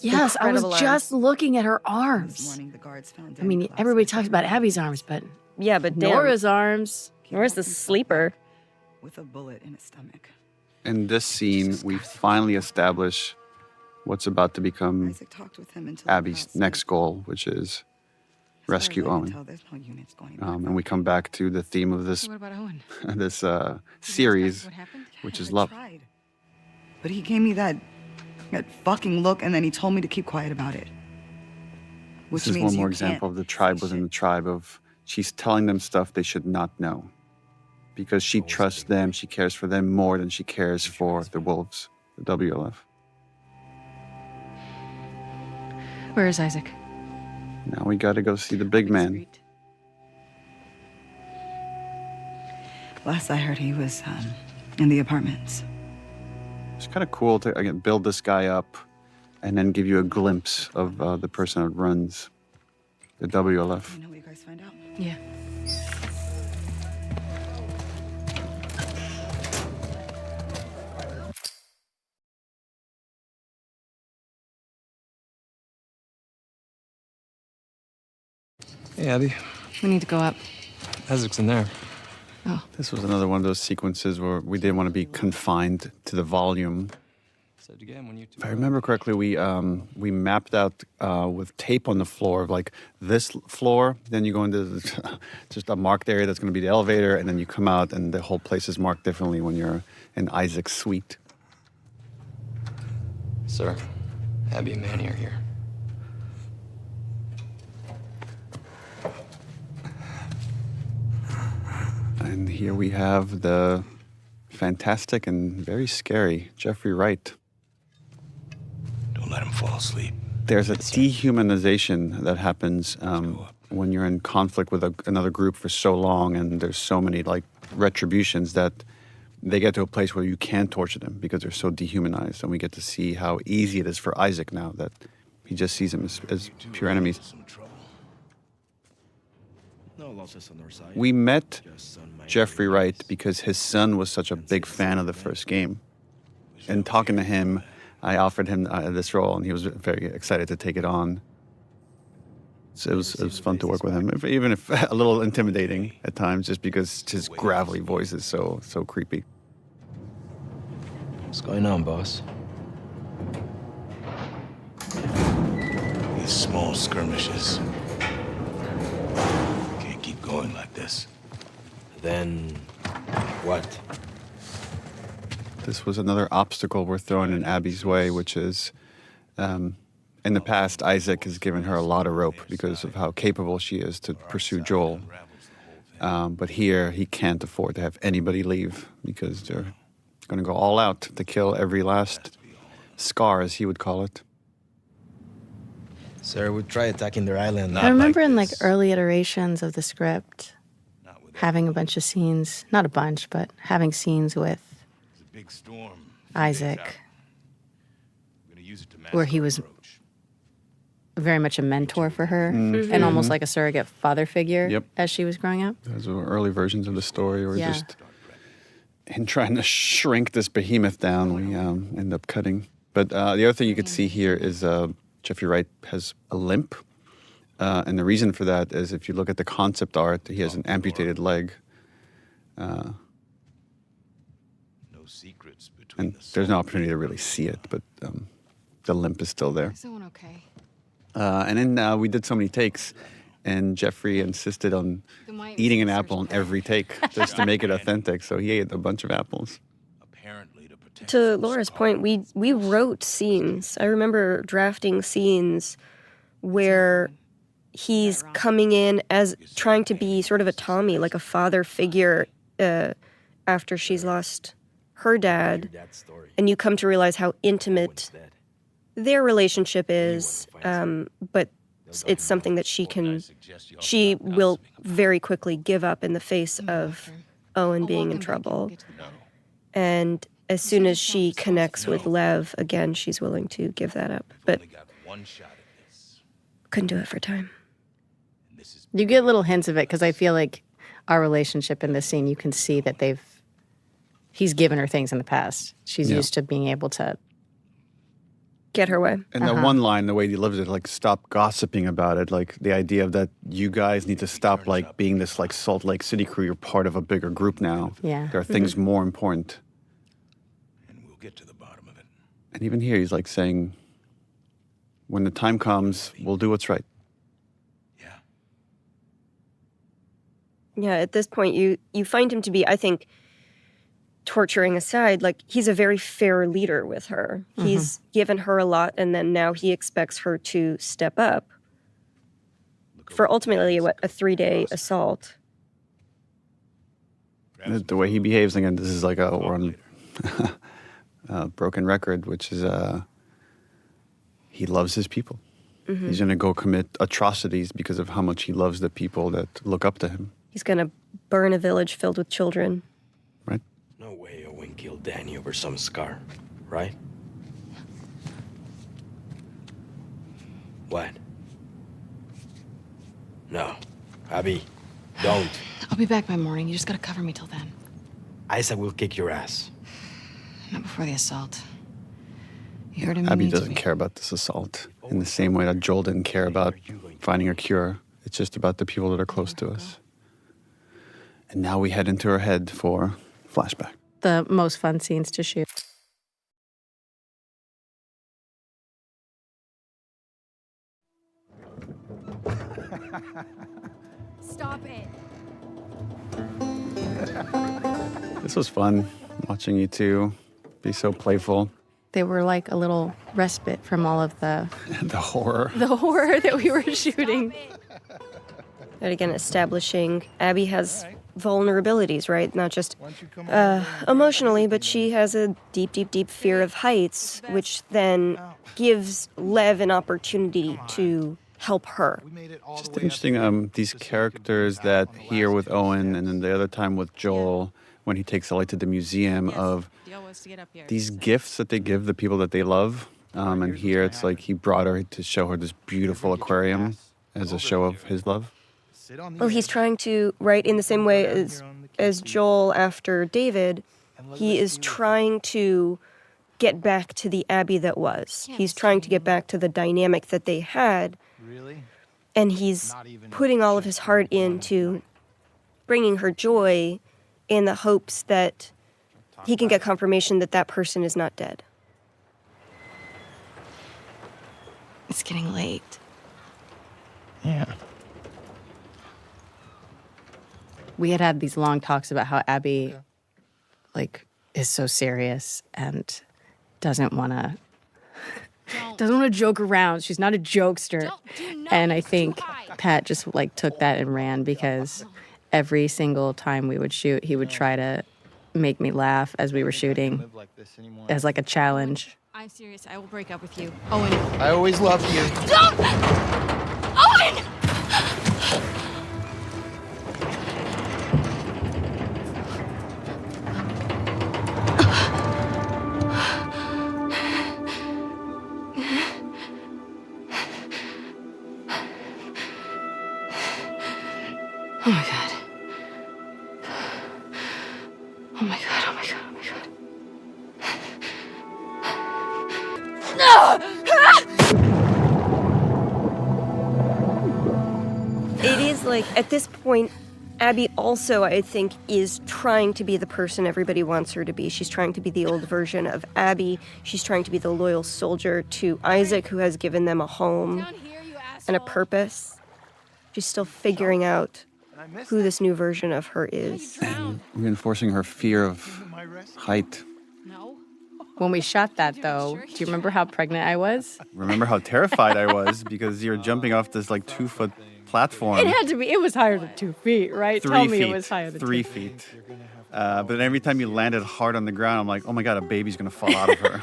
Yes, I was just looking at her arms. I mean, everybody talks about Abby's arms, but yeah, but Nora's arms. Nora's the sleeper. With a bullet in his stomach. In this scene, we finally establish what's about to become Abby's next goal, which is rescue Owen. And we come back to the theme of this this series, which is love. But he gave me that fucking look, and then he told me to keep quiet about it. Which This is means one more you can't example of the tribe within the tribe of she's telling them stuff they should not know. Because she trusts them, she cares for them more than she cares for the wolves, the WLF. Where is Isaac? Now we gotta go see the big man. Last I heard, he was in the apartments. It's kind of cool to again build this guy up and then give you a glimpse of the person that runs the WLF. You know what you guys find out? Yeah. Hey, Abby. We need to go up. Isaac's in there. Oh. This was another one of those sequences where we didn't want to be confined to the volume. If I remember correctly, we mapped out with tape on the floor of like this floor. Then you go into just a marked area that's going to be the elevator, and then you come out, and the whole place is marked differently when you're in Isaac's suite. Sir, Abby and Manny are here. And here we have the fantastic and very scary Jeffrey Wright. Don't let him fall asleep. There's a dehumanization that happens when you're in conflict with another group for so long, and there's so many like retributions that they get to a place where you can't torture them because they're so dehumanized. And we get to see how easy it is for Isaac now that he just sees them as pure enemies. We met Jeffrey Wright because his son was such a big fan of the first game. And talking to him, I offered him this role, and he was very excited to take it on. So it was fun to work with him, even if a little intimidating at times, just because his gravelly voice is so creepy. What's going on, boss? These small skirmishes. Can't keep going like this. Then what? This was another obstacle we're throwing in Abby's way, which is, in the past, Isaac has given her a lot of rope because of how capable she is to pursue Joel. But here, he can't afford to have anybody leave because they're going to go all out to kill every last scar, as he would call it. Sir, we try attacking their island. I remember in like early iterations of the script, having a bunch of scenes, not a bunch, but having scenes with Isaac, where he was very much a mentor for her and almost like a surrogate father figure as she was growing up. Those were early versions of the story where Yeah. just in trying to shrink this behemoth down, we end up cutting. But the other thing you could see here is Jeffrey Wright has a limp. And the reason for that is if you look at the concept art, he has an amputated leg. And there's no opportunity to really see it, but the limp is still there. Is that one okay? And then we did so many takes, and Jeffrey insisted on eating an apple in every take just to make it authentic. So he ate a bunch of apples. To Laura's point, we wrote scenes. I remember drafting scenes where he's coming in as trying to be sort of a Tommy, like a father figure after she's lost her dad. And you come to realize how intimate their relationship is, but it's something that she will very quickly give up in the face of Owen being in trouble. And as soon as she connects with Lev, again, she's willing to give that up. But couldn't do it for time. You get little hints of it because I feel like our relationship in this scene, you can see that he's given her things in the past. She's used to being able to get her way. And that one line, the way he lives it, like, stop gossiping about it. Like, the idea of that you guys need to stop, like, being this, like, Salt Lake City crew. You're part of a bigger group now. Yeah. There are things more important. And we'll get to the bottom of it. And even here, he's, like, saying, when the time comes, we'll do what's right. Yeah, at this point, you find him to be, I think, torturing aside, like, he's a very fair leader with her. He's given her a lot, and then now he expects her to step up for ultimately, a 3-day assault. The way he behaves, again, this is like we're on a broken record, which is he loves his people. He's going to go commit atrocities because of how much he loves the people that look up to him. He's going to burn a village filled with children. Right. No way Owen killed Danny over some scar, right? What? No. Abby, don't. I'll be back by morning. You just gotta cover me till then. Isaac will kick your ass. Not before the assault. You heard him. Abby doesn't care about this assault in the same way that Joel didn't care about finding a cure. It's just about the people that are close to us. And now we head into her head for flashback. The most fun scenes to shoot. Stop it. This was fun, watching you two be so playful. They were like a little respite from all of the horror. The horror that we were shooting. And again, establishing Abby has vulnerabilities, right? Not just emotionally, but she has a deep, deep, deep fear of heights, which then gives Lev an opportunity to help her. Just interesting, these characters that here with Owen and then the other time with Joel, when he takes Ellie to the museum, of these gifts that they give the people that they love. And here it's like he brought her to show her this beautiful aquarium as a show of his love. Well, he's trying to, right, in the same way as Joel after David, he is trying to get back to the Abby that was. He's trying to get back to the dynamic that they had. And he's putting all of his heart into bringing her joy in the hopes that he can get confirmation that that person is not dead. It's getting late. Yeah. We had these long talks about how Abby, like, is so serious and doesn't want to joke around. She's not a jokester. And I think Pat just, like, took that and ran because every single time we would shoot, he would try to make me laugh as we were shooting as, like, a challenge. I'm serious. I will break up with you. Owen. I always loved you. Don't! Owen! Oh my god. Oh my god, oh my god, oh my god. It is like, at this point, Abby also, I think, is trying to be the person everybody wants her to be. She's trying to be the old version of Abby. She's trying to be the loyal soldier to Isaac, who has given them a home and a purpose. She's still figuring out who this new version of her is. Reinforcing her fear of height. When we shot that, though, do you remember how pregnant I was? Remember how terrified I was because you're jumping off this like 2-foot platform. It had to be. It was higher than 2 feet, right? 3 Tell feet. me it was higher than 3 2 feet. But then every time you landed hard on the ground, I'm like, oh my God, a baby's gonna fall out of her.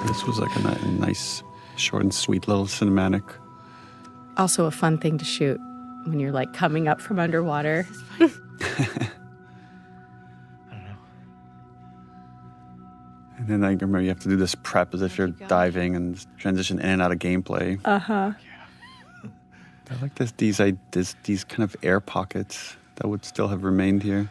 This was like a nice, short and sweet little cinematic. Also a fun thing to shoot when you're like coming up from underwater. And then I remember you have to do this prep as if you're diving and transition in and out of gameplay. Uh-huh. I like these kind of air pockets that would still have remained here.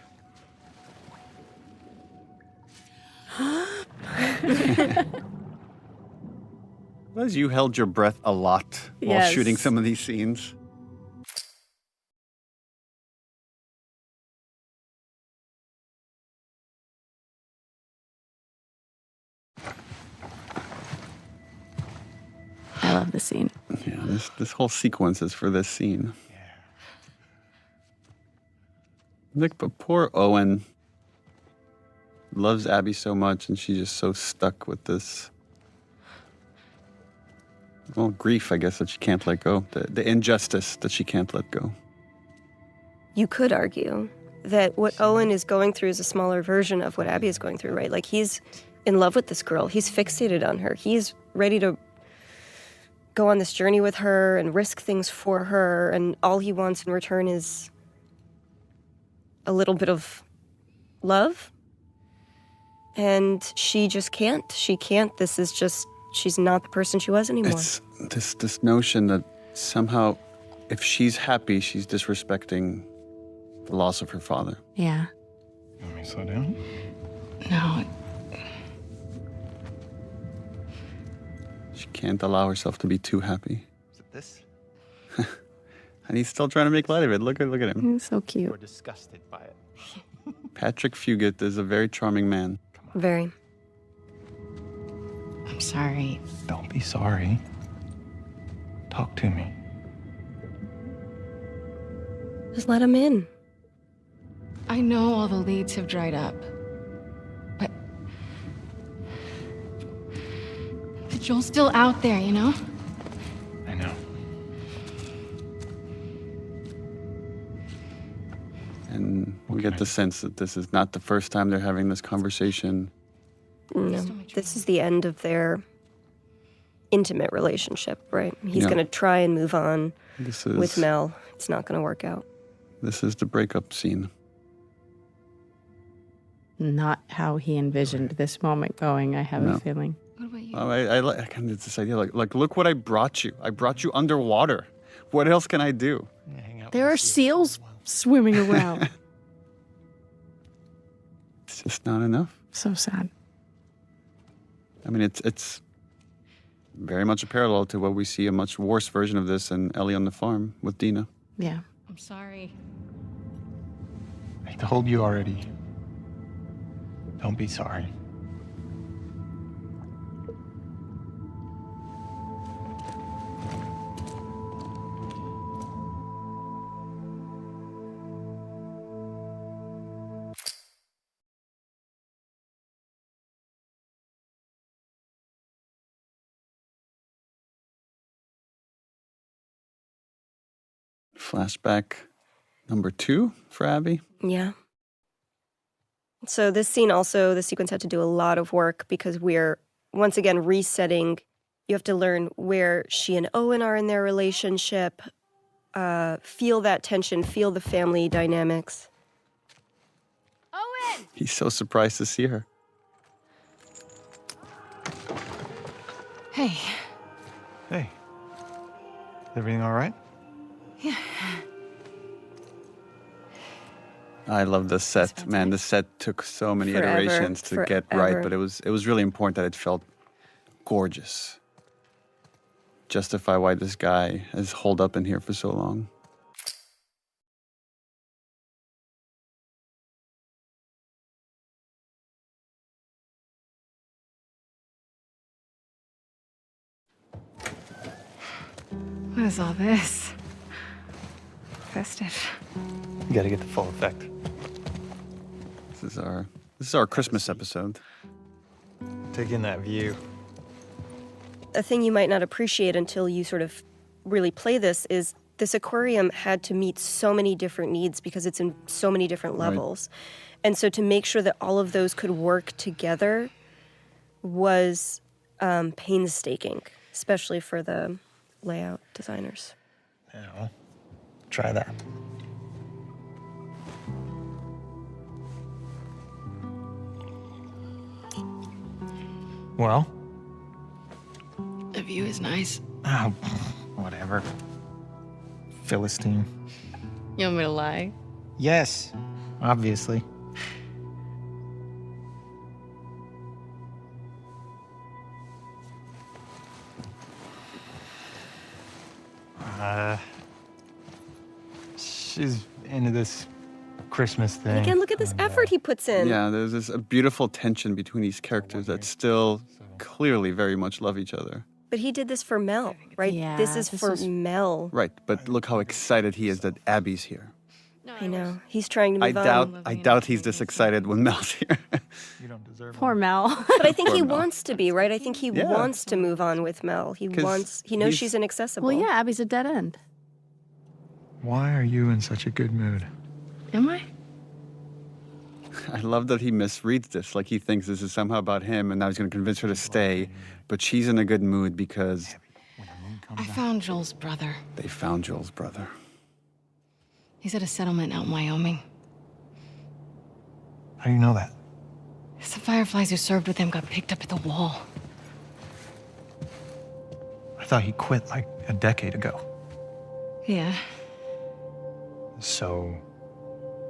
As you held your breath a lot while Yes. shooting some of these scenes. I love the scene. Yeah, this whole sequence is for this scene. Like, but poor Owen loves Abby so much, and she's just so stuck with this, well, grief, I guess, that she can't let go. The injustice that she can't let go. You could argue that what Owen is going through is a smaller version of what Abby is going through, right? Like, he's in love with this girl. He's fixated on her. He's ready to go on this journey with her and risk things for her, and all he wants in return is a little bit of love. And she just can't. She can't. This is just, she's not the person she was anymore. It's this notion that somehow, if she's happy, she's disrespecting the loss of her father. Yeah. You want me to slow down? No. She can't allow herself to be too happy. Is it this? And he's still trying to make light of it. Look at him. He's so cute. We're disgusted by it. Patrick Fugit is a very charming man. Very. I'm sorry. Don't be sorry. Talk to me. Just let him in. I know all the leads have dried up, but Joel's still out there, you know? I know. And we get the sense that this is not the first time they're having this conversation. No, this is the end of their intimate relationship, right? He's Yeah. going to try and move on This is with Mel. It's not going to work out. This is the breakup scene. Not how he envisioned this moment going, I have No. a feeling. I kind of this idea, like, look what I brought you. I brought you underwater. What else can I do? There are seals swimming around. It's just not enough. So sad. I mean, it's very much a parallel to what we see a much worse version of this in Ellie on the Farm with Dina. Yeah. I'm sorry. I told you already. Don't be sorry. Flashback number 2 for Abby. Yeah. So this scene also, the sequence had to do a lot of work because we're, once again, resetting. You have to learn where she and Owen are in their relationship, feel that tension, feel the family dynamics. Owen! He's so surprised to see her. Hey. Hey. Everything all right? Yeah. I love the set, man. The set took so many Forever, iterations to get right, forever. but it was really important that it felt gorgeous. Justify why this guy has holed up in here for so long. What is all this? Festive. You gotta get the full effect. This is our Christmas episode. Take in that view. A thing you might not appreciate until you sort of really play this is this aquarium had to meet so many different needs because it's in so many different levels. And so to make sure that all of those could work together was painstaking, especially for the layout designers. Now, try that. Well? The view is nice. Oh, whatever. Philistine. You want me to lie? Yes, obviously. She's into this Christmas thing. Again, look at this effort he puts in. Yeah, there's this a beautiful tension between these characters that still clearly very much love each other. But he did this for Mel, right? Yeah, this is for Mel. Right, but look how excited he is that Abby's here. I know. He's trying to move on. I doubt he's this excited when Mel's here. Poor Mel. But I think Poor he Mel. wants to be, right? I think he wants to move on with Mel. He 'Cause knows he's- she's inaccessible. Well, yeah, Abby's a dead end. Why are you in such a good mood? Am I? I love that he misreads this. Like he thinks this is somehow about him and now he's going to convince her to stay. But she's in a good mood because I found Joel's brother. they found Joel's brother. He's at a settlement out in Wyoming. How do you know that? Some fireflies who served with him got picked up at the wall. I thought he quit like a decade ago. Yeah. So,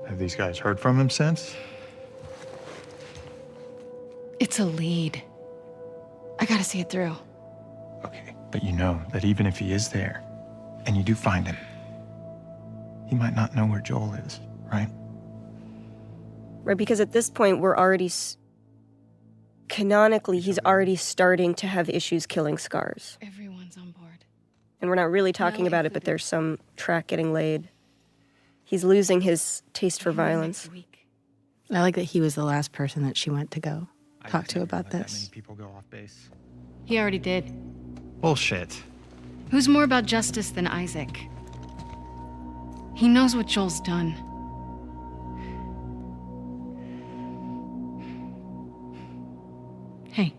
have these guys heard from him since? It's a lead. I gotta see it through. Okay, but you know that even if he is there, and you do find him, he might not know where Joel is, right? Right, because at this point, we're already... Canonically, he's already starting to have issues killing Scars. Everyone's on board. And we're not really talking about it, but there's some track getting laid. He's losing his taste for violence. I like that he was the last person that she went to go talk to about this. People go off base. He already did. Bullshit. Who's more about justice than Isaac? He knows what Joel's done. Hey.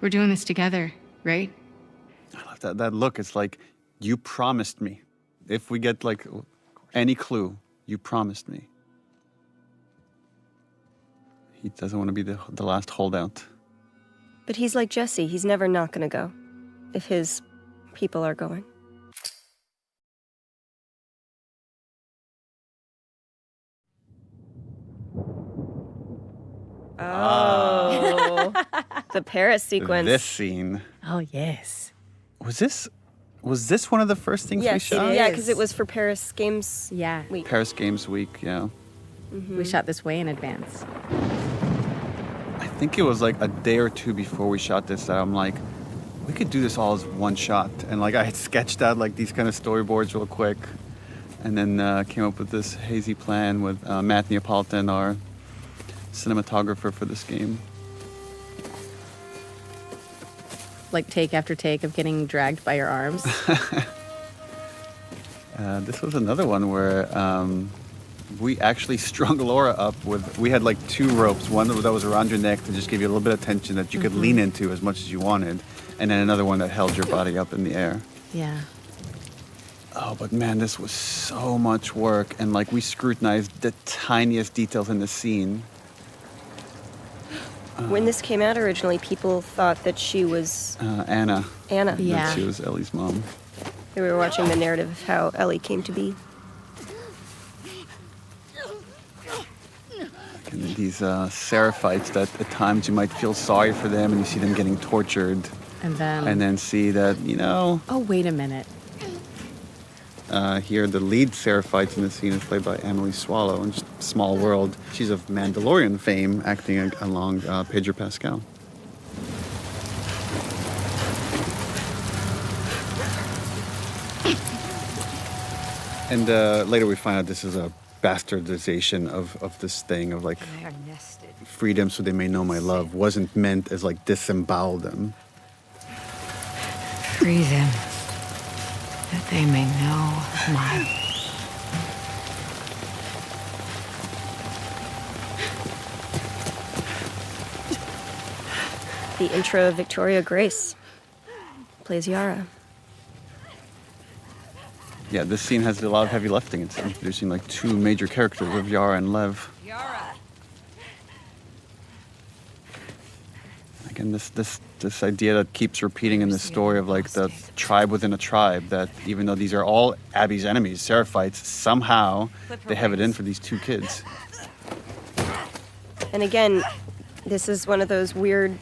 We're doing this together, right? I love that look. It's like, you promised me. If we get like any clue, you promised me. He doesn't want to be the last holdout. But he's like Jesse. He's never not going to go if his people are going. Oh, the Paris sequence. This scene. Oh, yes. Was this one of the first things we Yes, shot? yeah, because it was for Paris Games Yeah. Week. Paris Games Week, yeah. We shot this way in advance. I think it was like a day or two before we shot this that I'm like, we could do this all as one shot. And like I had sketched out like these kind of storyboards real quick and then came up with this hazy plan with Matt Neapolitan, our cinematographer for this game. Like take after take of getting dragged by your arms. This was another one where we actually strung Laura up with, we had like 2 ropes, one that was around your neck to just give you a little bit of tension that you could lean into as much as you wanted, and then another one that held your body up in the air. Yeah. Oh, but man, this was so much work, and like we scrutinized the tiniest details in the scene. When this came out originally, people thought that she was Anna. Anna. That she was Ellie's mom. We were watching the narrative of how Ellie came to be. And these Seraphites that at times you might feel sorry for them and you see them getting tortured. And then see that, you know... Oh, wait a minute. Here, the lead Seraphite in the scene is played by Emily Swallow in Small World. She's of Mandalorian fame, acting along Pedro Pascal. And later we find out this is a bastardization of this thing of like freedom so they may know my love wasn't meant as like disembowel them. Free them, that they may know my... The intro of Victoria Grace plays Yara. Yeah, this scene has a lot of heavy lifting. It's introducing like 2 major characters of Yara and Lev. Yara. Again, this idea that keeps repeating in this story of like the tribe within a tribe, that even though these are all Abby's enemies, Seraphites, somehow they have it in for these 2 kids. And again, this is one of those weird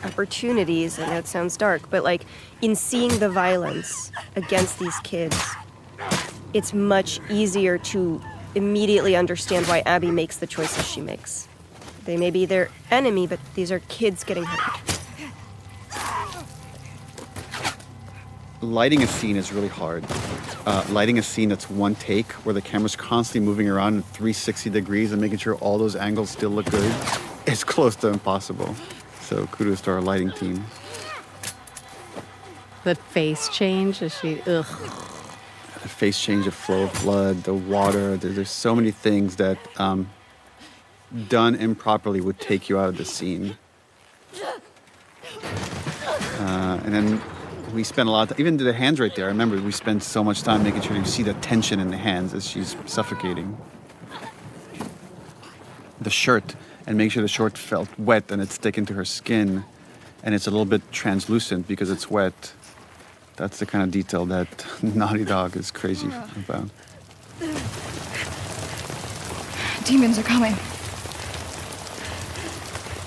opportunities. I know it sounds dark, but like in seeing the violence against these kids, it's much easier to immediately understand why Abby makes the choices she makes. They may be their enemy, but these are kids getting hurt. Lighting a scene is really hard. Lighting a scene that's one take, where the camera's constantly moving around in 360 degrees and making sure all those angles still look good, is close to impossible. So kudos to our lighting team. The face change, is she, ugh. The face change, the flow of blood, the water, there's so many things that done improperly would take you out of the scene. And then we spent a lot of time, even to the hands right there, I remember we spent so much time making sure you see the tension in the hands as she's suffocating. The shirt, and make sure the shirt felt wet and it's sticking to her skin, and it's a little bit translucent because it's wet. That's the kind of detail that Naughty Dog is crazy about. Demons are coming.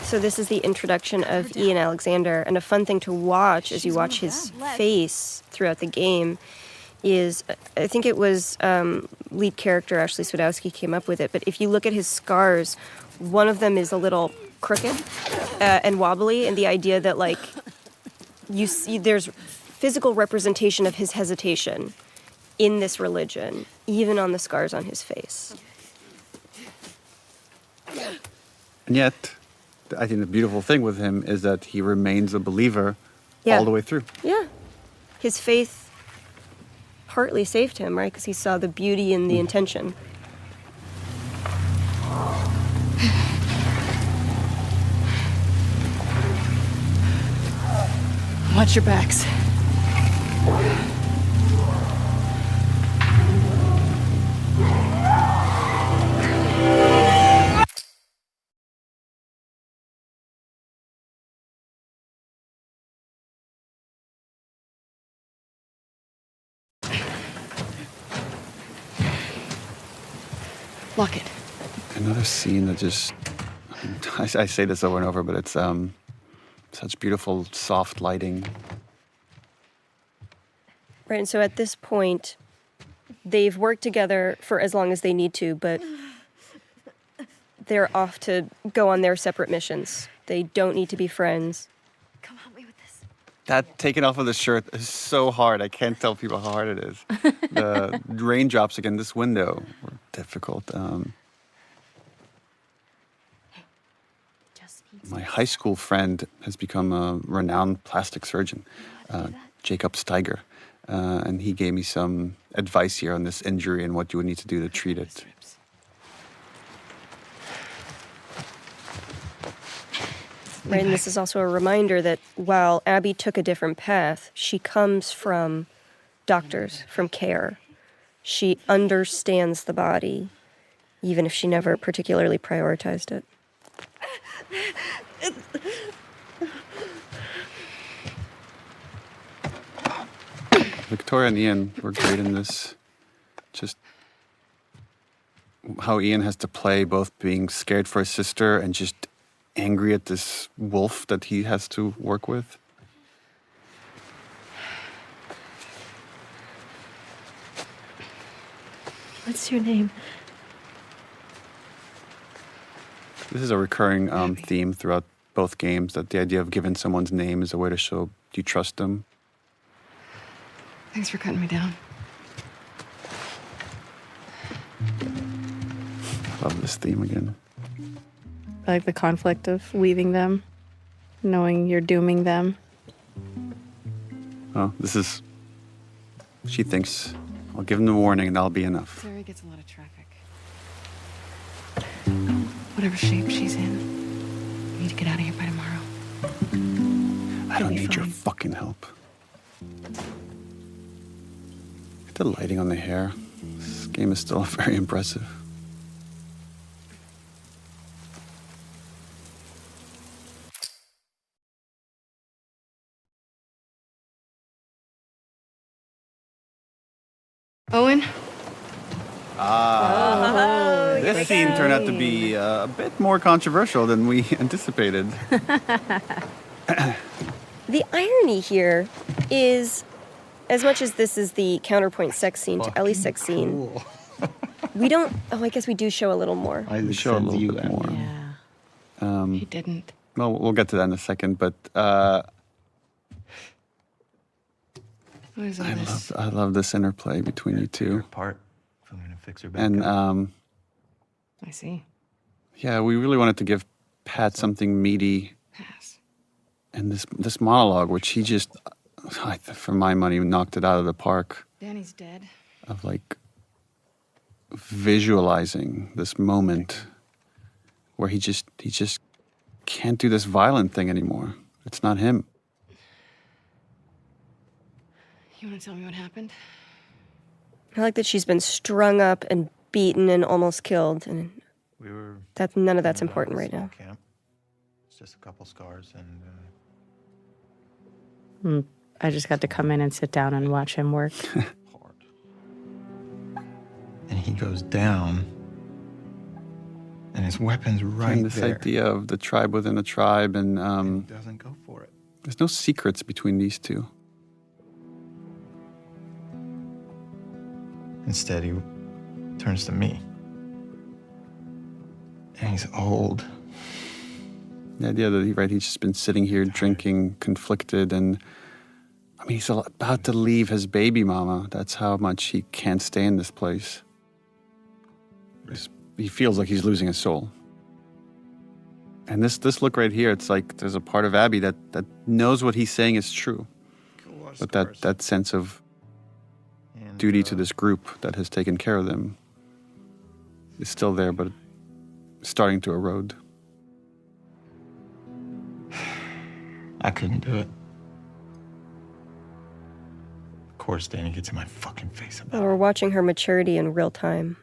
So this is the introduction of Ian Alexander, and a fun thing to watch as you watch his face throughout the game is, I think it was lead character Ashley Swadowski came up with it, but if you look at his scars, one of them is a little crooked and wobbly, and the idea that like you see there's physical representation of his hesitation in this religion, even on the scars on his face. And yet, I think the beautiful thing with him is that he remains a believer all the way through. Yeah. His faith partly saved him, right? Because he saw the beauty in the intention. Watch your backs. Lock it. Another scene that just, I say this over and over, but it's such beautiful, soft lighting. Right, and so at this point, they've worked together for as long as they need to, but they're off to go on their separate missions. They don't need to be friends. That taking off of the shirt is so hard. I can't tell people how hard it is. The raindrops against this window were difficult. My high school friend has become a renowned plastic surgeon, Jacob Steiger. And he gave me some advice here on this injury and what you would need to do to treat it. Right, and this is also a reminder that while Abby took a different path, she comes from doctors, from care. She understands the body, even if she never particularly prioritized it. Victoria and Ian were great in this. Just how Ian has to play both being scared for his sister and just angry at this wolf that he has to work with. What's your name? This is a recurring theme throughout both games, that the idea of giving someone's name is a way to show you trust them. Thanks for cutting me down. Love this theme again. I like the conflict of leaving them, knowing you're dooming them. Oh, this is... She thinks, I'll give them a warning and that'll be enough. Sarah gets a lot of traffic. Whatever shape she's in, we need to get out of here by tomorrow. I don't need your fucking help. The lighting on the hair. This game is still very impressive. Owen? This scene turned out to be a bit more controversial than we anticipated. The irony here is, as much as this is the counterpoint sex scene to Ellie's sex scene, we don't... Oh, I guess we do show a little more. We show a little bit more. Yeah. He didn't. Well, we'll get to that in a second, but What is all this? I love this interplay between you two. Part. If I'm gonna fix her back And I see. yeah, we really wanted to give Pat something meaty. Pass. And this monologue, which he just, for my money, knocked it out of the park. Danny's dead. Of like visualizing this moment where he just can't do this violent thing anymore. It's not him. You want to tell me what happened? I like that she's been strung up and beaten and almost killed, and none of that's important right now. Camp. It's just a couple scars and... I just got to come in and sit down and watch him work. And he goes down, and his weapon's right And this there. idea of the tribe within a tribe, and He doesn't go for it. there's no secrets between these two. Instead, he turns to me. And he's old. The idea that he's just been sitting here drinking, conflicted, and I mean, he's about to leave his baby mama. That's how much he can't stay in this place. He feels like he's losing his soul. And this look right here, it's like there's a part of Abby that knows what he's saying is true. But that sense of duty to this group that has taken care of them is still there, but starting to erode. I couldn't do it. Of course, Danny gets in my fucking face about Well, we're watching her maturity in real time.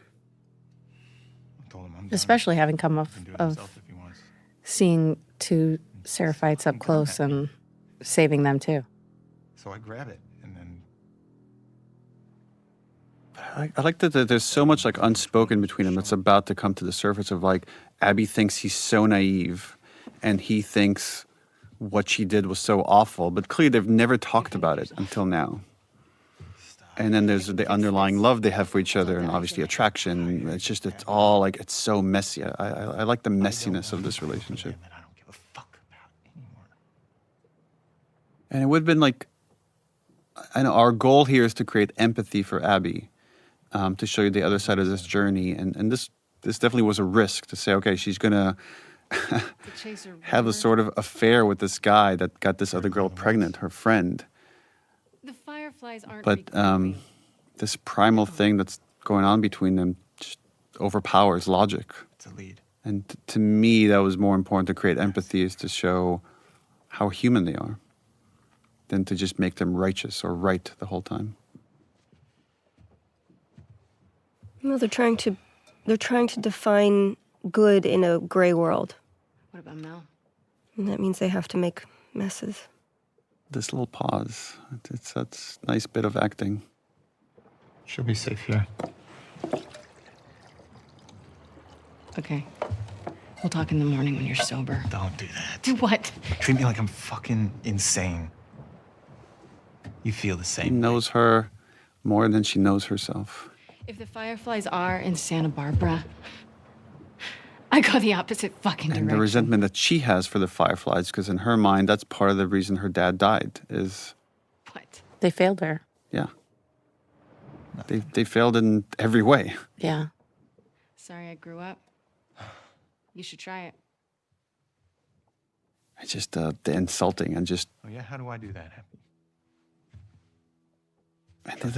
Especially having come off of seeing two Seraphites up close and saving them too. So I grab it, and then... I like that there's so much like unspoken between them that's about to come to the surface of like Abby thinks he's so naive and he thinks what she did was so awful, but clearly they've never talked about it until now. And then there's the underlying love they have for each other and obviously attraction. It's all like, it's so messy. I like the messiness of this relationship. And it would have been like, I know our goal here is to create empathy for Abby, to show you the other side of this journey. And this definitely was a risk to say, okay, she's going to have a sort of affair with this guy that got this other girl pregnant, her friend. But this primal thing that's going on between them just overpowers logic. It's a lead. And to me, that was more important to create empathy, is to show how human they are than to just make them righteous or right the whole time. No, they're trying to define good in a gray world. What about Mel? And that means they have to make messes. This little pause, that's a nice bit of acting. She'll be safe here. Okay. We'll talk in the morning when you're sober. Don't do that. Do what? Treat me like I'm fucking insane. You feel the He same. knows her more than she knows herself. If the Fireflies are in Santa Barbara, I go the opposite fucking direction. And the resentment that she has for the Fireflies, because in her mind, that's part of the reason her dad died, is... What? They failed her. Yeah. They failed in every way. Yeah. Sorry I grew up. You should try it. It's just the insulting and just... Oh yeah, how do I do that, Happy? And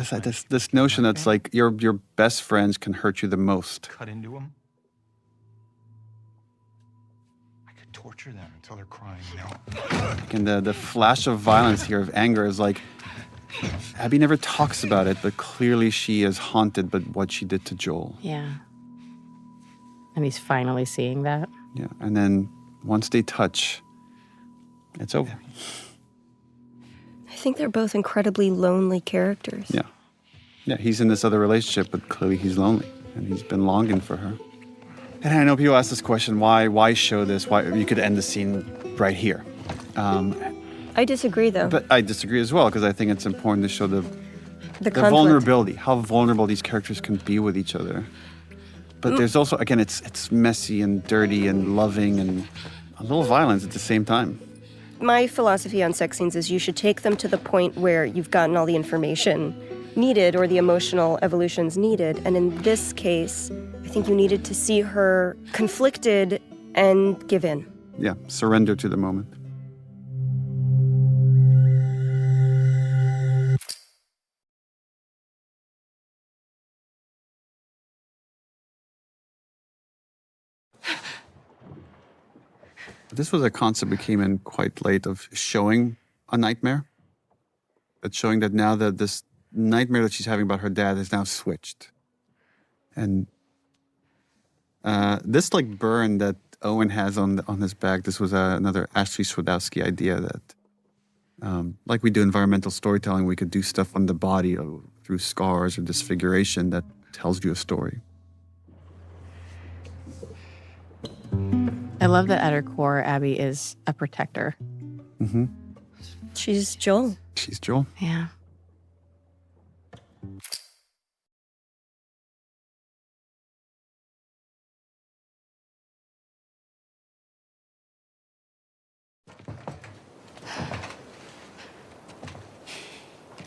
this notion that's like your best friends can hurt you the most. Cut into them? I could torture them until they're crying, you know? And the flash of violence here, of anger, is like... Abby never talks about it, but clearly she is haunted by what she did to Joel. Yeah. And he's finally seeing that. Yeah, and then once they touch, it's over. I think they're both incredibly lonely characters. Yeah. Yeah, he's in this other relationship, but clearly he's lonely, and he's been longing for her. And I know people ask this question, why show this? Why you could end the scene right here. I disagree, though. But I disagree as well, because I think it's important to show the conflict. vulnerability, how vulnerable these characters can be with each other. But there's also, again, it's messy and dirty and loving and a little violence at the same time. My philosophy on sex scenes is you should take them to the point where you've gotten all the information needed or the emotional evolutions needed. And in this case, I think you needed to see her conflicted and give in. Yeah, surrender to the moment. This was a concept we came in quite late of showing a nightmare. But showing that now that this nightmare that she's having about her dad is now switched. And this like burn that Owen has on his back, this was another Ashley Swedowski idea that like we do environmental storytelling, we could do stuff on the body through scars or disfiguration that tells you a story. I love that at her core, Abby is a protector. Mm-hmm. She's Joel. She's Joel. Yeah.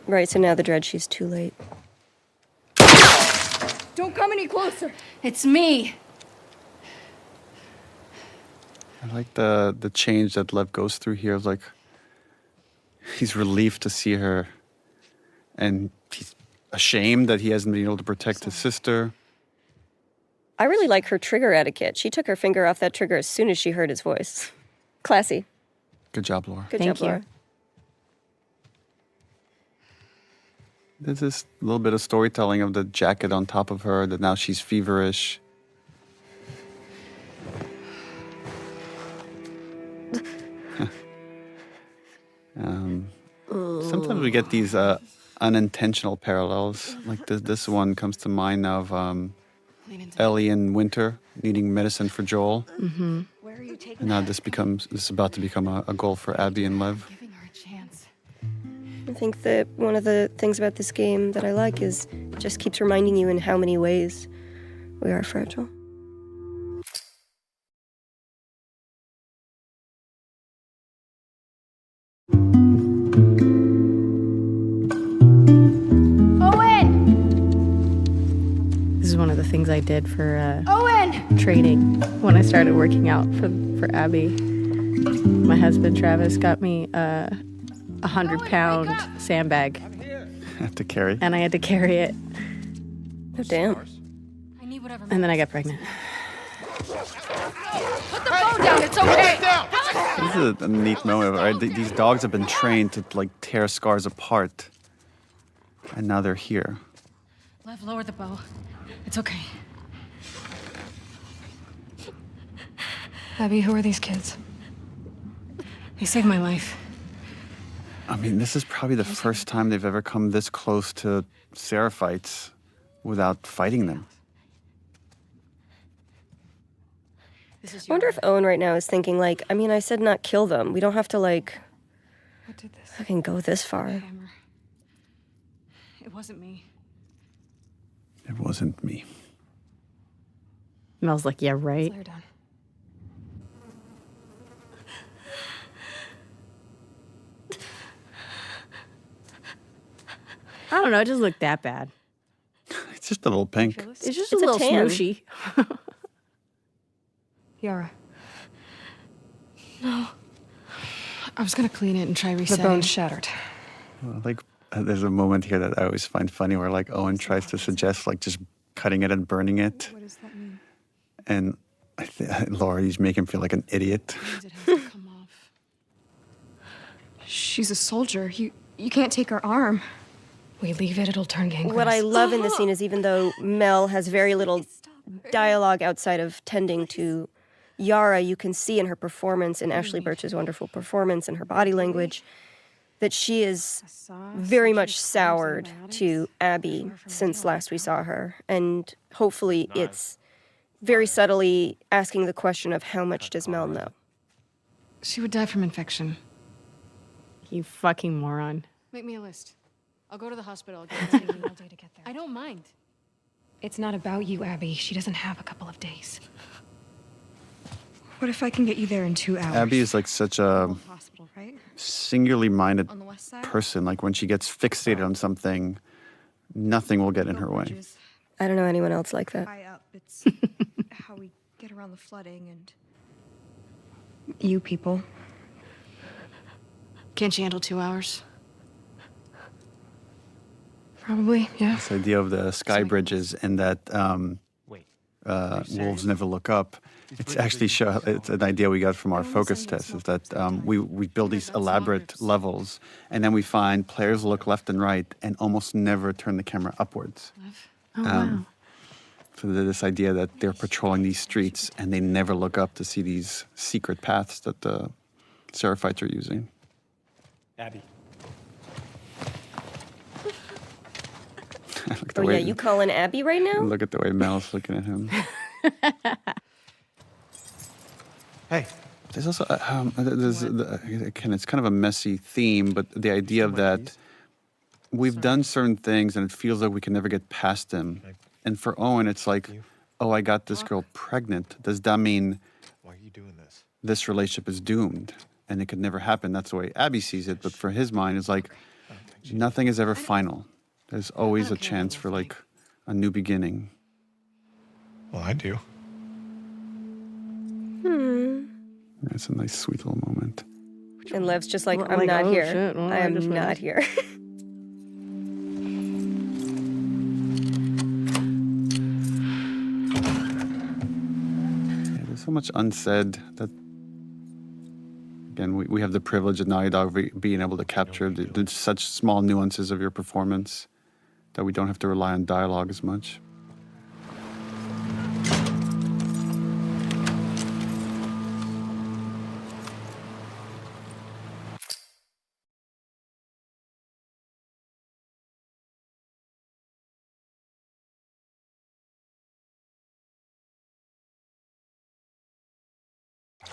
Right, so now the dread, she's too late. Don't come any closer. It's me. I like the change that Lev goes through here. Like, he's relieved to see her, and he's ashamed that he hasn't been able to protect his sister. I really like her trigger etiquette. She took her finger off that trigger as soon as she heard his voice. Classy. Good job, Laura. Good job, Laura. There's this little bit of storytelling of the jacket on top of her, that now she's feverish. Sometimes we get these unintentional parallels. Like this one comes to mind of Ellie in Winter needing medicine for Joel. Mm-hmm. And now this is about to become a goal for Abby and Lev. I think that one of the things about this game that I like is it just keeps reminding you in how many ways we are fragile. This is one of the things I did for Owen! trading when I started working out for Abby. My husband Travis got me a 100-pound sandbag Had to carry. And I had to carry it. Oh, damn. I need whatever. And then I got pregnant. Put the phone down. It's okay. This is a neat moment, right? These dogs have been trained to like tear scars apart, and now they're here. Lev, lower the bow. It's okay. Abby, who are these kids? They saved my life. I mean, this is probably the first time they've ever come this close to Seraphites without fighting them. I wonder if Owen right now is thinking, like, I mean, I said not kill them. We don't have to, like, fucking go this far. It wasn't me. It wasn't me. Mel's like, yeah, right. They're done. I don't know. It doesn't look that bad. It's just a little pink. It's just It's a a little tan. smooshy. Yara. No. I was gonna clean it and try The resetting. bone's shattered. Like, there's a moment here that I always find funny where, like, Owen tries to suggest, like, just cutting it and burning it. What does that mean? And Laura, you make him feel like an idiot. It has to come off. She's a soldier. You can't take her arm. We leave it, it'll turn gangrene. What I love in this scene is even though Mel has very little dialogue outside of tending to Yara, you can see in her performance, in Ashley Birch's wonderful performance and her body language, that she is very much soured to Abby since last we saw her. And hopefully it's very subtly asking the question of how much does Mel know? She would die from infection. You fucking moron. Make me a list. I'll go to the hospital. It's taking me all day to get there. I don't mind. It's not about you, Abby. She doesn't have a couple of days. What if I can get you there in 2 hours? Abby is like such a Hospital, right? singularly minded On the west side? person. Like, when she gets fixated on something, nothing will get in her way. I don't know anyone else like that. High up. It's how we get around the flooding and you people. Can't you handle 2 hours? Probably, yeah. This idea of the sky bridges and that wolves never look up. It's actually it's an idea we got from our focus test, is that we build these elaborate levels, and then we find players look left and right and almost never turn the camera upwards. Oh, wow. So there's this idea that they're patrolling these streets and they never look up to see these secret paths that the Seraphites are using. Abby. Oh, yeah, you calling Abby right now? Look at the way Mel's looking at him. Hey. There's also, again, it's kind of a messy theme, but the idea of that we've done certain things and it feels like we can never get past them. And for Owen, it's like, oh, I got this girl pregnant. Does that mean Why are you doing this? this relationship is doomed and it could never happen? That's the way Abby sees it. But for his mind, it's like, nothing is ever final. There's always a chance for, like, a new beginning. Well, I do. It's a nice, sweet little moment. And Lev's just like, Well, I'm like, not oh, here. shit, well, I I am just not went. here. Yeah, there's so much unsaid that, again, we have the privilege at Naughty Dog being able to capture such small nuances of your performance that we don't have to rely on dialogue as much.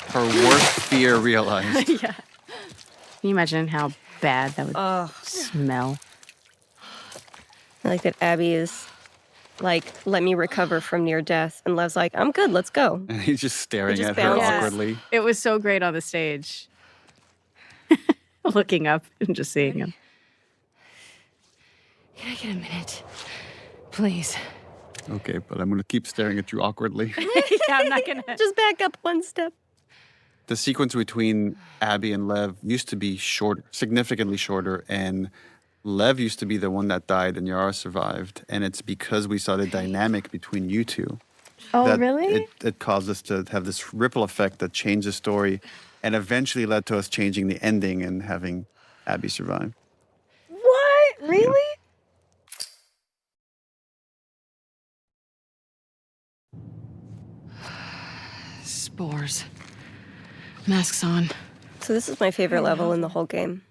Her worst fear realized. Yeah. Can you imagine how bad that would smell? I like that Abby is like, let me recover from near death. And Lev's like, I'm good, let's go. And he's just staring He just at her bounces. awkwardly. It was so great on the stage. Looking up and just seeing him. Can I get a minute? Please. Okay, but I'm going to keep staring at you awkwardly. Yeah, I'm not gonna. Just back up one step. The sequence between Abby and Lev used to be shorter, significantly shorter, and Lev used to be the one that died and Yara survived. And it's because we saw the dynamic between you two. Oh, that really? It caused us to have this ripple effect that changed the story and eventually led to us changing the ending and having Abby survive. What? Really? Spores. Masks on. So this is my favorite level in the whole game.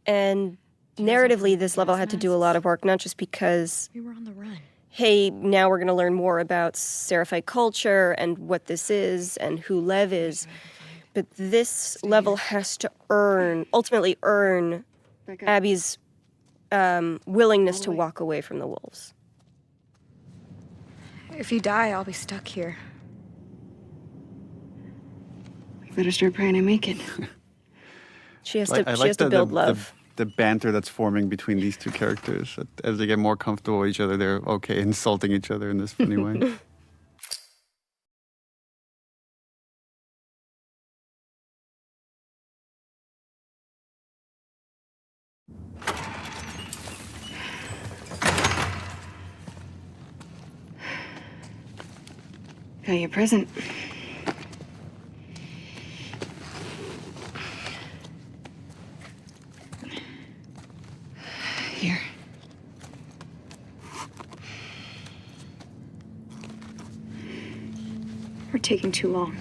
And narratively, this level had to do a lot of work, not just because We were on the run. hey, now we're going to learn more about Seraphite culture and what this is and who Lev is. But this level has to ultimately earn Abby's willingness to walk away from the wolves. If you die, I'll be stuck here. We better start praying I make it. She has I to like build love. The banter that's forming between these two characters. As they get more comfortable with each other, they're okay insulting each other in this funny way. Got your present. Here. We're taking too long.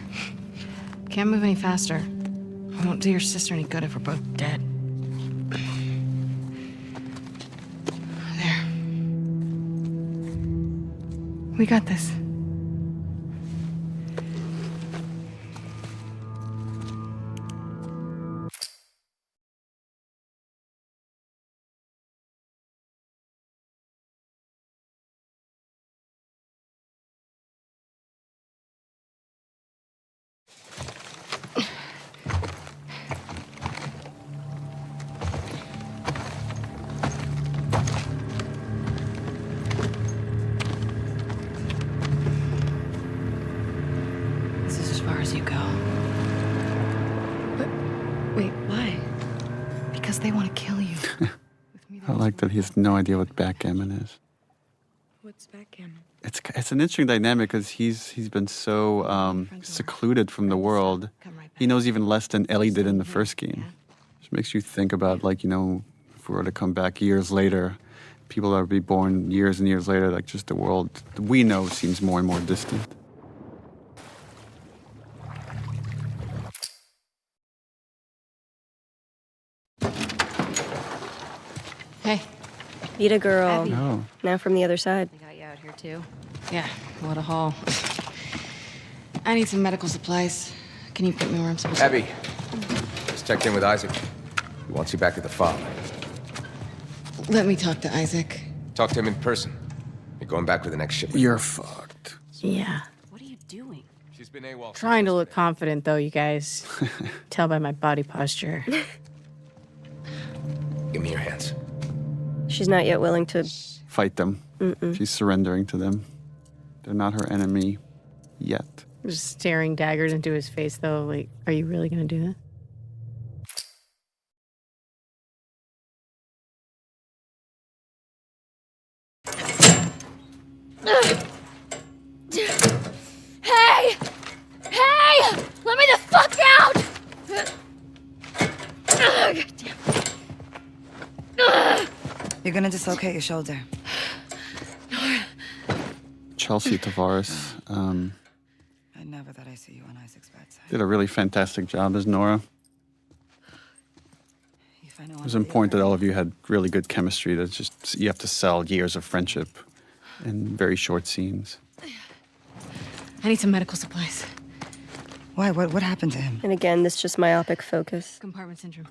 Can't move any faster. It won't do your sister any good if we're both dead. There. We got this. This is as far as you go. But wait, why? Because they want to kill you. I like that he has no idea what backgammon is. What's backgammon? It's an interesting dynamic because he's been so secluded from the world. He knows even less than Ellie did in the first game. Which makes you think about, like, you know, if we were to come back years later, people that would be born years and years later, like, just the world we know seems more and more distant. Hey. Beat a girl. Abby. Oh. Now from the other side. They got you out here too? Yeah, what a haul. I need some medical supplies. Can you put me where I'm supposed to? Abby, just checked in with Isaac. He wants you back at the farm. Let me talk to Isaac. Talk to him in person. You're going back with the next shipment. You're fucked. Yeah. What are you doing? She's been AWOL. Trying to look confident, though, you guys. Tell by my body posture. Give me your hands. She's not yet willing to Fight them. She's surrendering to them. They're not her enemy yet. Just staring daggers into his face, though. Like, are you really going to do that? Hey! Hey! Let me the fuck out! God damn. You're gonna dislocate your shoulder. Chelsea Tavares I never thought I'd see you on Isaac's bedside. did a really fantastic job as Nora. It was important that all of you had really good chemistry. That's just, you have to sell years of friendship in very short scenes. I need some medical supplies. Why? What happened to him? And again, this just myopic focus. Compartment syndrome.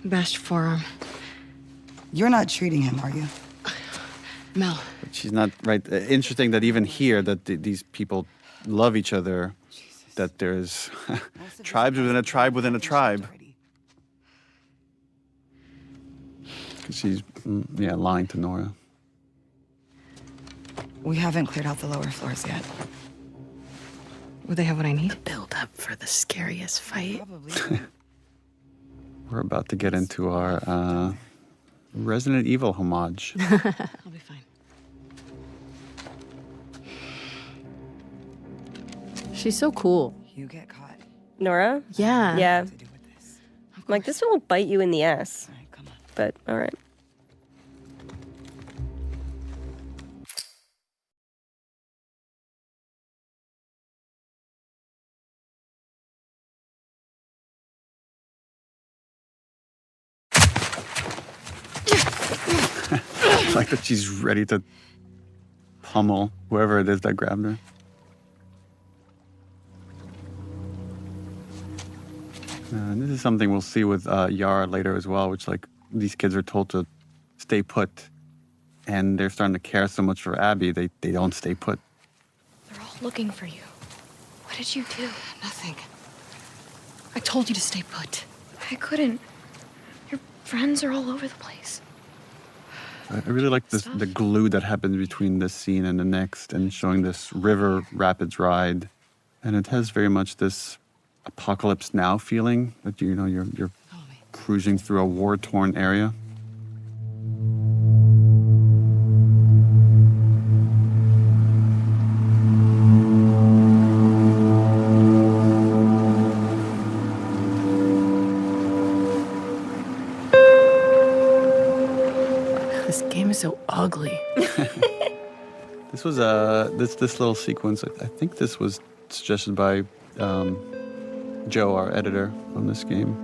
Bashed forearm. You're not treating him, are you? Mel. But she's not right. Interesting that even here, that these people love each other. That there's tribes within a tribe within a tribe. Because she's, lying to Nora. We haven't cleared out the lower floors yet. Will they have what I need? Build up for the scariest fight. We're about to get into our Resident Evil homage. I'll be fine. She's so cool. You get caught. Nora? Yeah. Yeah. I'm like, this one will bite you in the ass. But, all right. Like that she's ready to pummel whoever it is that grabbed her. And this is something we'll see with Yara later as well, which like these kids are told to stay put, and they're starting to care so much for Abby, they don't stay put. They're all looking for you. What did you do? Nothing. I told you to stay put. I couldn't. Your friends are all over the place. I really like this, the glue that happens between this scene and the next, and showing this river rapids ride, and it has very much this Apocalypse Now feeling that you're cruising through a war-torn area. This game is so ugly. This was this little sequence. I think this was suggested by Joe, our editor on this game.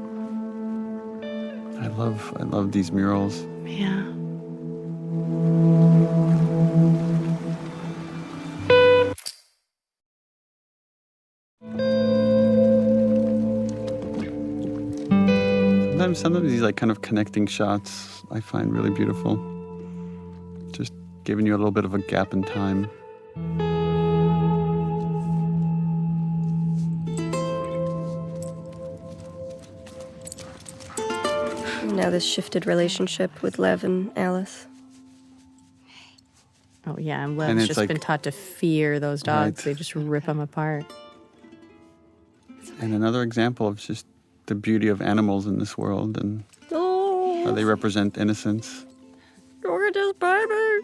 I love these murals. Yeah. Sometimes these like kind of connecting shots I find really beautiful. Just giving you a little bit of a gap in time. Now this shifted relationship with Lev and Alice. Oh yeah, and And Lev's it's just like- been taught to fear those dogs. Right. They just rip them apart. And another example of just the beauty of animals in this world and how they represent innocence. Look at this baby.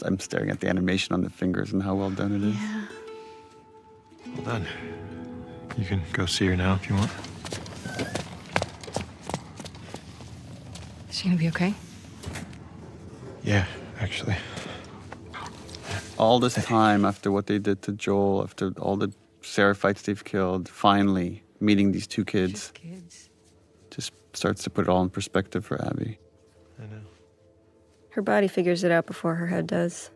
I'm staring at the animation on the fingers and how well done it is. Well done. You can go see her now if you want. Is she gonna be okay? Yeah, actually. All this time after what they did to Joel, after all the seraphites they've killed, finally meeting these two kids, just starts to put it all in perspective for Abby. I know. Her body figures it out before her head does.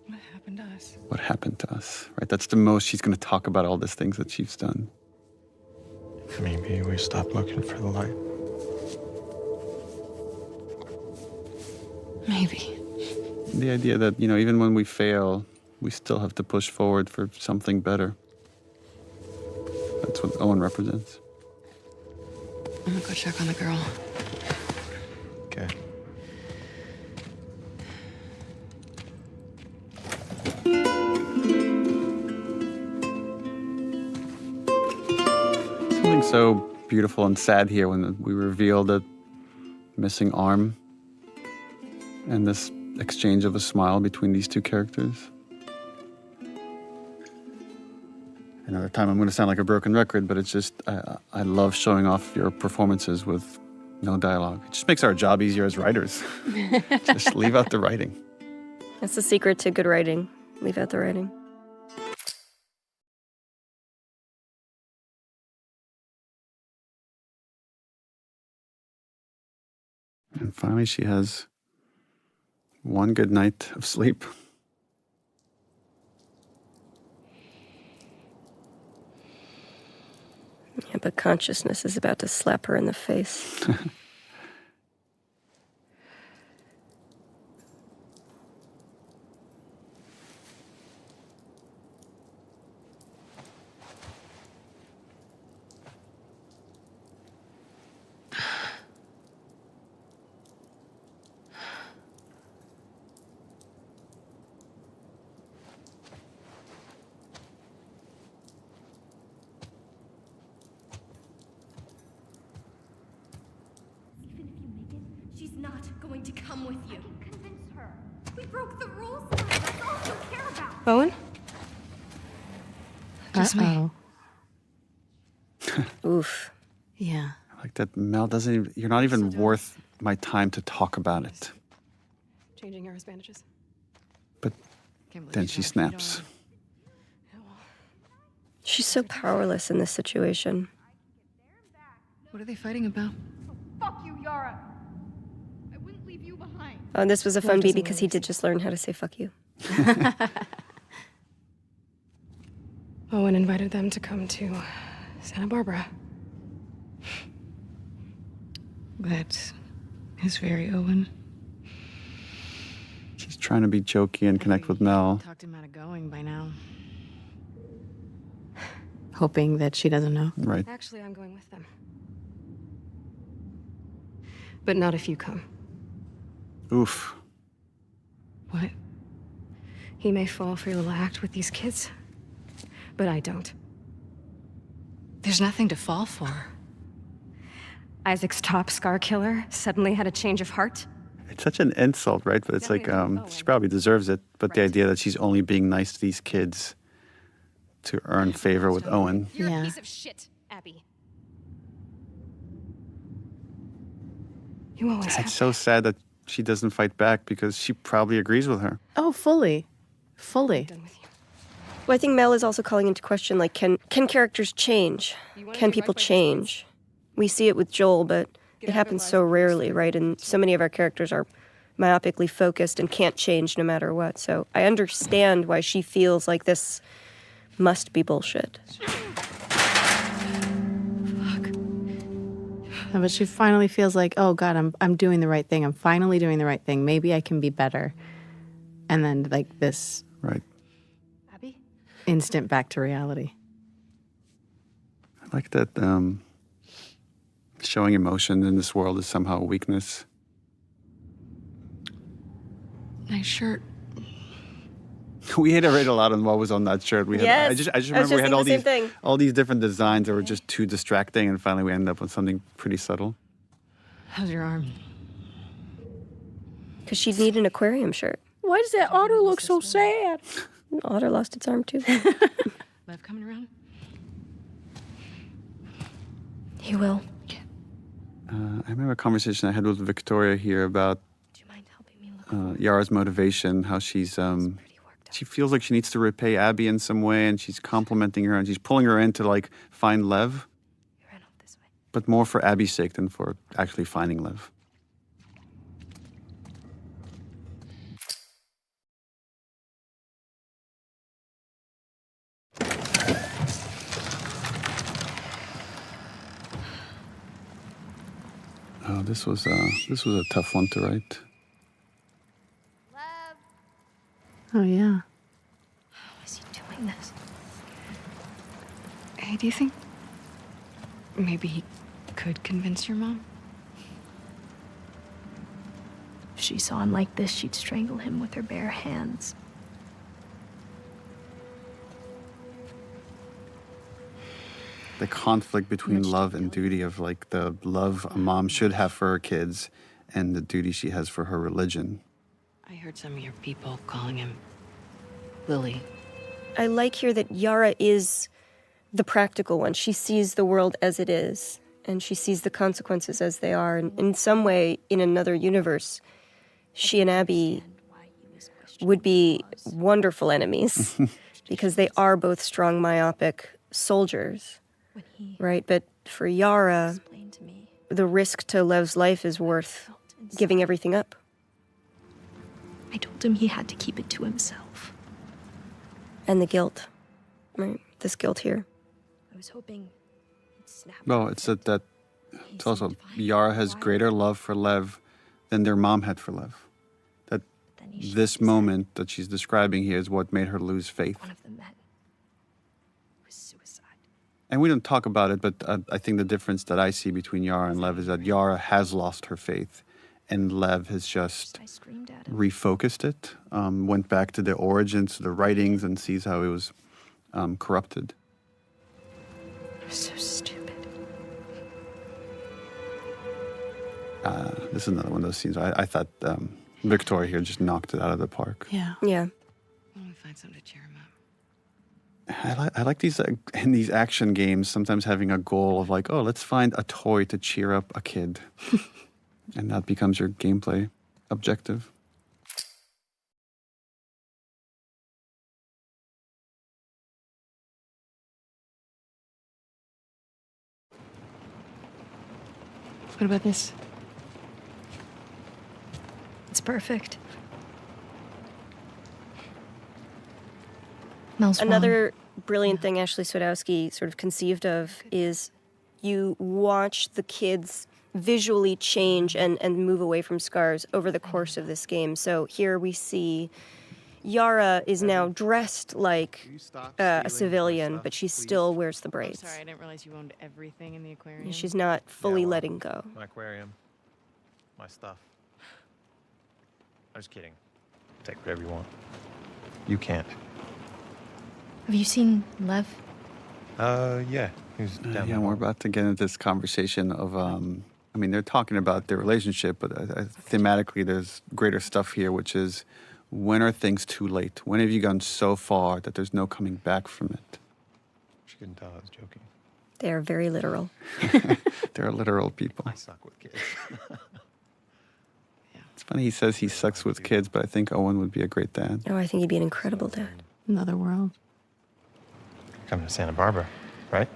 What happened to us? What happened to us, right? That's the most she's going to talk about, all these things that she's done. Maybe we stopped looking for the light. Maybe. The idea that, even when we fail, we still have to push forward for something better. That's what Owen represents. I'm gonna go check on the girl. Okay. Something so beautiful and sad here when we reveal the missing arm and this exchange of a smile between these two characters. Another time I'm going to sound like a broken record, but it's just, I love showing off your performances with no dialogue. It just makes our job easier as writers. Just leave out the writing. That's the secret to good writing. Leave out the writing. And finally, she has one good night of sleep. Yeah, but consciousness is about to slap her in the face. not going to come with you. I can convince her. We broke the rules. That's all she'll care about. Owen? Just me. Oof. Yeah. Like that Mel doesn't even, you're not even worth my time to talk about it. Changing Yara's bandages. But then she snaps. She's so powerless in this situation. What are they fighting about? Fuck you, Yara. I wouldn't leave you behind. Oh, this was a fun beat because he did just learn how to say fuck you. Owen invited them to come to Santa Barbara. That is very Owen. She's trying to be jokey and connect with Mel. Talked him out of going by now. Hoping that she doesn't know. Right. Actually, I'm going with them. But not if you come. Oof. What? He may fall for your little act with these kids, but I don't. There's nothing to fall for. Isaac's top scar killer suddenly had a change of heart. It's such an insult, right? But it's like, she probably deserves it. But the idea that she's only being nice to these kids to earn favor with Owen. You're a piece of shit, Abby. You always have. It's so sad that she doesn't fight back because she probably agrees with her. Oh, fully. Fully. Well, I think Mel is also calling into question, like, can characters change? Can people change? We see it with Joel, but it happens so rarely, right? And so many of our characters are myopically focused and can't change no matter what. So I understand why she feels like this must be bullshit. But she finally feels like, oh God, I'm doing the right thing. I'm finally doing the right thing. Maybe I can be better. And then like this Abby? Instant back to reality. I like that showing emotion in this world is somehow a weakness. Nice shirt. We iterated a lot on what was on that shirt. We had, Yes. I just remember we had thinking the same thing. all these different designs that were just too distracting, and finally we ended up with something pretty subtle. How's your arm? Because she'd need an aquarium shirt. Why does that otter look so sad? Otter lost its arm too. Lev coming around? He will. I remember a conversation I had with Victoria here about Yara's motivation, how she's she feels like she needs to repay Abby in some way, and she's complimenting her, and she's pulling her in to like find Lev. But more for Abby's sake than for actually finding Lev. Oh, this was a tough one to write. Oh yeah. How is he doing this? Hey, do you think maybe he could convince your mom? If she saw him like this, she'd strangle him with her bare hands. The conflict between love and duty, of like the love a mom should have for her kids and the duty she has for her religion. I heard some of your people calling him Lily. I like here that Yara is the practical one. She sees the world as it is, and she sees the consequences as they are. And in some way, in another universe, she and Abby would be wonderful enemies because they are both strong, myopic soldiers, right? But for Yara, the risk to Lev's life is worth giving everything up. I told him he had to keep it to himself. And the guilt, right? This guilt here. I was hoping he'd snap. Well, it's that it's also Yara has greater love for Lev than their mom had for Lev. That this moment that she's describing here is what made her lose faith. One of the men was suicide. And we don't talk about it, but I think the difference that I see between Yara and Lev is that Yara has lost her faith, and Lev has just refocused it, went back to the origins, to the writings, and sees how it was corrupted. So stupid. This is another one of those scenes. I thought Victoria here just knocked it out of the park. Yeah. Yeah. I want to find something to cheer him up. I like these in these action games. Sometimes having a goal of like, oh, let's find a toy to cheer up a kid, and that becomes your gameplay objective. What about this? It's perfect. Mel's wrong. Another brilliant thing Ashley Swadowski sort of conceived of is you watch the kids visually change and move away from scars over the course of this game. So here we see Yara is now dressed like a civilian, but she still wears the braids. Sorry, I didn't realize you owned everything in the aquarium. She's not fully letting go. My aquarium, my stuff. I'm just kidding. Take whatever you want. You can't. Have you seen Lev? Yeah. He's down Yeah, we're about to get into this conversation of, I mean, they're talking about their relationship, but thematically there's greater stuff here, which is when are things too late? When have you gone so far that there's no coming back from it? She couldn't tell I was joking. They are very literal. They're literal people. I suck with kids. It's funny he says he sucks with kids, but I think Owen would be a great dad. Oh, I think he'd be an incredible dad. Another world. Coming to Santa Barbara, right?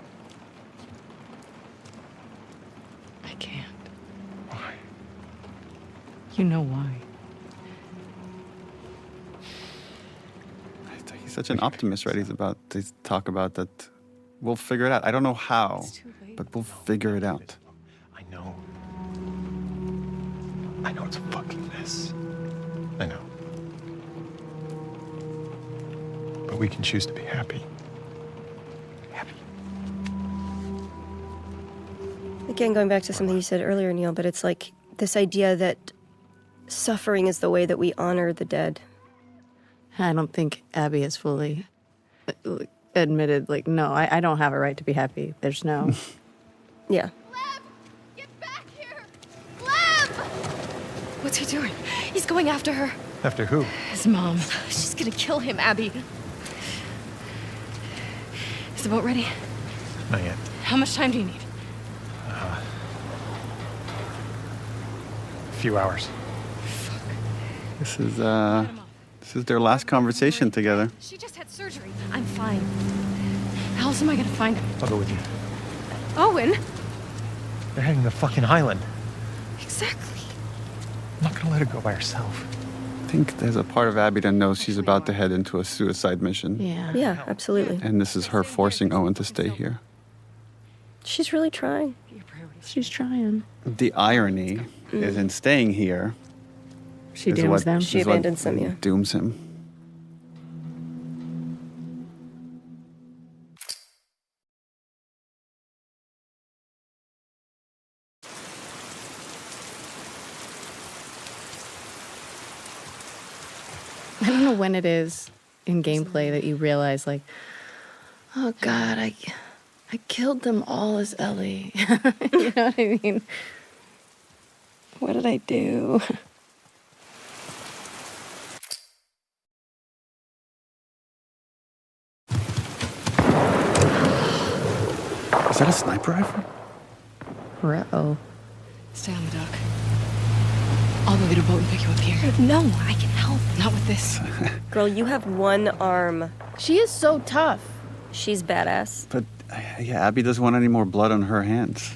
I can't. Why? You know why. He's such an optimist, right? He's about to talk about that. We'll figure it out. I don't know how, but we'll figure it out. I know. I know it's a fucking mess. I know. But we can choose to be happy. Happy. Again, going back to something you said earlier, Neil, but it's like this idea that suffering is the way that we honor the dead. I don't think Abby has fully admitted, like, no, I don't have a right to be happy. There's no. Yeah. Lev! Get back here! Lev! What's he doing? He's going after her. After who? His mom. She's gonna kill him, Abby. Is the boat ready? Not yet. How much time do you need? A few hours. This is their last conversation together. She just had surgery. I'm fine. How else am I gonna find him? I'll go with you. Owen? They're heading to the fucking island. Exactly. I'm not gonna let her go by herself. I think there's a part of Abby that knows she's about to head into a suicide mission. Yeah. Yeah, absolutely. And this is her forcing Owen to stay here. She's really trying. She's trying. The irony is in staying here. She dooms them. She abandons them, yeah. Dooms him. I don't know when it is in gameplay that you realize, like, oh God, I killed them all as Ellie. You know what I mean? What did I do? Is that a sniper rifle? Uh-oh. Stay on the dock. I'll go get a boat and pick you up here. No, I can help. Not with this. Girl, you have one arm. She is so tough. She's badass. But yeah, Abby doesn't want any more blood on her hands.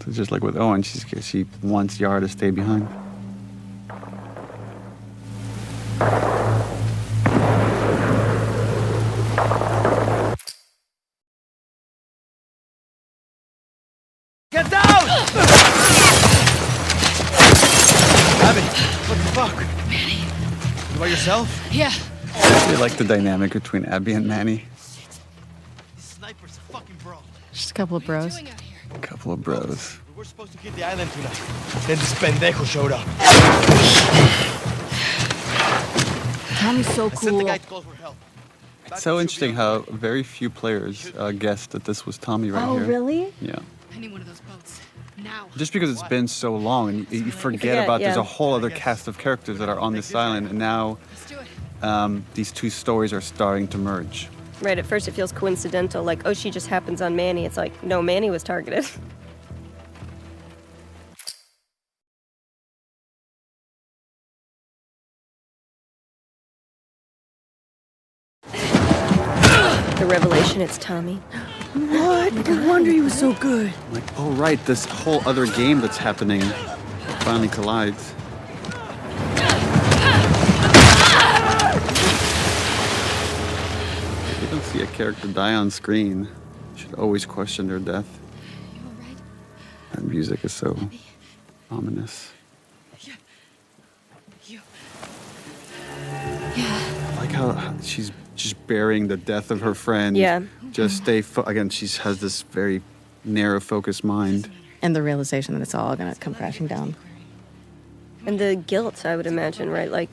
So just like with Owen, she wants Yara to stay behind. Get down! Abby, what the fuck? Manny. You by yourself? Yeah. I really like the dynamic between Abby and Manny. Sniper's a fucking bro. Just a couple of bros. A couple of bros. We were supposed to get the island tonight. Then this pendejo showed up. Tommy's so I sent the cool. guy to call for help. It's so interesting how very few players guessed that this was Tommy right Oh, here. really? Yeah. I need one of those boats. Now. Just because it's been so long, and you forget about there's a whole other cast of characters that are on this island, and now these two stories are starting to merge. Right, at first it feels coincidental, like, oh, she just happens on Manny. It's like, no, Manny was targeted. The revelation, it's Tommy. What? No wonder he was so good. Like, oh right, this whole other game that's happening finally collides. If you don't see a character die on screen, you should always question their death. That music is so ominous. I like how she's just burying the death of her friend. Yeah. Just stay, again, she has this very narrow focused mind. And the realization that it's all gonna come crashing down. And the guilt, I would imagine, right? Like,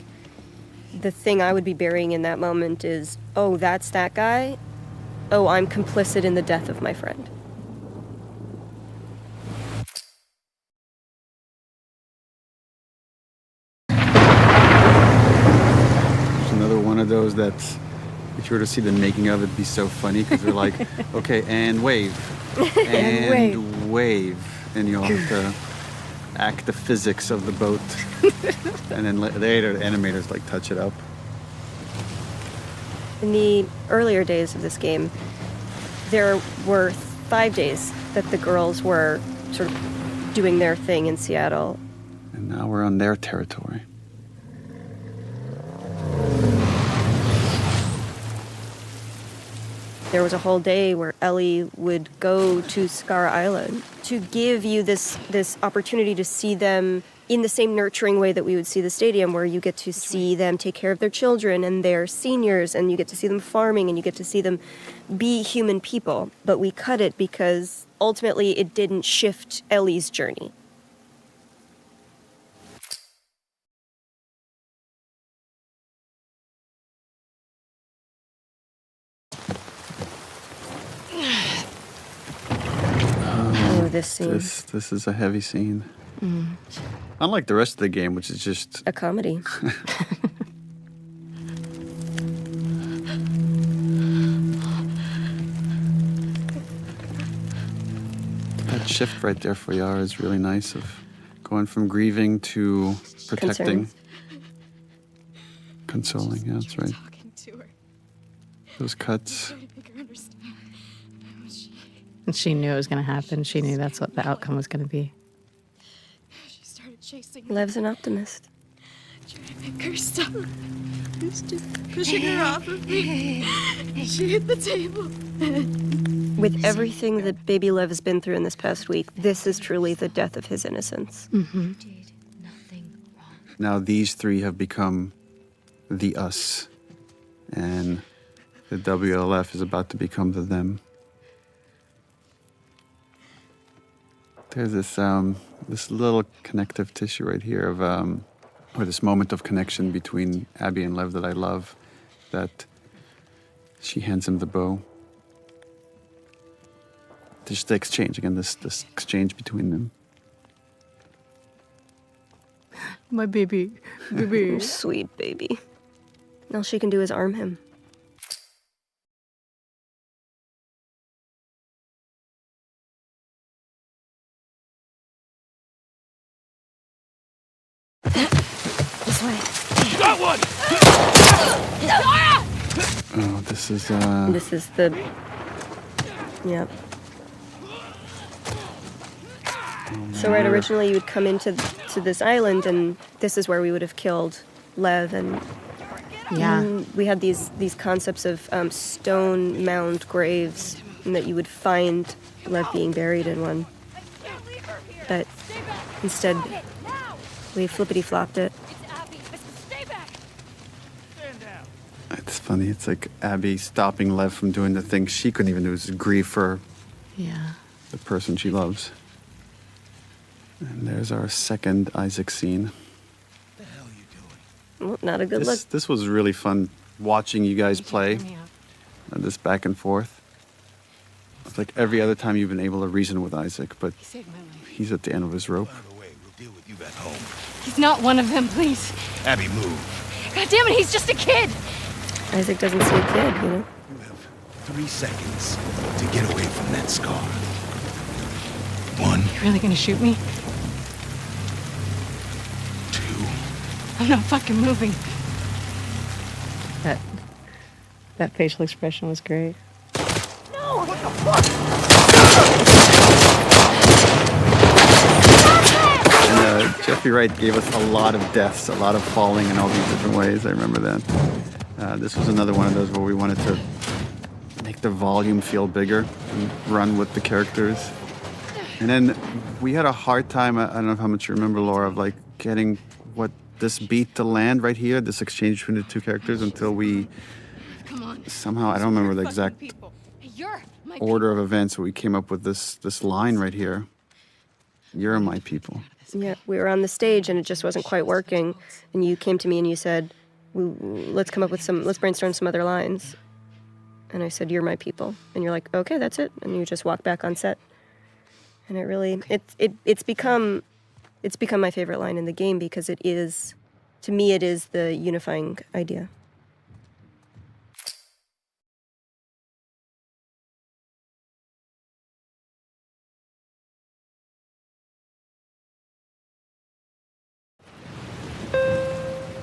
the thing I would be burying in that moment is, oh, that's that guy? Oh, I'm complicit in the death of my friend. There's another one of those that's, if you were to see the making of it, it'd be so funny because they're like, okay, and wave. And wave. And you'll have to act the physics of the boat. And then later, the animators like touch it up. In the earlier days of this game, there were 5 days that the girls were sort of doing their thing in Seattle. And now we're on their territory. There was a whole day where Ellie would go to Scar Island to give you this opportunity to see them in the same nurturing way that we would see the stadium, where you get to see them take care of their children and their seniors, and you get to see them farming, and you get to see them be human people. But we cut it because ultimately it didn't shift Ellie's journey. This scene. This is a heavy scene. Mm. Unlike the rest of the game, which is just a comedy. That shift right there for Yara is really nice, of going from grieving to protecting. Consoling, yeah, that's right. Those cuts. And she knew it was going to happen. She knew that's what the outcome was going to be. She started chasing Lev's an optimist. Trying to make her stop. He's just pushing her off of me. She hit the table. With everything that baby Lev has been through in this past week, this is truly the death of his innocence. Mm-hmm. Now these three have become the us, and the WLF is about to become the them. There's this little connective tissue right here of, or this moment of connection between Abby and Lev that I love, that she hands him the bow. Just the exchange, again, this exchange between them. My baby. Sweet baby. All she can do is arm him. This way. Got one! Oh, this is the... Yep. So right, originally you would come into this island, and this is where we would have killed Lev, and we had these concepts of stone mound graves, and that you would find Lev being buried in one. But instead, we flippity-flopped it. It's funny. It's like Abby stopping Lev from doing the thing she couldn't even do, is grieve for the person she loves. And there's our second Isaac scene. Well, not a good look. This was really fun watching you guys play this back and forth. It's like every other time you've been able to reason with Isaac, but He saved my life. he's at the end of his rope. He's not one of them, please. Abby, move. God damn it, he's just a kid. Isaac doesn't see a kid, you know? You have 3 seconds to get away from that scar. 1. You really gonna shoot me? 2. I'm not fucking moving. That facial expression was great. No! What the fuck? And Jeffrey Wright gave us a lot of deaths, a lot of falling in all these different ways. I remember that. This was another one of those where we wanted to make the volume feel bigger and run with the characters. And then we had a hard time, I don't know how much you remember, Laura, of like getting this beat to land right here, this exchange between the two characters until we somehow, I don't remember the exact order of events, but we came up with this line right here. You're my people. Yeah, we were on the stage and it just wasn't quite working. And you came to me and you said, let's brainstorm some other lines. And I said, you're my people. And you're like, okay, that's it. And you just walk back on set. And it really, it's become my favorite line in the game because it is, to me, it is the unifying idea.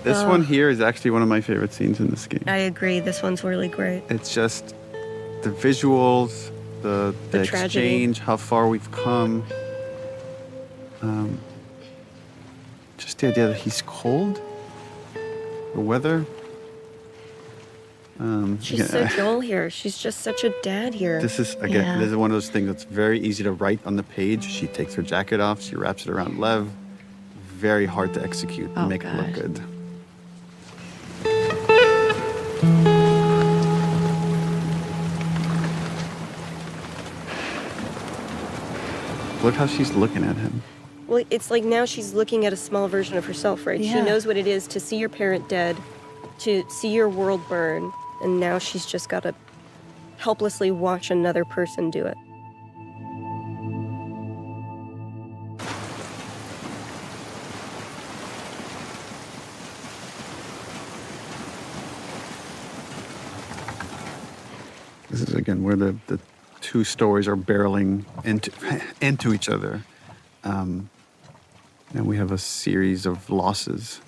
This one here is actually one of my favorite scenes in this game. I agree. This one's really great. It's just the visuals, the exchange, how far we've come. Just the idea that he's cold. The weather. She's so Joel here. She's just such a dad here. This is, again, this is one of those things that's very easy to write on the page. She takes her jacket off, she wraps it around Lev. Very hard to execute and make it look good. Look how she's looking at him. Well, it's like now she's looking at a small version of herself, right? Yeah. She knows what it is to see your parent dead, to see your world burn, and now she's just got to helplessly watch another person do it. This is, again, where the two stories are barreling into each other. And we have a series of losses.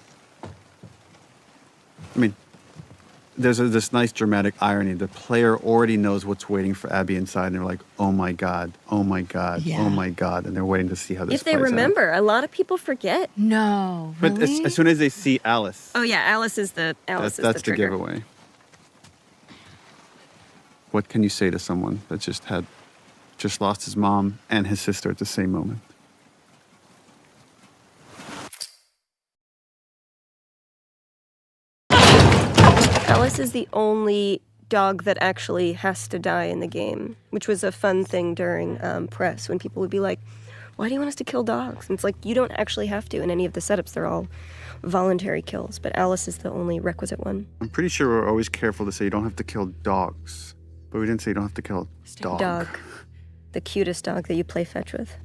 I mean, there's this nice dramatic irony. The player already knows what's waiting for Abby inside, and they're like, oh my God, oh my God, oh my God. And they're waiting to see how this If they plays remember, a lot of people forget. No, But as soon as they see Alice, Oh yeah, Alice is the that's trigger. the giveaway. What can you say to someone that just lost his mom and his sister at the same moment? Alice is the only dog that actually has to die in the game, which was a fun thing during press when people would be like, why do you want us to kill dogs? And it's like, you don't actually have to in any of the setups. They're all voluntary kills, but Alice is the only requisite one. I'm pretty sure we're always careful to say you don't have to kill dogs, but we didn't say you don't have to kill a dog. Dog. The cutest dog that you play fetch with.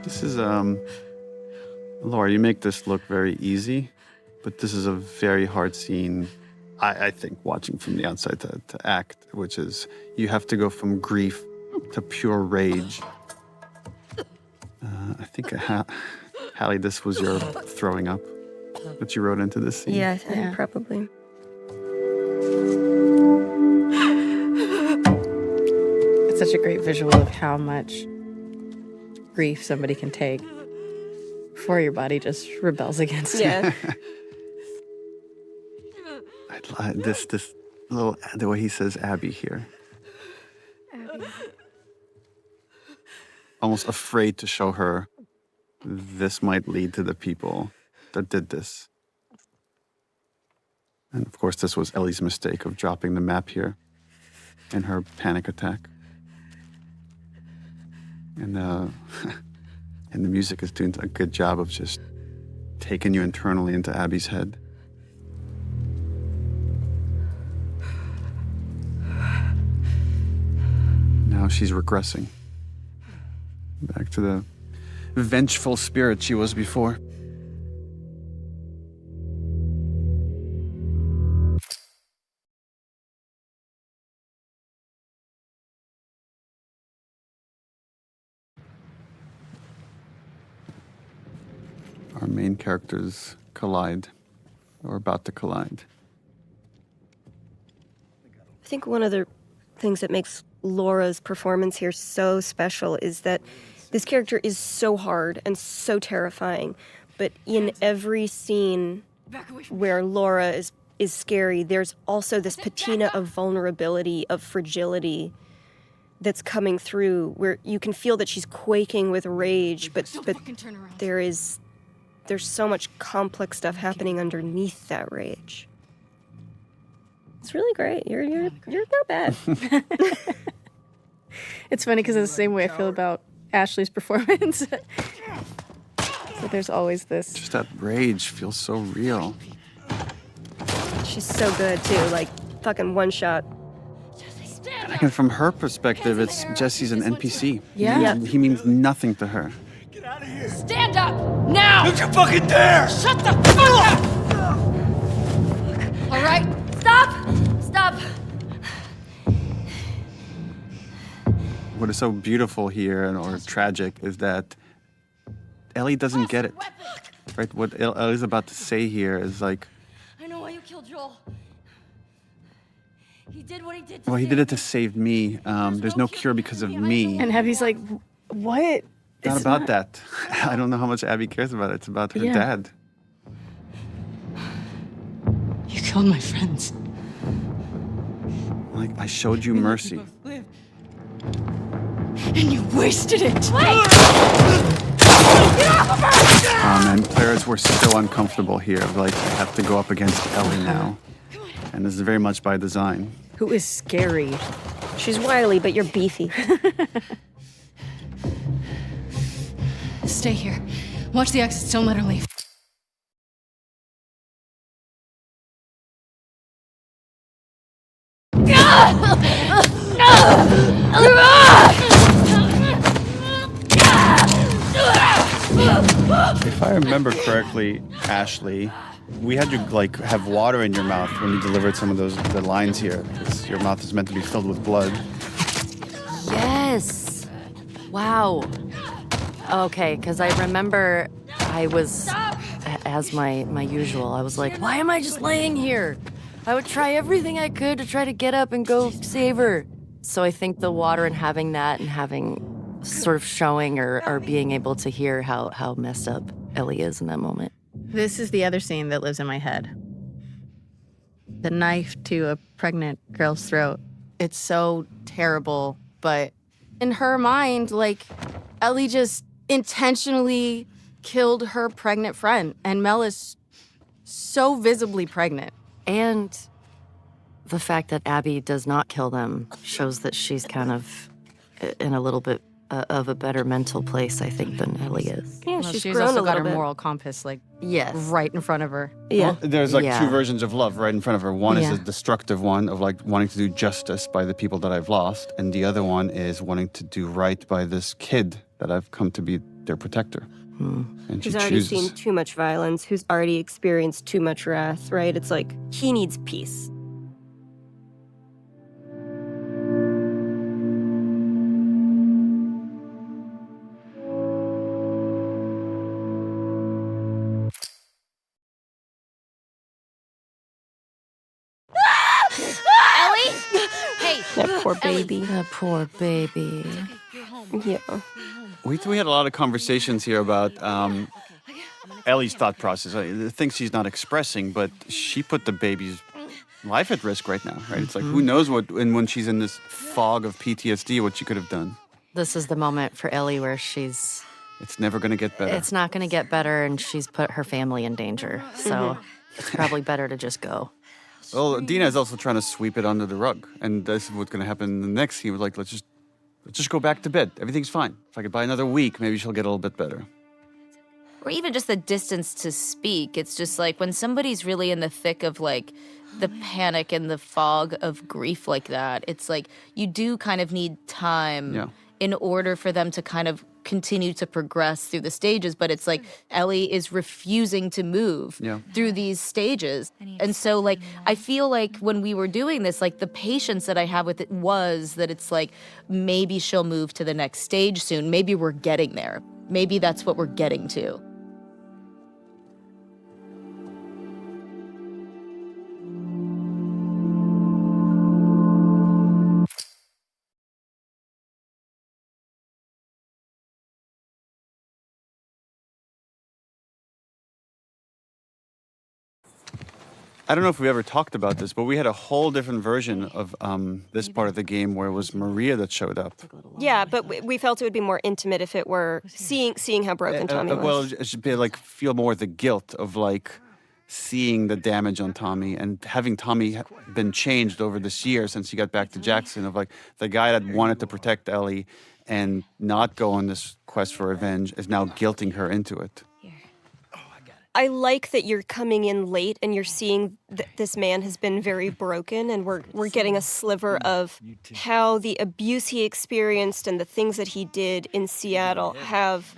This is, Laura, you make this look very easy, but this is a very hard scene, I think, watching from the outside to act, which is you have to go from grief to pure rage I think, Hallie, this was your throwing up that you wrote into this scene. Yeah, probably. It's such a great visual of how much grief somebody can take before your body just rebels against it. This little, the way he says Abby here. Abby. Almost afraid to show her this might lead to the people that did this. And of course, this was Ellie's mistake of dropping the map here in her panic attack. And and the music is doing a good job of just taking you internally into Abby's head. Now she's regressing back to the vengeful spirit she was before. Our main characters collide, or about to collide. I think one of the things that makes Laura's performance here so special is that this character is so hard and so terrifying, but in every scene where Laura is scary, there's also this patina of vulnerability, of fragility that's coming through, where you can feel that she's quaking with rage, but there's so much complex stuff happening underneath that rage. It's really great. You're not bad. It's funny because it's the same way I feel about Ashley's performance. So there's always this. Just that rage feels so real. She's so good too, like fucking one shot. And from her perspective, it's Jesse's an NPC. Yeah. He means nothing to her. Stand up! Now! Don't you fucking dare! Shut the fuck up! All right, stop! Stop! What is so beautiful here, or tragic, is that Ellie doesn't get it. Right? What Ellie's about to say here is like, I know why you killed Joel. He did what he did. well, he did it to save me. There's no cure because of me. And Abby's like, what? Not It's about that. I don't know how much Abby cares about it. It's about her Yeah. dad. You killed my friends. Like, I showed you mercy. And you wasted it. And players were so uncomfortable here. Like, I have to go up against Ellie now. And this is very much by design. Who is scary. She's wily, but you're beefy. Stay here. Watch the exits. Don't let her leave. If I remember correctly, Ashley, we had you like have water in your mouth when you delivered some of the lines here. 'Cause your mouth is meant to be filled with blood. Yes. Wow. Okay, because I remember I was, as my usual, I was like, why am I just laying here? I would try everything I could to try to get up and go save her. So I think the water and having that and having sort of showing or being able to hear how messed up Ellie is in that moment. This is the other scene that lives in my head. The knife to a pregnant girl's throat. It's so terrible, but in her mind, like, Ellie just intentionally killed her pregnant friend, and Mel is so visibly pregnant. And the fact that Abby does not kill them shows that she's kind of in a little bit of a better mental place, I think, than Ellie is. Yeah, Well, she's she's grown also a got little her bit. moral compass, like, yes, right in front of her. Yeah. There's like Yeah. two versions of love right in front of her. One Yeah. is a destructive one of like wanting to do justice by the people that I've lost, and the other one is wanting to do right by this kid that I've come to be their protector. And she Who's already chooses. seen too much violence, who's already experienced too much wrath, right? It's like he needs peace. That poor baby. That poor baby. Yeah. We had a lot of conversations here about Ellie's thought process, the things she's not expressing, but she put the baby's life at risk right now, right? It's like, who knows what, and when she's in this fog of PTSD, what she could have done. This is the moment for Ellie where she's... It's never going to get better. It's not going to get better, and she's put her family in danger. So it's probably better to just go. Well, Dina is also trying to sweep it under the rug, and this is what's going to happen in the next. He was like, let's just go back to bed. Everything's fine. If I could buy another week, maybe she'll get a little bit better. Or even just the distance to speak. It's just like when somebody's really in the thick of like the panic and the fog of grief like that, it's like you do kind of need time in order for them to kind of continue to progress through the stages. But it's like Ellie is refusing to move through these stages. And so like I feel like when we were doing this, like the patience that I have with it was that it's like maybe she'll move to the next stage soon. Maybe we're getting there. Maybe that's what we're getting to. I don't know if we ever talked about this, but we had a whole different version of this part of the game where it was Maria that showed up. Yeah, but we felt it would be more intimate if it were seeing how broken Tommy was. Well, it should be like feel more the guilt of like seeing the damage on Tommy and having Tommy been changed over this year since he got back to Jackson, of like the guy that wanted to protect Ellie and not go on this quest for revenge is now guilting her into it. I like that you're coming in late and you're seeing that this man has been very broken, and we're getting a sliver of how the abuse he experienced and the things that he did in Seattle have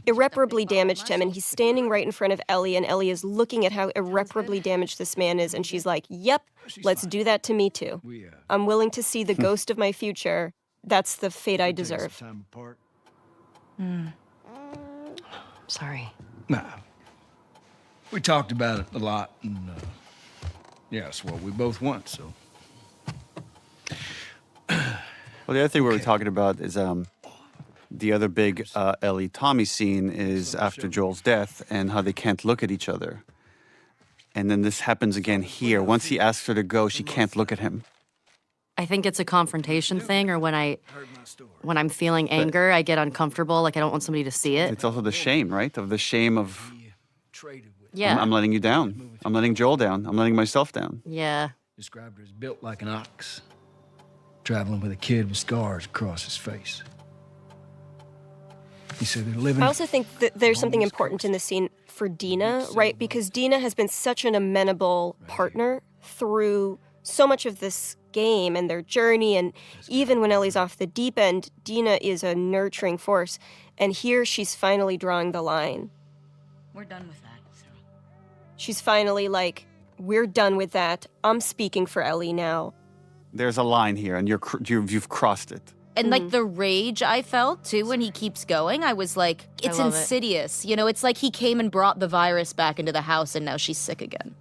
irreparably damaged him. And he's standing right in front of Ellie, and Ellie is looking at how irreparably damaged this man is, and she's like, yep, let's do that to me too. I'm willing to see the ghost of my future. That's the fate I deserve. Sorry. Nah. We talked about it a lot, and yeah, it's what we both want, so. Well, the other thing we were talking about is the other big Ellie-Tommy scene is after Joel's death and how they can't look at each other. And then this happens again here. Once he asks her to go, she can't look at him. I think it's a confrontation thing, or when I'm feeling anger, I get uncomfortable, like I don't want somebody to see it. It's also the shame, right? Of the shame of... Yeah. I'm letting you down. I'm letting Joel down. I'm letting myself down. Yeah. Described her as built like an ox, traveling with a kid with scars across his face. He said they're living... I also think that there's something important in the scene for Dina, right? Because Dina has been such an amenable partner through so much of this game and their journey, and even when Ellie's off the deep end, Dina is a nurturing force. And here she's finally drawing the line. We're done with that. She's finally like, we're done with that. I'm speaking for Ellie now. There's a line here, and you've crossed it. And like the rage I felt too when he keeps going, I was like, it's insidious. You know, it's like he came and brought the virus back into the house, and now she's sick again.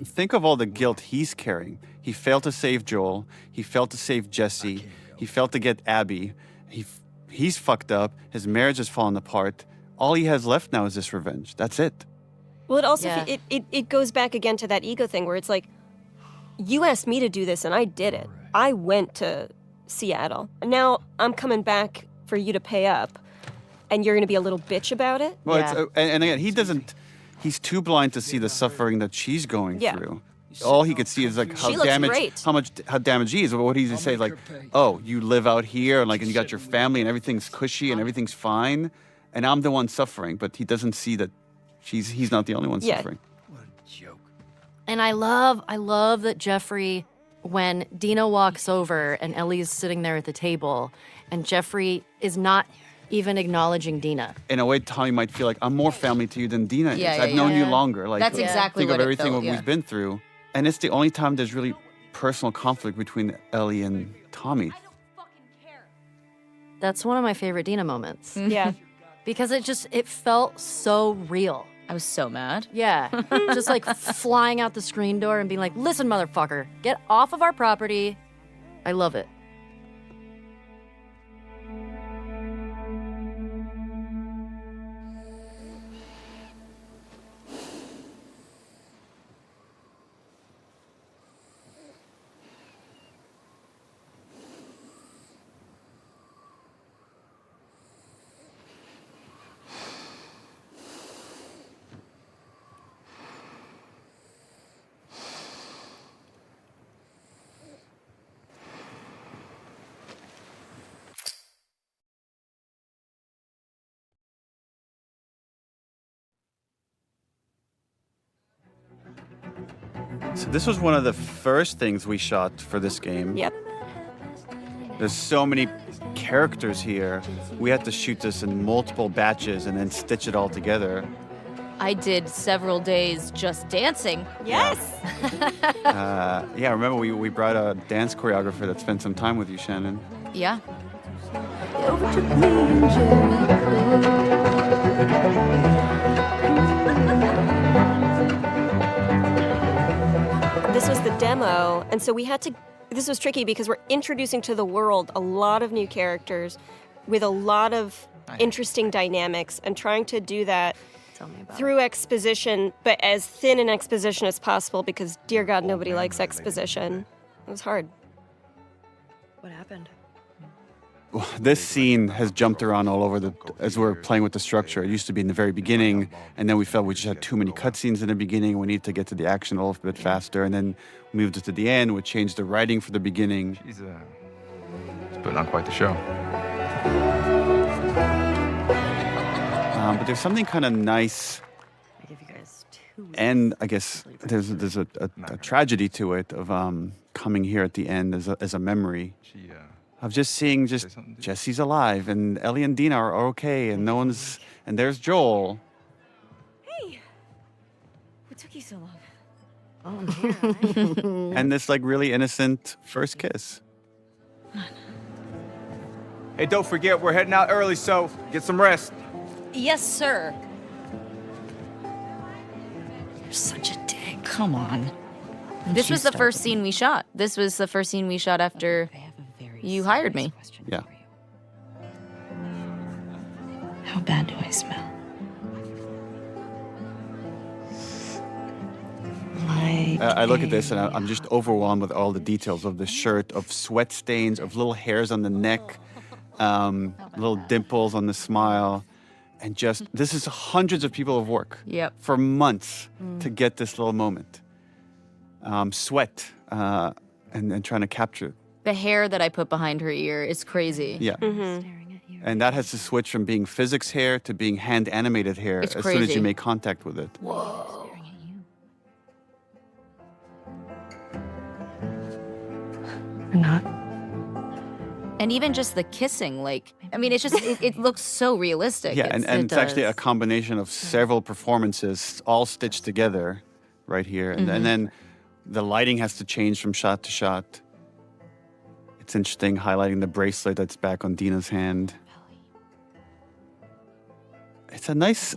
Think of all the guilt he's carrying. He failed to save Joel. He failed to save Jesse. He failed to get Abby. He's fucked up. His marriage has fallen apart. All he has left now is this revenge. That's it. Well, it also it goes back again to that ego thing where it's like, you asked me to do this and I did it. I went to Seattle. Now I'm coming back for you to pay up, and you're going to be a little bitch about it? Well, and again, he's too blind to see the suffering that she's going through. All he could see is like how damaged he is. But what he's say like, oh, you live out here and you got your family and everything's cushy and everything's fine, and I'm the one suffering. But he doesn't see that he's not the only one suffering. What a joke. And I love that Jeffrey, when Dina walks over and Ellie's sitting there at the table, and Jeffrey is not even acknowledging Dina. In a way, Tommy might feel like, I'm more family to you than Dina is. I've known you longer. Like, that's exactly think what of everything it felt, we've been through. And it's the only time there's really personal conflict between Ellie and Tommy. That's one of my favorite Dina moments. Yeah. Because it felt so real. I was so mad. Yeah. Just like flying out the screen door and being like, listen, motherfucker, get off of our property. I love it. So this was one of the first things we shot for this game. Yep. There's so many characters here. We had to shoot this in multiple batches and then stitch it all together. I did several days just dancing. Yes. Yeah, remember we brought a dance choreographer that spent some time with you, Shannon. Yeah. This was the demo, and so we had to. This was tricky because we're introducing to the world a lot of new characters with a lot of interesting dynamics, and trying to do that through exposition, but as thin an exposition as possible because, dear God, nobody likes exposition. It was hard. What happened? This scene has jumped around all over as we're playing with the structure. It used to be in the very beginning, and then we felt we just had too many cutscenes in the beginning. We needed to get to the action a little bit faster, and then we moved it to the end. We changed the writing for the beginning. She's putting on quite the show. But there's something kind of nice, and I guess there's a tragedy to it of coming here at the end as a memory. Of just seeing Jesse's alive and Ellie and Dina are okay and no one's, and there's Joel. Hey, what took you so long? Oh, And this like really innocent first kiss. Hey, don't forget, we're heading out early, so get some rest. Yes, sir. You're such a dick. Come on. This was the first scene we shot. This was the first scene we shot after you hired me. Yeah. How bad do I smell? I look at this and I'm just overwhelmed with all the details of the shirt, of sweat stains, of little hairs on the neck, little dimples on the smile. And just, this is hundreds of people of work for months to get this little moment. Sweat and trying to capture. The hair that I put behind her ear is crazy. Yeah. And that has to switch from being physics hair to being hand animated hair It's as soon as crazy. you make contact with it. Whoa. Or not. And even just the kissing, like, I mean, it's just, it looks so realistic. Yeah, and it's actually a combination of several performances all stitched together right here. And then the lighting has to change from shot to shot. It's interesting highlighting the bracelet that's back on Dina's hand. It's a nice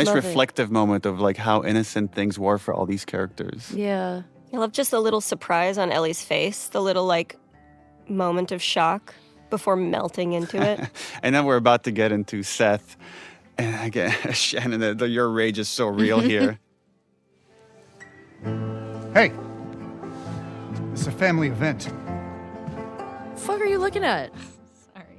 reflective moment of like how innocent things were for all these characters. Yeah. I love just the little surprise on Ellie's face, the little like moment of shock before melting into it. And then we're about to get into Seth. And again, Shannon, your rage is so real here. Hey, it's a family event. Fuck are you looking at?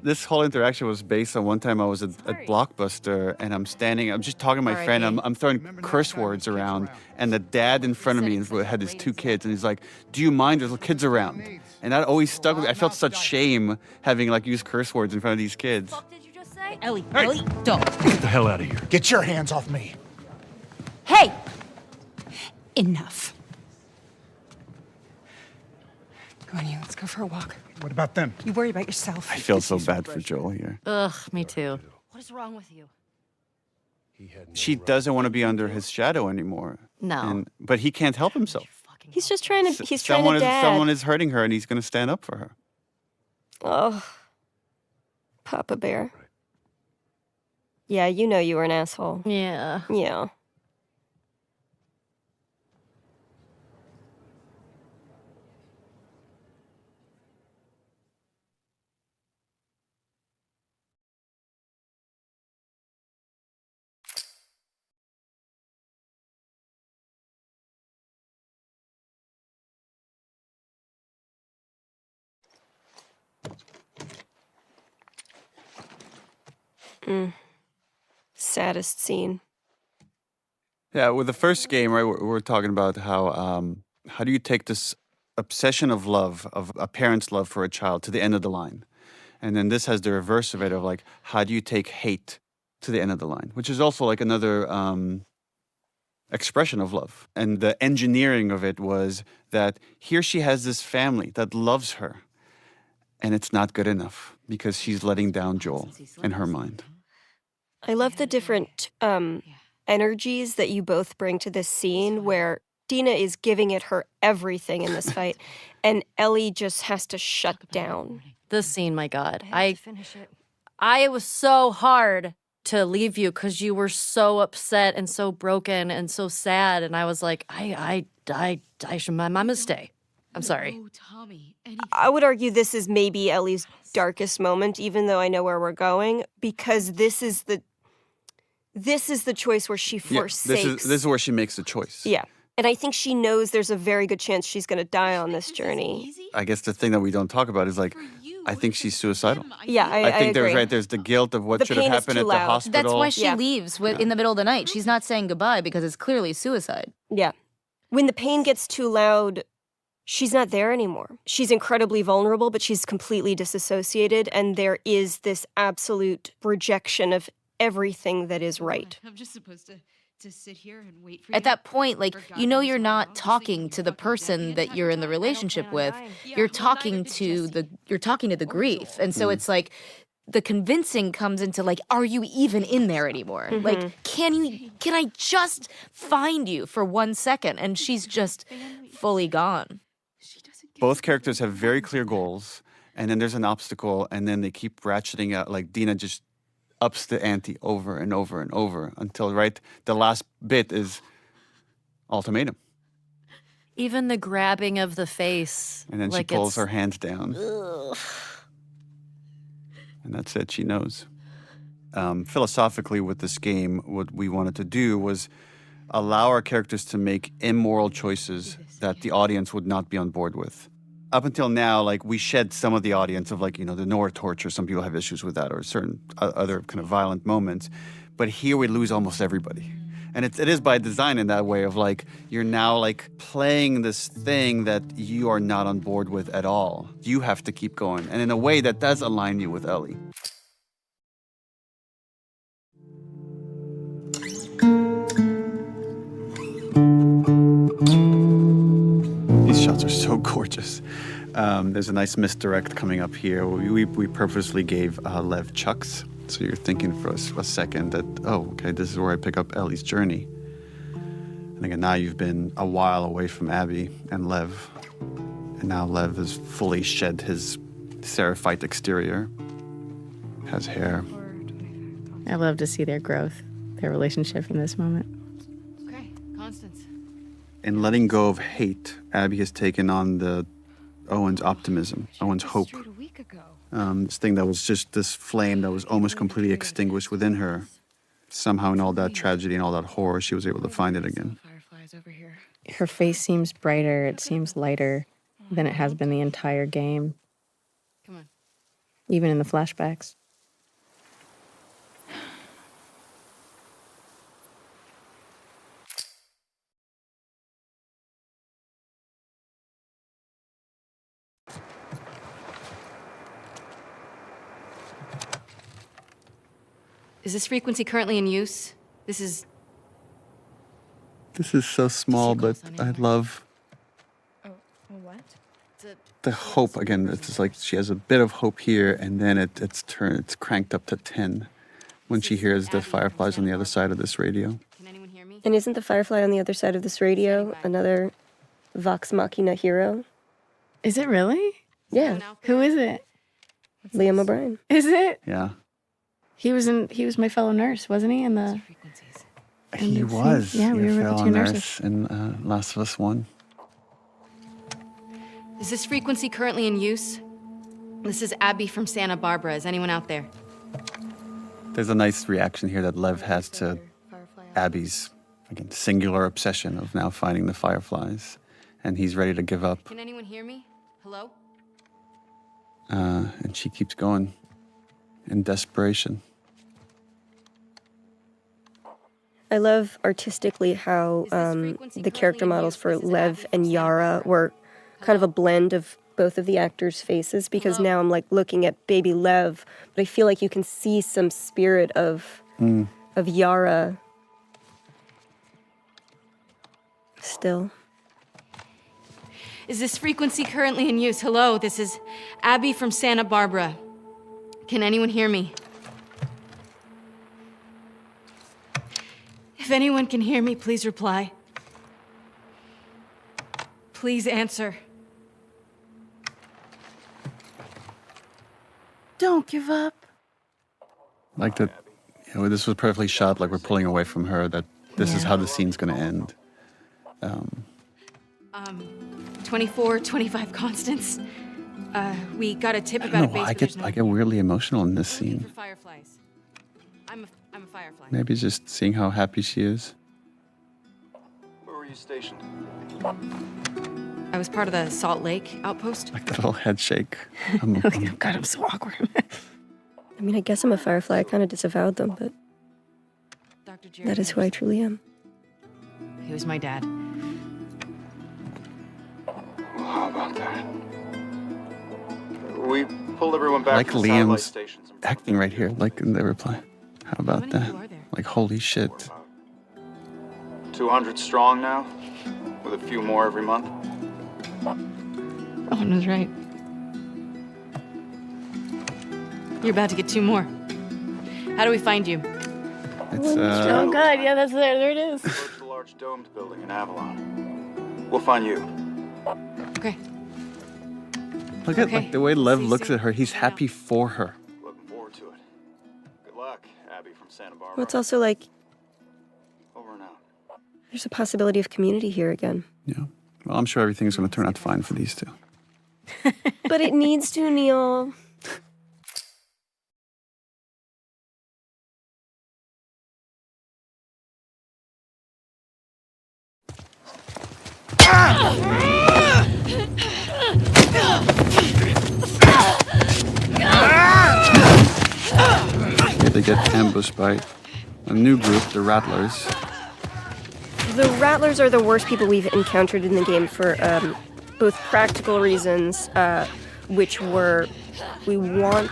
This whole interaction was based on one time I was at Blockbuster and I'm just talking to my friend. I'm throwing curse words around, and the dad in front of me had his two kids, and he's like, "Do you mind? There's kids around." And that always stuck with me. I felt such shame having like used curse words in front of these kids. What did you just say? Ellie, Ellie, don't. Get the hell out of here. Get your hands off me. Hey! Enough. Come on, you. Let's go for a walk. What about them? You worry about yourself. I feel so bad for Joel here. Ugh, me too. What is wrong with you? She doesn't want to be under his shadow anymore. No. But he can't help himself. He's just trying to. He's trying to dad. Someone is hurting her, and he's going to stand up for her. Oh, Papa Bear. Yeah, you know you were an asshole. Yeah. Yeah. Saddest scene. Yeah, with the first game, right, we're talking about how do you take this obsession of love, of a parent's love for a child, to the end of the line? And then this has the reverse of it, of like, how do you take hate to the end of the line? Which is also like another expression of love. And the engineering of it was that here she has this family that loves her, and it's not good enough because she's letting down Joel in her mind. I love the different energies that you both bring to this scene where Dina is giving it her everything in this fight, and Ellie just has to shut down. This scene, my God. I was so hard to leave you because you were so upset and so broken and so sad. And I was like, I should, my mistake. I'm sorry. I would argue this is maybe Ellie's darkest moment, even though I know where we're going, because this is the choice where she forsakes. This is where she makes the choice. Yeah. And I think she knows there's a very good chance she's going to die on this journey. I guess the thing that we don't talk about is like, I think she's suicidal. Yeah, I think agree. There's the guilt of what The should have pain is happened too at the loud. hospital. That's why she leaves in the middle of the night. She's not saying goodbye because it's clearly suicide. Yeah. When the pain gets too loud, she's not there anymore. She's incredibly vulnerable, but she's completely disassociated, and there is this absolute rejection of everything that is right. I'm just supposed to sit here and wait for At that point, like, you know, you're not talking to the person that you're in the relationship with. You're talking to the grief. And so it's like the convincing comes into like, are you even in there anymore? Like, can I just find you for 1 second? And she's just fully gone. Both characters have very clear goals, and then there's an obstacle, and then they keep ratcheting out. Like Dina just ups the ante over and over and over until the last bit is ultimatum. Even the grabbing of the face. And then she pulls her hands down. Ugh. And that's it, she knows. Philosophically with this game, what we wanted to do was allow our characters to make immoral choices that the audience would not be on board with. Up until now, like, we shed some of the audience of, like, you know, the Nora torture. Some people have issues with that, or certain other kind of violent moments. But here we lose almost everybody. And it is by design in that way of, like, you're now, like, playing this thing that you are not on board with at all. You have to keep going. And in a way that does align you with Ellie. These shots are so gorgeous. There's a nice misdirect coming up here. We purposely gave Lev chucks, so you're thinking for a second that, oh, okay, this is where I pick up Ellie's journey. And again, now you've been a while away from Abby and Lev, and now Lev has fully shed his seraphite exterior, has hair. I love to see their growth, their relationship in this moment. Okay, Constance. In letting go of hate, Abby has taken on Owen's optimism, Owen's hope. This thing that was just this flame that was almost completely extinguished within her. Somehow in all that tragedy and all that horror, she was able to find it again. Her face seems brighter, it seems lighter than it has been the entire game. Come on. Even in the flashbacks. Is this frequency currently in use? This is so small, but I love What? the hope. Again, it's just like she has a bit of hope here, and then it's cranked up to 10 when she hears the fireflies on the other side of this radio. And isn't the firefly on the other side of this radio another Vox Machina hero? Is it really? Yeah. Who is it? Liam O'Brien. Is it? Yeah. He was my fellow nurse, wasn't he? He was. Yeah, we were with the fellow two nurse nurses. in Last of Us 1. Is this frequency currently in use? This is Abby from Santa Barbara. Is anyone out there? There's a nice reaction here that Lev has to Abby's, again, singular obsession of now finding the fireflies. And he's ready to give up. Can anyone hear me? Hello? And she keeps going in desperation. I love artistically how the character models for Lev and Yara were kind of a blend of both of the actors' faces, because now I'm like looking at baby Lev, but I feel like you can see some spirit of Yara still. Is this frequency currently in use? Hello, this is Abby from Santa Barbara. Can anyone hear me? If anyone can hear me, please reply. Please answer. Don't give up. Like that, this was perfectly shot, like we're pulling away from her, that this is how the scene's going to end. 24, 25 constants. We got a tip I about don't a know why base. I get weirdly emotional in this scene. Fireflies. I'm a firefly. Maybe just seeing how happy she is. Where were you stationed? I was part of the Salt Lake outpost. Like that little head shake. God, I'm so awkward. I mean, I guess I'm a firefly. I kind of disavowed them, but that is who I truly am. He was my dad. Well, how about that? We pulled everyone back Like to the satellite Liam's stations. acting right here, like in the reply. How about that? Like, holy shit. 200 strong now, with a few more every month. Owen was right. You're about to get 2 more. How do we find you? It's, oh god, yeah, that's there it is. Approach the large domed building in Avalon. We'll find you. Okay. Look at like the way Lev looks at her. He's happy for her. Looking forward to it. Good luck, Abby from Santa Barbara. Well, it's also like Over and out. there's a possibility of community here again. Yeah. Well, I'm sure everything's going to turn out fine for these two. But it needs to, Neil. Here they get ambushed by a new group, the Rattlers. The Rattlers are the worst people we've encountered in the game for both practical reasons, which were we want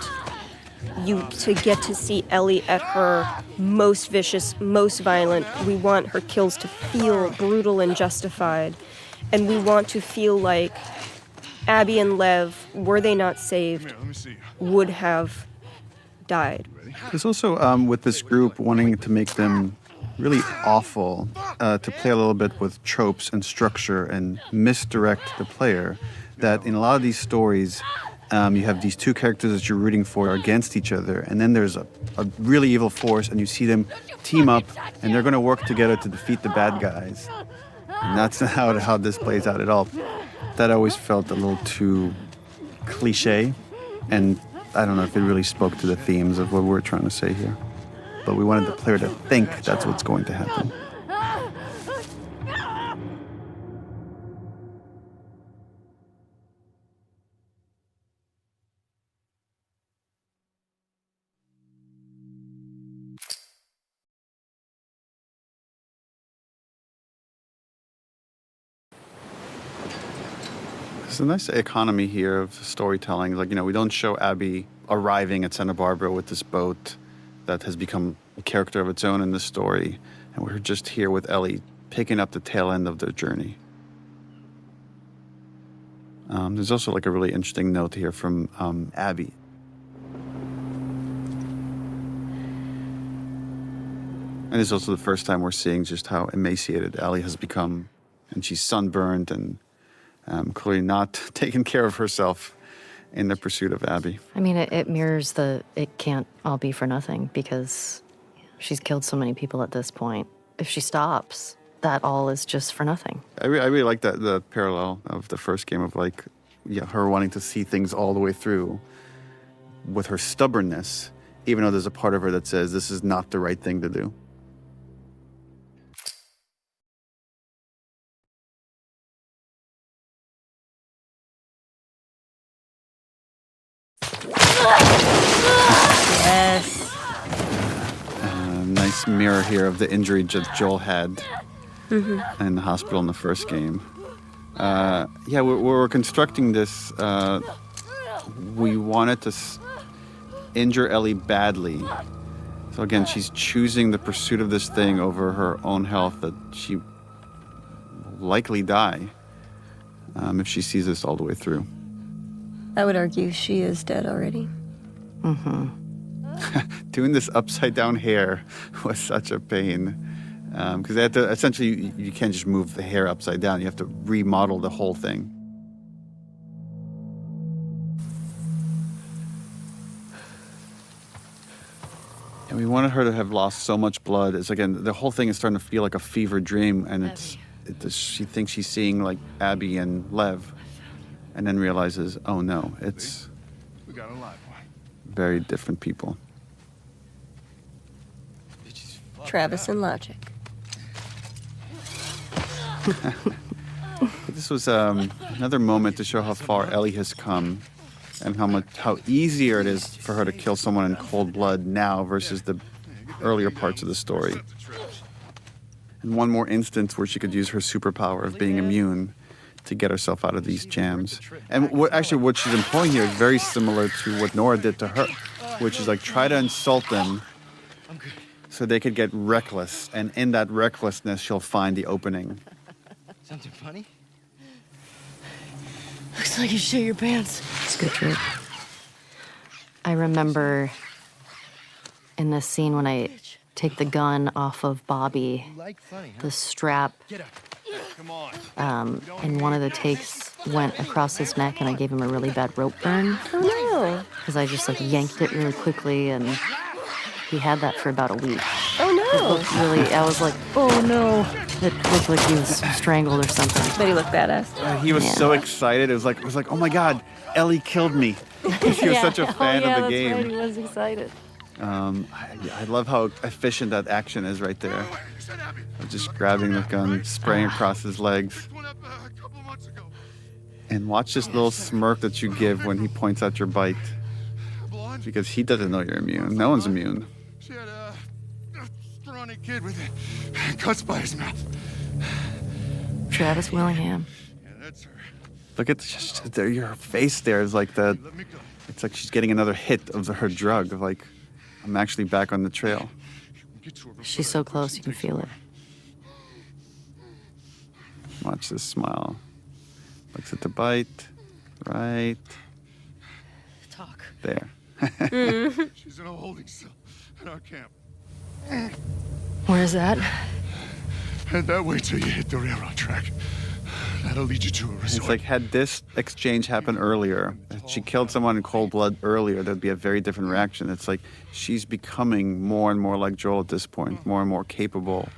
you to get to see Ellie at her most vicious, most violent. We want her kills to feel brutal and justified. And we want to feel like Abby and Lev, were they not saved, would have died. There's also, with this group, wanting to make them really awful, to play a little bit with tropes and structure and misdirect the player, that in a lot of these stories, you have these two characters that you're rooting for against each other, and then there's a really evil force, and you see them team up, and they're going to work together to defeat the bad guys. And that's not how this plays out at all. That always felt a little too cliche, and I don't know if it really spoke to the themes of what we're trying to say here. But we wanted the player to think that's what's going to happen. There's a nice economy here of storytelling. Like, we don't show Abby arriving at Santa Barbara with this boat that has become a character of its own in the story. And we're just here with Ellie picking up the tail end of their journey. There's also like a really interesting note here from Abby. And it's also the first time we're seeing just how emaciated Ellie has become. And she's sunburned and clearly not taking care of herself in the pursuit of Abby. I mean, it mirrors it can't all be for nothing, because she's killed so many people at this point. If she stops, that all is just for nothing. I really like that, the parallel of the first game of her wanting to see things all the way through with her stubbornness, even though there's a part of her that says this is not the right thing to do. Yes. Nice nice mirror here of the injury Joel had in the hospital in the first game. Yeah, we're constructing this. We wanted to injure Ellie badly. So again, she's choosing the pursuit of this thing over her own health, that she will likely die if she sees this all the way through. I would argue she is dead already. Doing this upside down hair was such a pain. Because they had to, essentially, you can't just move the hair upside down. You have to remodel the whole thing. And we wanted her to have lost so much blood. It's again, the whole thing is starting to feel like a fever dream, and she thinks she's seeing like Abby and Lev, and then realizes, oh no, it's very different people. Travis and Logic. This was another moment to show how far Ellie has come, and how easier it is for her to kill someone in cold blood now versus the earlier parts of the story. And one more instance where she could use her superpower of being immune to get herself out of these jams. And what she's employing here is very similar to what Nora did to her, which is like try to insult them so they could get reckless, and in that recklessness she'll find the opening. Something funny? Looks like you shit your pants. It's a good trick. I remember in this scene when I take the gun off of Bobby, the strap in one of the takes went across his neck, and I gave him a really bad rope burn. Oh no! Because I just like yanked it really quickly, and he had that for about a week. Oh no! It looked really, I was like, oh no. It looked like he was strangled or something. But he looked badass. He was so excited. It was like, oh my God, Ellie killed me. He was such a fan of the game. Right. He was excited. I love how efficient that action is right there. Just grabbing the gun, spraying across his legs. And watch this little smirk that you give when he points out your bite. Because he doesn't know you're immune. No one's immune. She had a scrawny kid with cuts by his mouth. Travis Willingham. Look at just your face there is like it's like she's getting another hit of her drug, of like, I'm actually back on the trail. She's so close, you can feel it. Watch this smile. Looks at the bite. Right. Talk. There. She's in a holding cell in our camp. Where's that? Head that way till you hit the railroad track. That'll lead you to a resort. It's like, had this exchange happened earlier, if she killed someone in cold blood earlier, there'd be a very different reaction. It's like she's becoming more and more like Joel at this point, more and more capable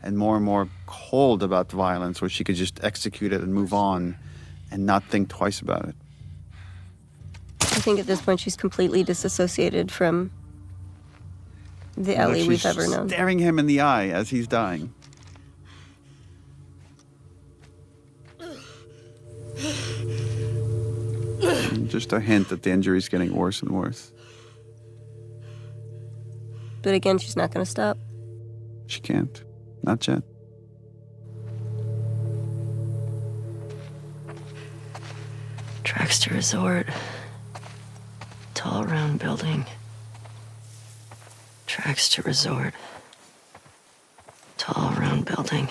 and more cold about violence, where she could just execute it and move on and not think twice about it. I think at this point she's completely disassociated from the Ellie we've ever known. Staring him in the eye as he's dying. And just a hint that the injury's getting worse and worse. But again, she's not going to stop. She can't. Not yet. Tracks to resort. Tall round building. Tracks to resort. Tall round building.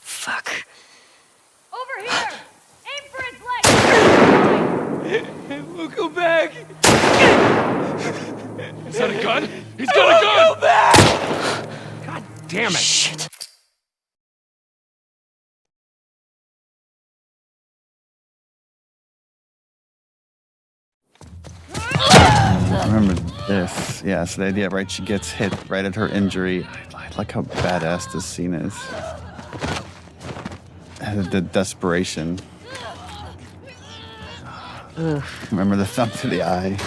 Fuck. Over here! Aim for his leg! We'll go back! Is that a gun? He's got a gun! Go back! God damn it! Shit. Remember this. Yeah, so the idea, right? She gets hit right at her injury. I like how badass this scene is. And the desperation. Ugh. Remember the thumb to the eye.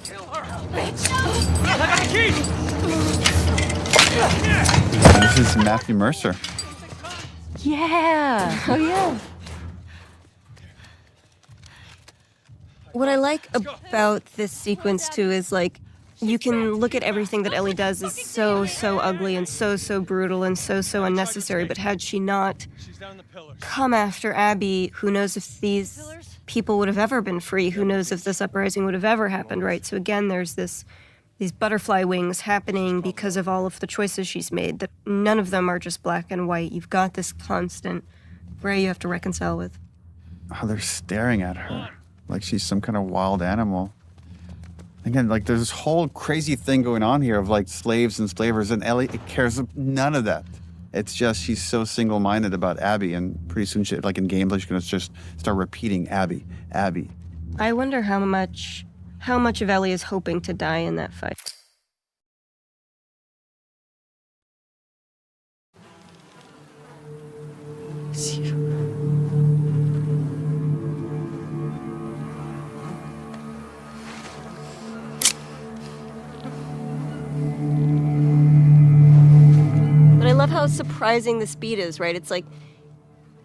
I got the key! This is Matthew Mercer. yeah. Oh, yeah. What I like about this sequence, too, is, like, you can look at everything that Ellie does is so ugly and so brutal and so unnecessary, but had she not come after Abby, who knows if these people would have ever been free? Who knows if this uprising would have ever happened, right? So again, there's these butterfly wings happening because of all of the choices she's made, that none of them are just black and white. You've got this constant gray you have to reconcile with. Oh, they're staring at her like she's some kind of wild animal. Again, like there's this whole crazy thing going on here of like slaves and slavers, and Ellie cares none of that. It's just she's so single-minded about Abby, and pretty soon, like in gameplay, she's gonna just start repeating Abby, Abby. I wonder how much of Ellie is hoping to die in that fight. But I love how surprising the speed is, right? It's like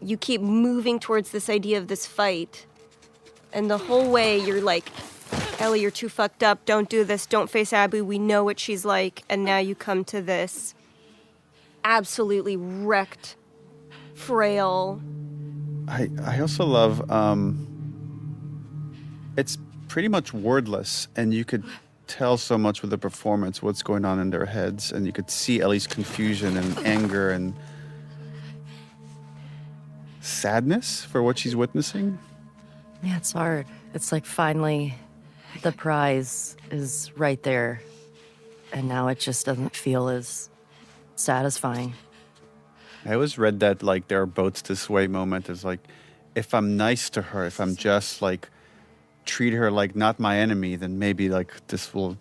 you keep moving towards this idea of this fight, and the whole way you're like, Ellie, you're too fucked up, don't do this, don't face Abby, we know what she's like, and now you come to this absolutely wrecked, frail. I also love, it's pretty much wordless, and you could tell so much with the performance, what's going on in their heads, and you could see Ellie's confusion and anger and sadness for what she's witnessing. Yeah, it's hard. It's like finally the prize is right there, and now it just doesn't feel as satisfying. I always read that like there are boats this way moment is like, if I'm nice to her, if I'm just like treat her like not my enemy, then maybe like this will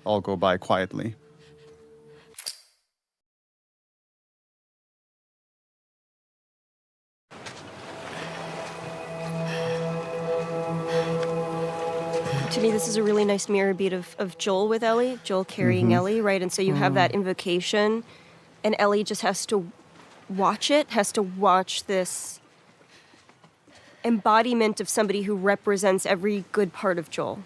all go by quietly. To me, this is a really nice mirror beat of Joel with Ellie, Joel carrying Ellie, right? And so you have that invocation, and Ellie just has to watch it, has to watch this embodiment of somebody who represents every good part of Joel.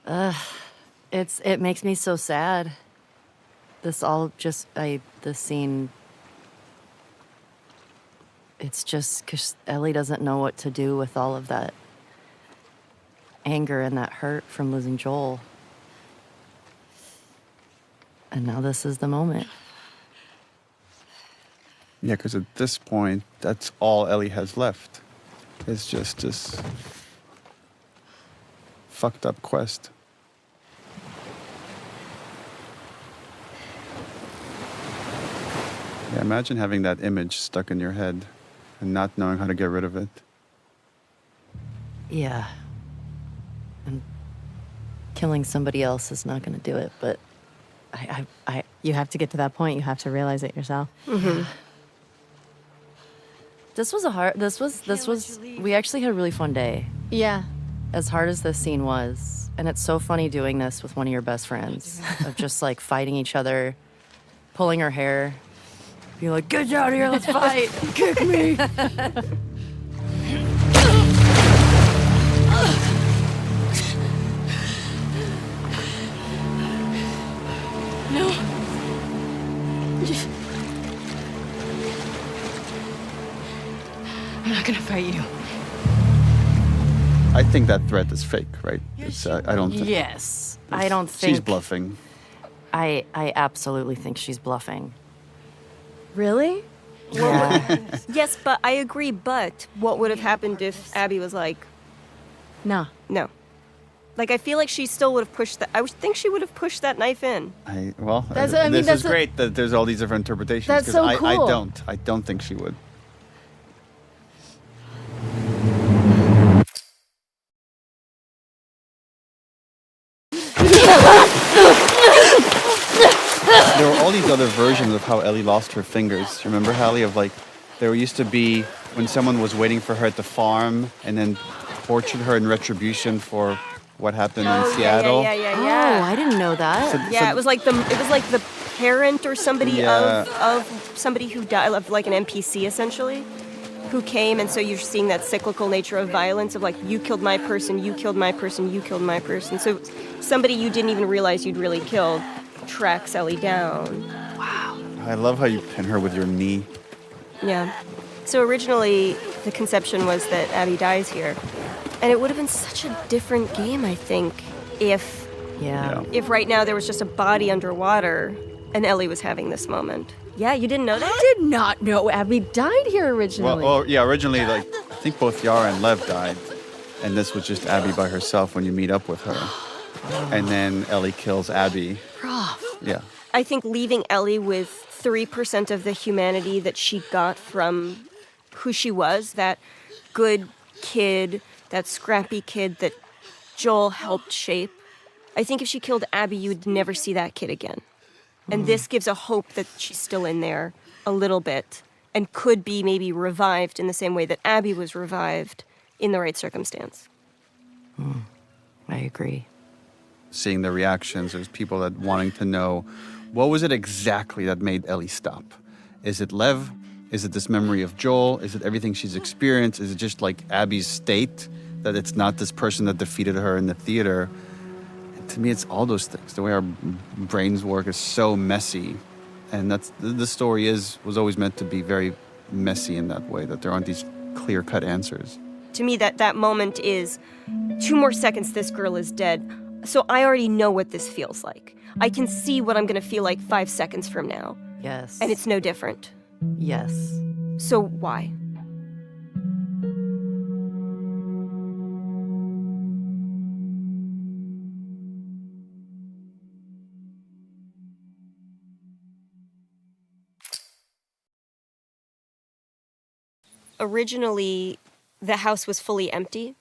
It makes me so sad. This scene, it's just because Ellie doesn't know what to do with all of that anger and that hurt from losing Joel. And now this is the moment. Yeah, because at this point, that's all Ellie has left. It's just this fucked up quest. Yeah, imagine having that image stuck in your head and not knowing how to get rid of it. Yeah. And killing somebody else is not going to do it, but you have to get to that point. You have to realize it yourself. We actually had a really fun day. Yeah. As hard as this scene was, and it's so funny doing this with one of your best friends, of just like fighting each other, pulling her hair, being like, get out of here, let's fight, kick me. No. I'm not gonna fight you. I think that threat is fake, right? It's, I don't think. Yes. I don't think. She's bluffing. I absolutely think she's bluffing. Really? Yeah. Yes, but I agree, but what would have happened if Abby was like, No. no? Like, I feel like she still would have pushed that. I would think she would have pushed that knife in. This is great that there's all these different interpretations. That's so cool. I don't think she would. There were all these other versions of how Ellie lost her fingers. Remember, Hallie, of like, there used to be when someone was waiting for her at the farm and then tortured her in retribution for what happened in Seattle. Yeah. Oh, I didn't know that. It was like the parent or somebody Yeah. of somebody who died, of like an NPC essentially, who came, and so you're seeing that cyclical nature of violence of like, you killed my person, you killed my person, you killed my person. So somebody you didn't even realize you'd really killed tracks Ellie down. I love how you pin her with your knee. Yeah. So originally, the conception was that Abby dies here. And it would have been such a different game, I think, if right now there was just a body underwater and Ellie was having this moment. Yeah, you didn't know that? I did not know Abby died here originally. Well, yeah, originally, like, I think both Yara and Lev died. And this was just Abby by herself when you meet up with her. And then Ellie kills Abby. Rough. Yeah. I think leaving Ellie with 3% of the humanity that she got from who she was, that good kid, that scrappy kid that Joel helped shape. I think if she killed Abby, you would never see that kid again. And this gives a hope that she's still in there a little bit and could be maybe revived in the same way that Abby was revived in the right circumstance. I agree. Seeing the reactions, there's people that wanting to know, what was it exactly that made Ellie stop? Is it Lev? Is it this memory of Joel? Is it everything she's experienced? Is it just like Abby's state, that it's not this person that defeated her in the theater? And to me, it's all those things. The way our brains work is so messy. And that's the story was always meant to be very messy in that way, that there aren't these clear-cut answers. To me, that moment is 2 more seconds, this girl is dead. So I already know what this feels like. I can see what I'm going to feel like 5 seconds from now. Yes. And it's no different. Yes. So why? Originally, the house was fully empty.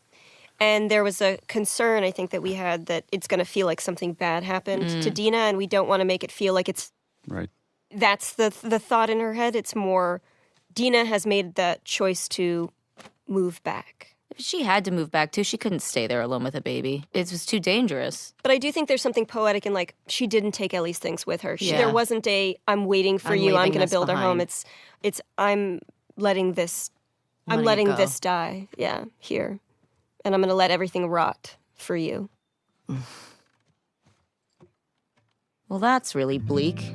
And there was a concern, I think, that we had that it's going to feel like something bad happened to Dina, and we don't want to make it feel like it's... Right. That's the thought in her head. It's more, Dina has made that choice to move back. She had to move back, too. She couldn't stay there alone with a baby. It was too dangerous. But I do think there's something poetic in, like, she didn't take Ellie's things with her. Yeah. There wasn't a, I'm waiting for you, I'm going to build her home. It's I'm letting this die, here. And I'm going to let everything rot for you. Well, that's really bleak.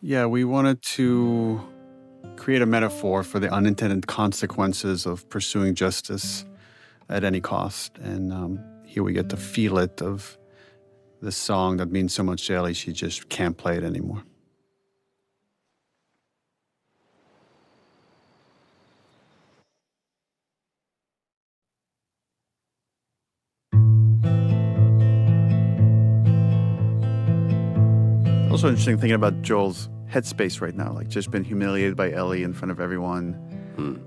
Yeah, we wanted to create a metaphor for the unintended consequences of pursuing justice at any cost. And here we get to feel it of this song that means so much to Ellie, she just can't play it anymore. Also interesting thinking about Joel's headspace right now, like just been humiliated by Ellie in front of everyone.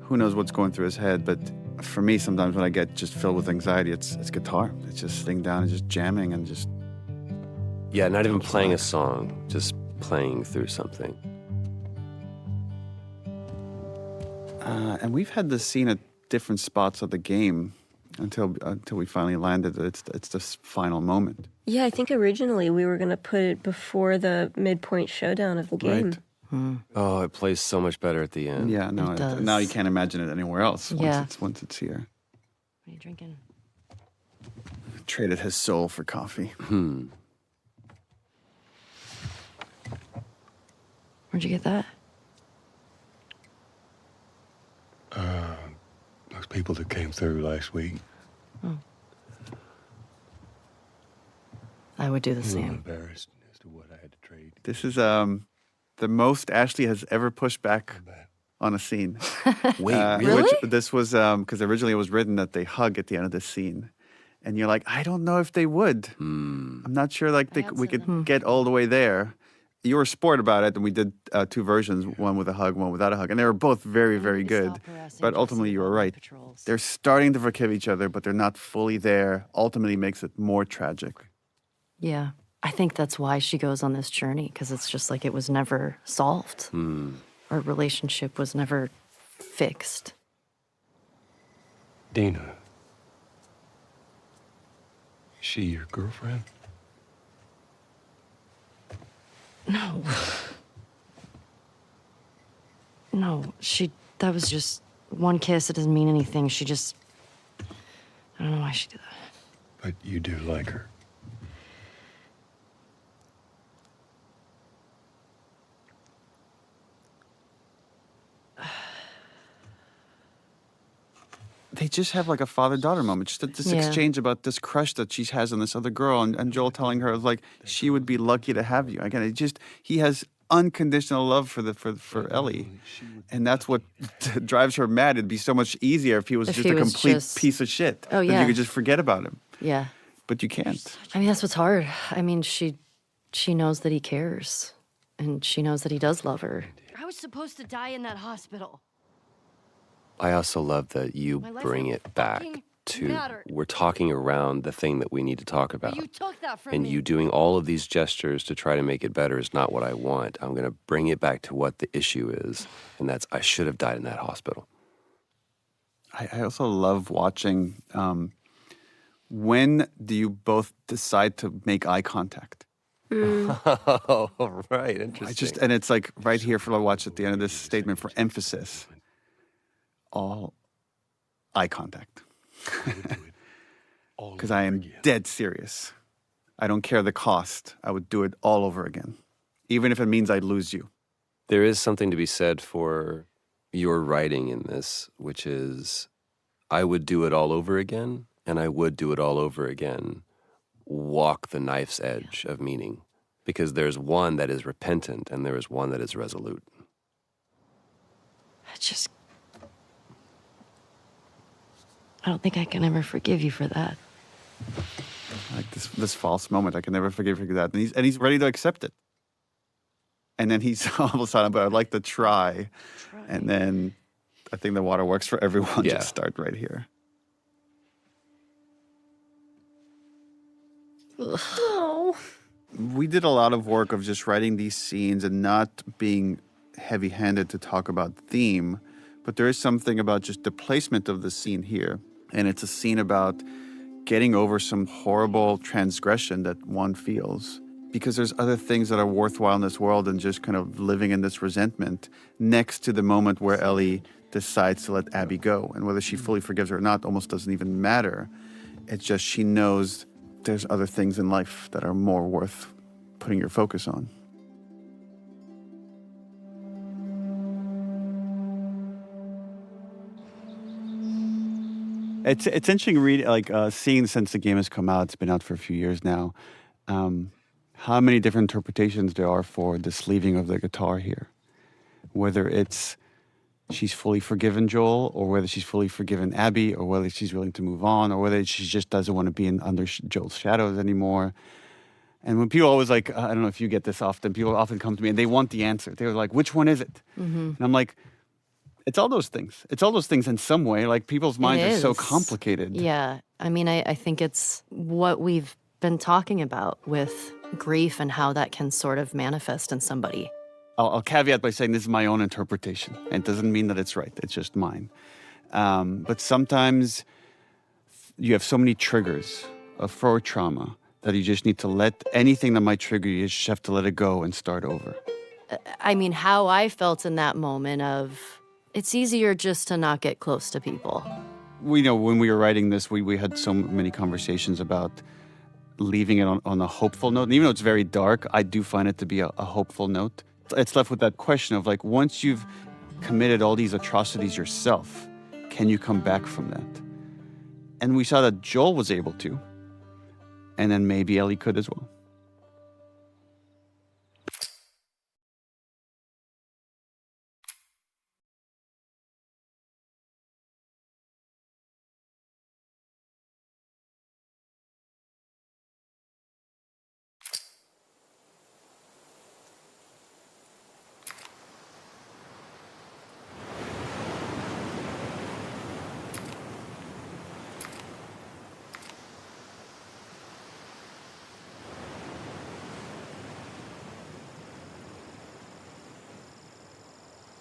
Who knows what's going through his head, but for me, sometimes when I get just filled with anxiety, it's guitar. It's just sitting down and just jamming and just... Yeah, not even playing a song, just playing through something. And we've had this scene at different spots of the game until we finally landed. It's this final moment. Yeah, I think originally we were going to put it before the midpoint showdown of the game. Right. Oh, it plays so much better at the end. Yeah, no, now you can't imagine it anywhere else Yeah. once it's here. What are you drinking? Traded his soul for coffee. Where'd you get that? Those people that came through last week. Oh. I would do the I'm same. embarrassed as to what I had to trade. This is the most Ashley has ever pushed back on a scene. Wait, really? Which this was because originally it was written that they hug at the end of the scene. And you're like, I don't know if they would. I'm not sure we could get all the way there. You were a sport about it, and we did 2 versions, one with a hug, one without a hug. And they were both very, very good. But ultimately, you were right. They're starting to forgive each other, but they're not fully there. Ultimately makes it more tragic. Yeah. I think that's why she goes on this journey, because it's just like it was never solved. Our relationship was never fixed. Dina. Is she your girlfriend? No. No, that was just one kiss. It doesn't mean anything. I don't know why she did that. But you do like her. They just have like a father-daughter moment. Just this exchange about this crush that she has on this other girl, and Joel telling her like she would be lucky to have you. Again, he has unconditional love for Ellie, and that's what drives her mad. It'd be so much easier if he was just a complete piece of shit. Oh yeah, then you could just forget about him. Yeah, but you can't. I mean, that's what's hard. I mean, she knows that he cares, and she knows that he does love her. I was supposed to die in that hospital. I also love that you bring it back to we're talking around the thing that we need to talk about. You took that from and me. you doing all of these gestures to try to make it better is not what I want. I'm going to bring it back to what the issue is, and that's I should have died in that hospital. I also love watching when do you both decide to make eye contact? Oh, right. Interesting. And it's like right here for the watch at the end of this statement for emphasis. All eye contact. Because I am dead serious. I don't care the cost. I would do it all over again. Even if it means I'd lose you. There is something to be said for your writing in this, which is I would do it all over again, and I would do it all over again. Walk the knife's edge of meaning. Because there's one that is repentant, and there is one that is resolute. I don't think I can ever forgive you for that. Like this false moment, I can never forgive you for that. And he's ready to accept it. And then he's all of a sudden, but I'd like to try. And then I think the water works for everyone. Yeah. Just start right here. Oh. We did a lot of work of just writing these scenes and not being heavy-handed to talk about theme. But there is something about just the placement of the scene here. And it's a scene about getting over some horrible transgression that one feels. Because there's other things that are worthwhile in this world than just kind of living in this resentment next to the moment where Ellie decides to let Abby go. And whether she fully forgives her or not almost doesn't even matter. It's just she knows there's other things in life that are more worth putting your focus on. It's interesting seeing since the game has come out. It's been out for a few years now. How many different interpretations there are for this leaving of the guitar here. Whether it's she's fully forgiven Joel, or whether she's fully forgiven Abby, or whether she's willing to move on, or whether she just doesn't want to be under Joel's shadows anymore. And when people always I don't know if you get this often, people often come to me and they want the answer. They're like, which one is it? Mm-hmm. And I'm like, it's all those things. It's all those things in some way. Like people's minds are so complicated. Yeah. I mean, I think it's what we've been talking about with grief and how that can sort of manifest in somebody. I'll caveat by saying this is my own interpretation. And it doesn't mean that it's right. It's just mine. But sometimes you have so many triggers for trauma that you just need to let anything that might trigger you, you just have to let it go and start over. I mean, how I felt in that moment of it's easier just to not get close to people. We know when we were writing this, we had so many conversations about leaving it on a hopeful note. And even though it's very dark, I do find it to be a hopeful note. It's left with that question of once you've committed all these atrocities yourself, can you come back from that? And we saw that Joel was able to, and then maybe Ellie could as well.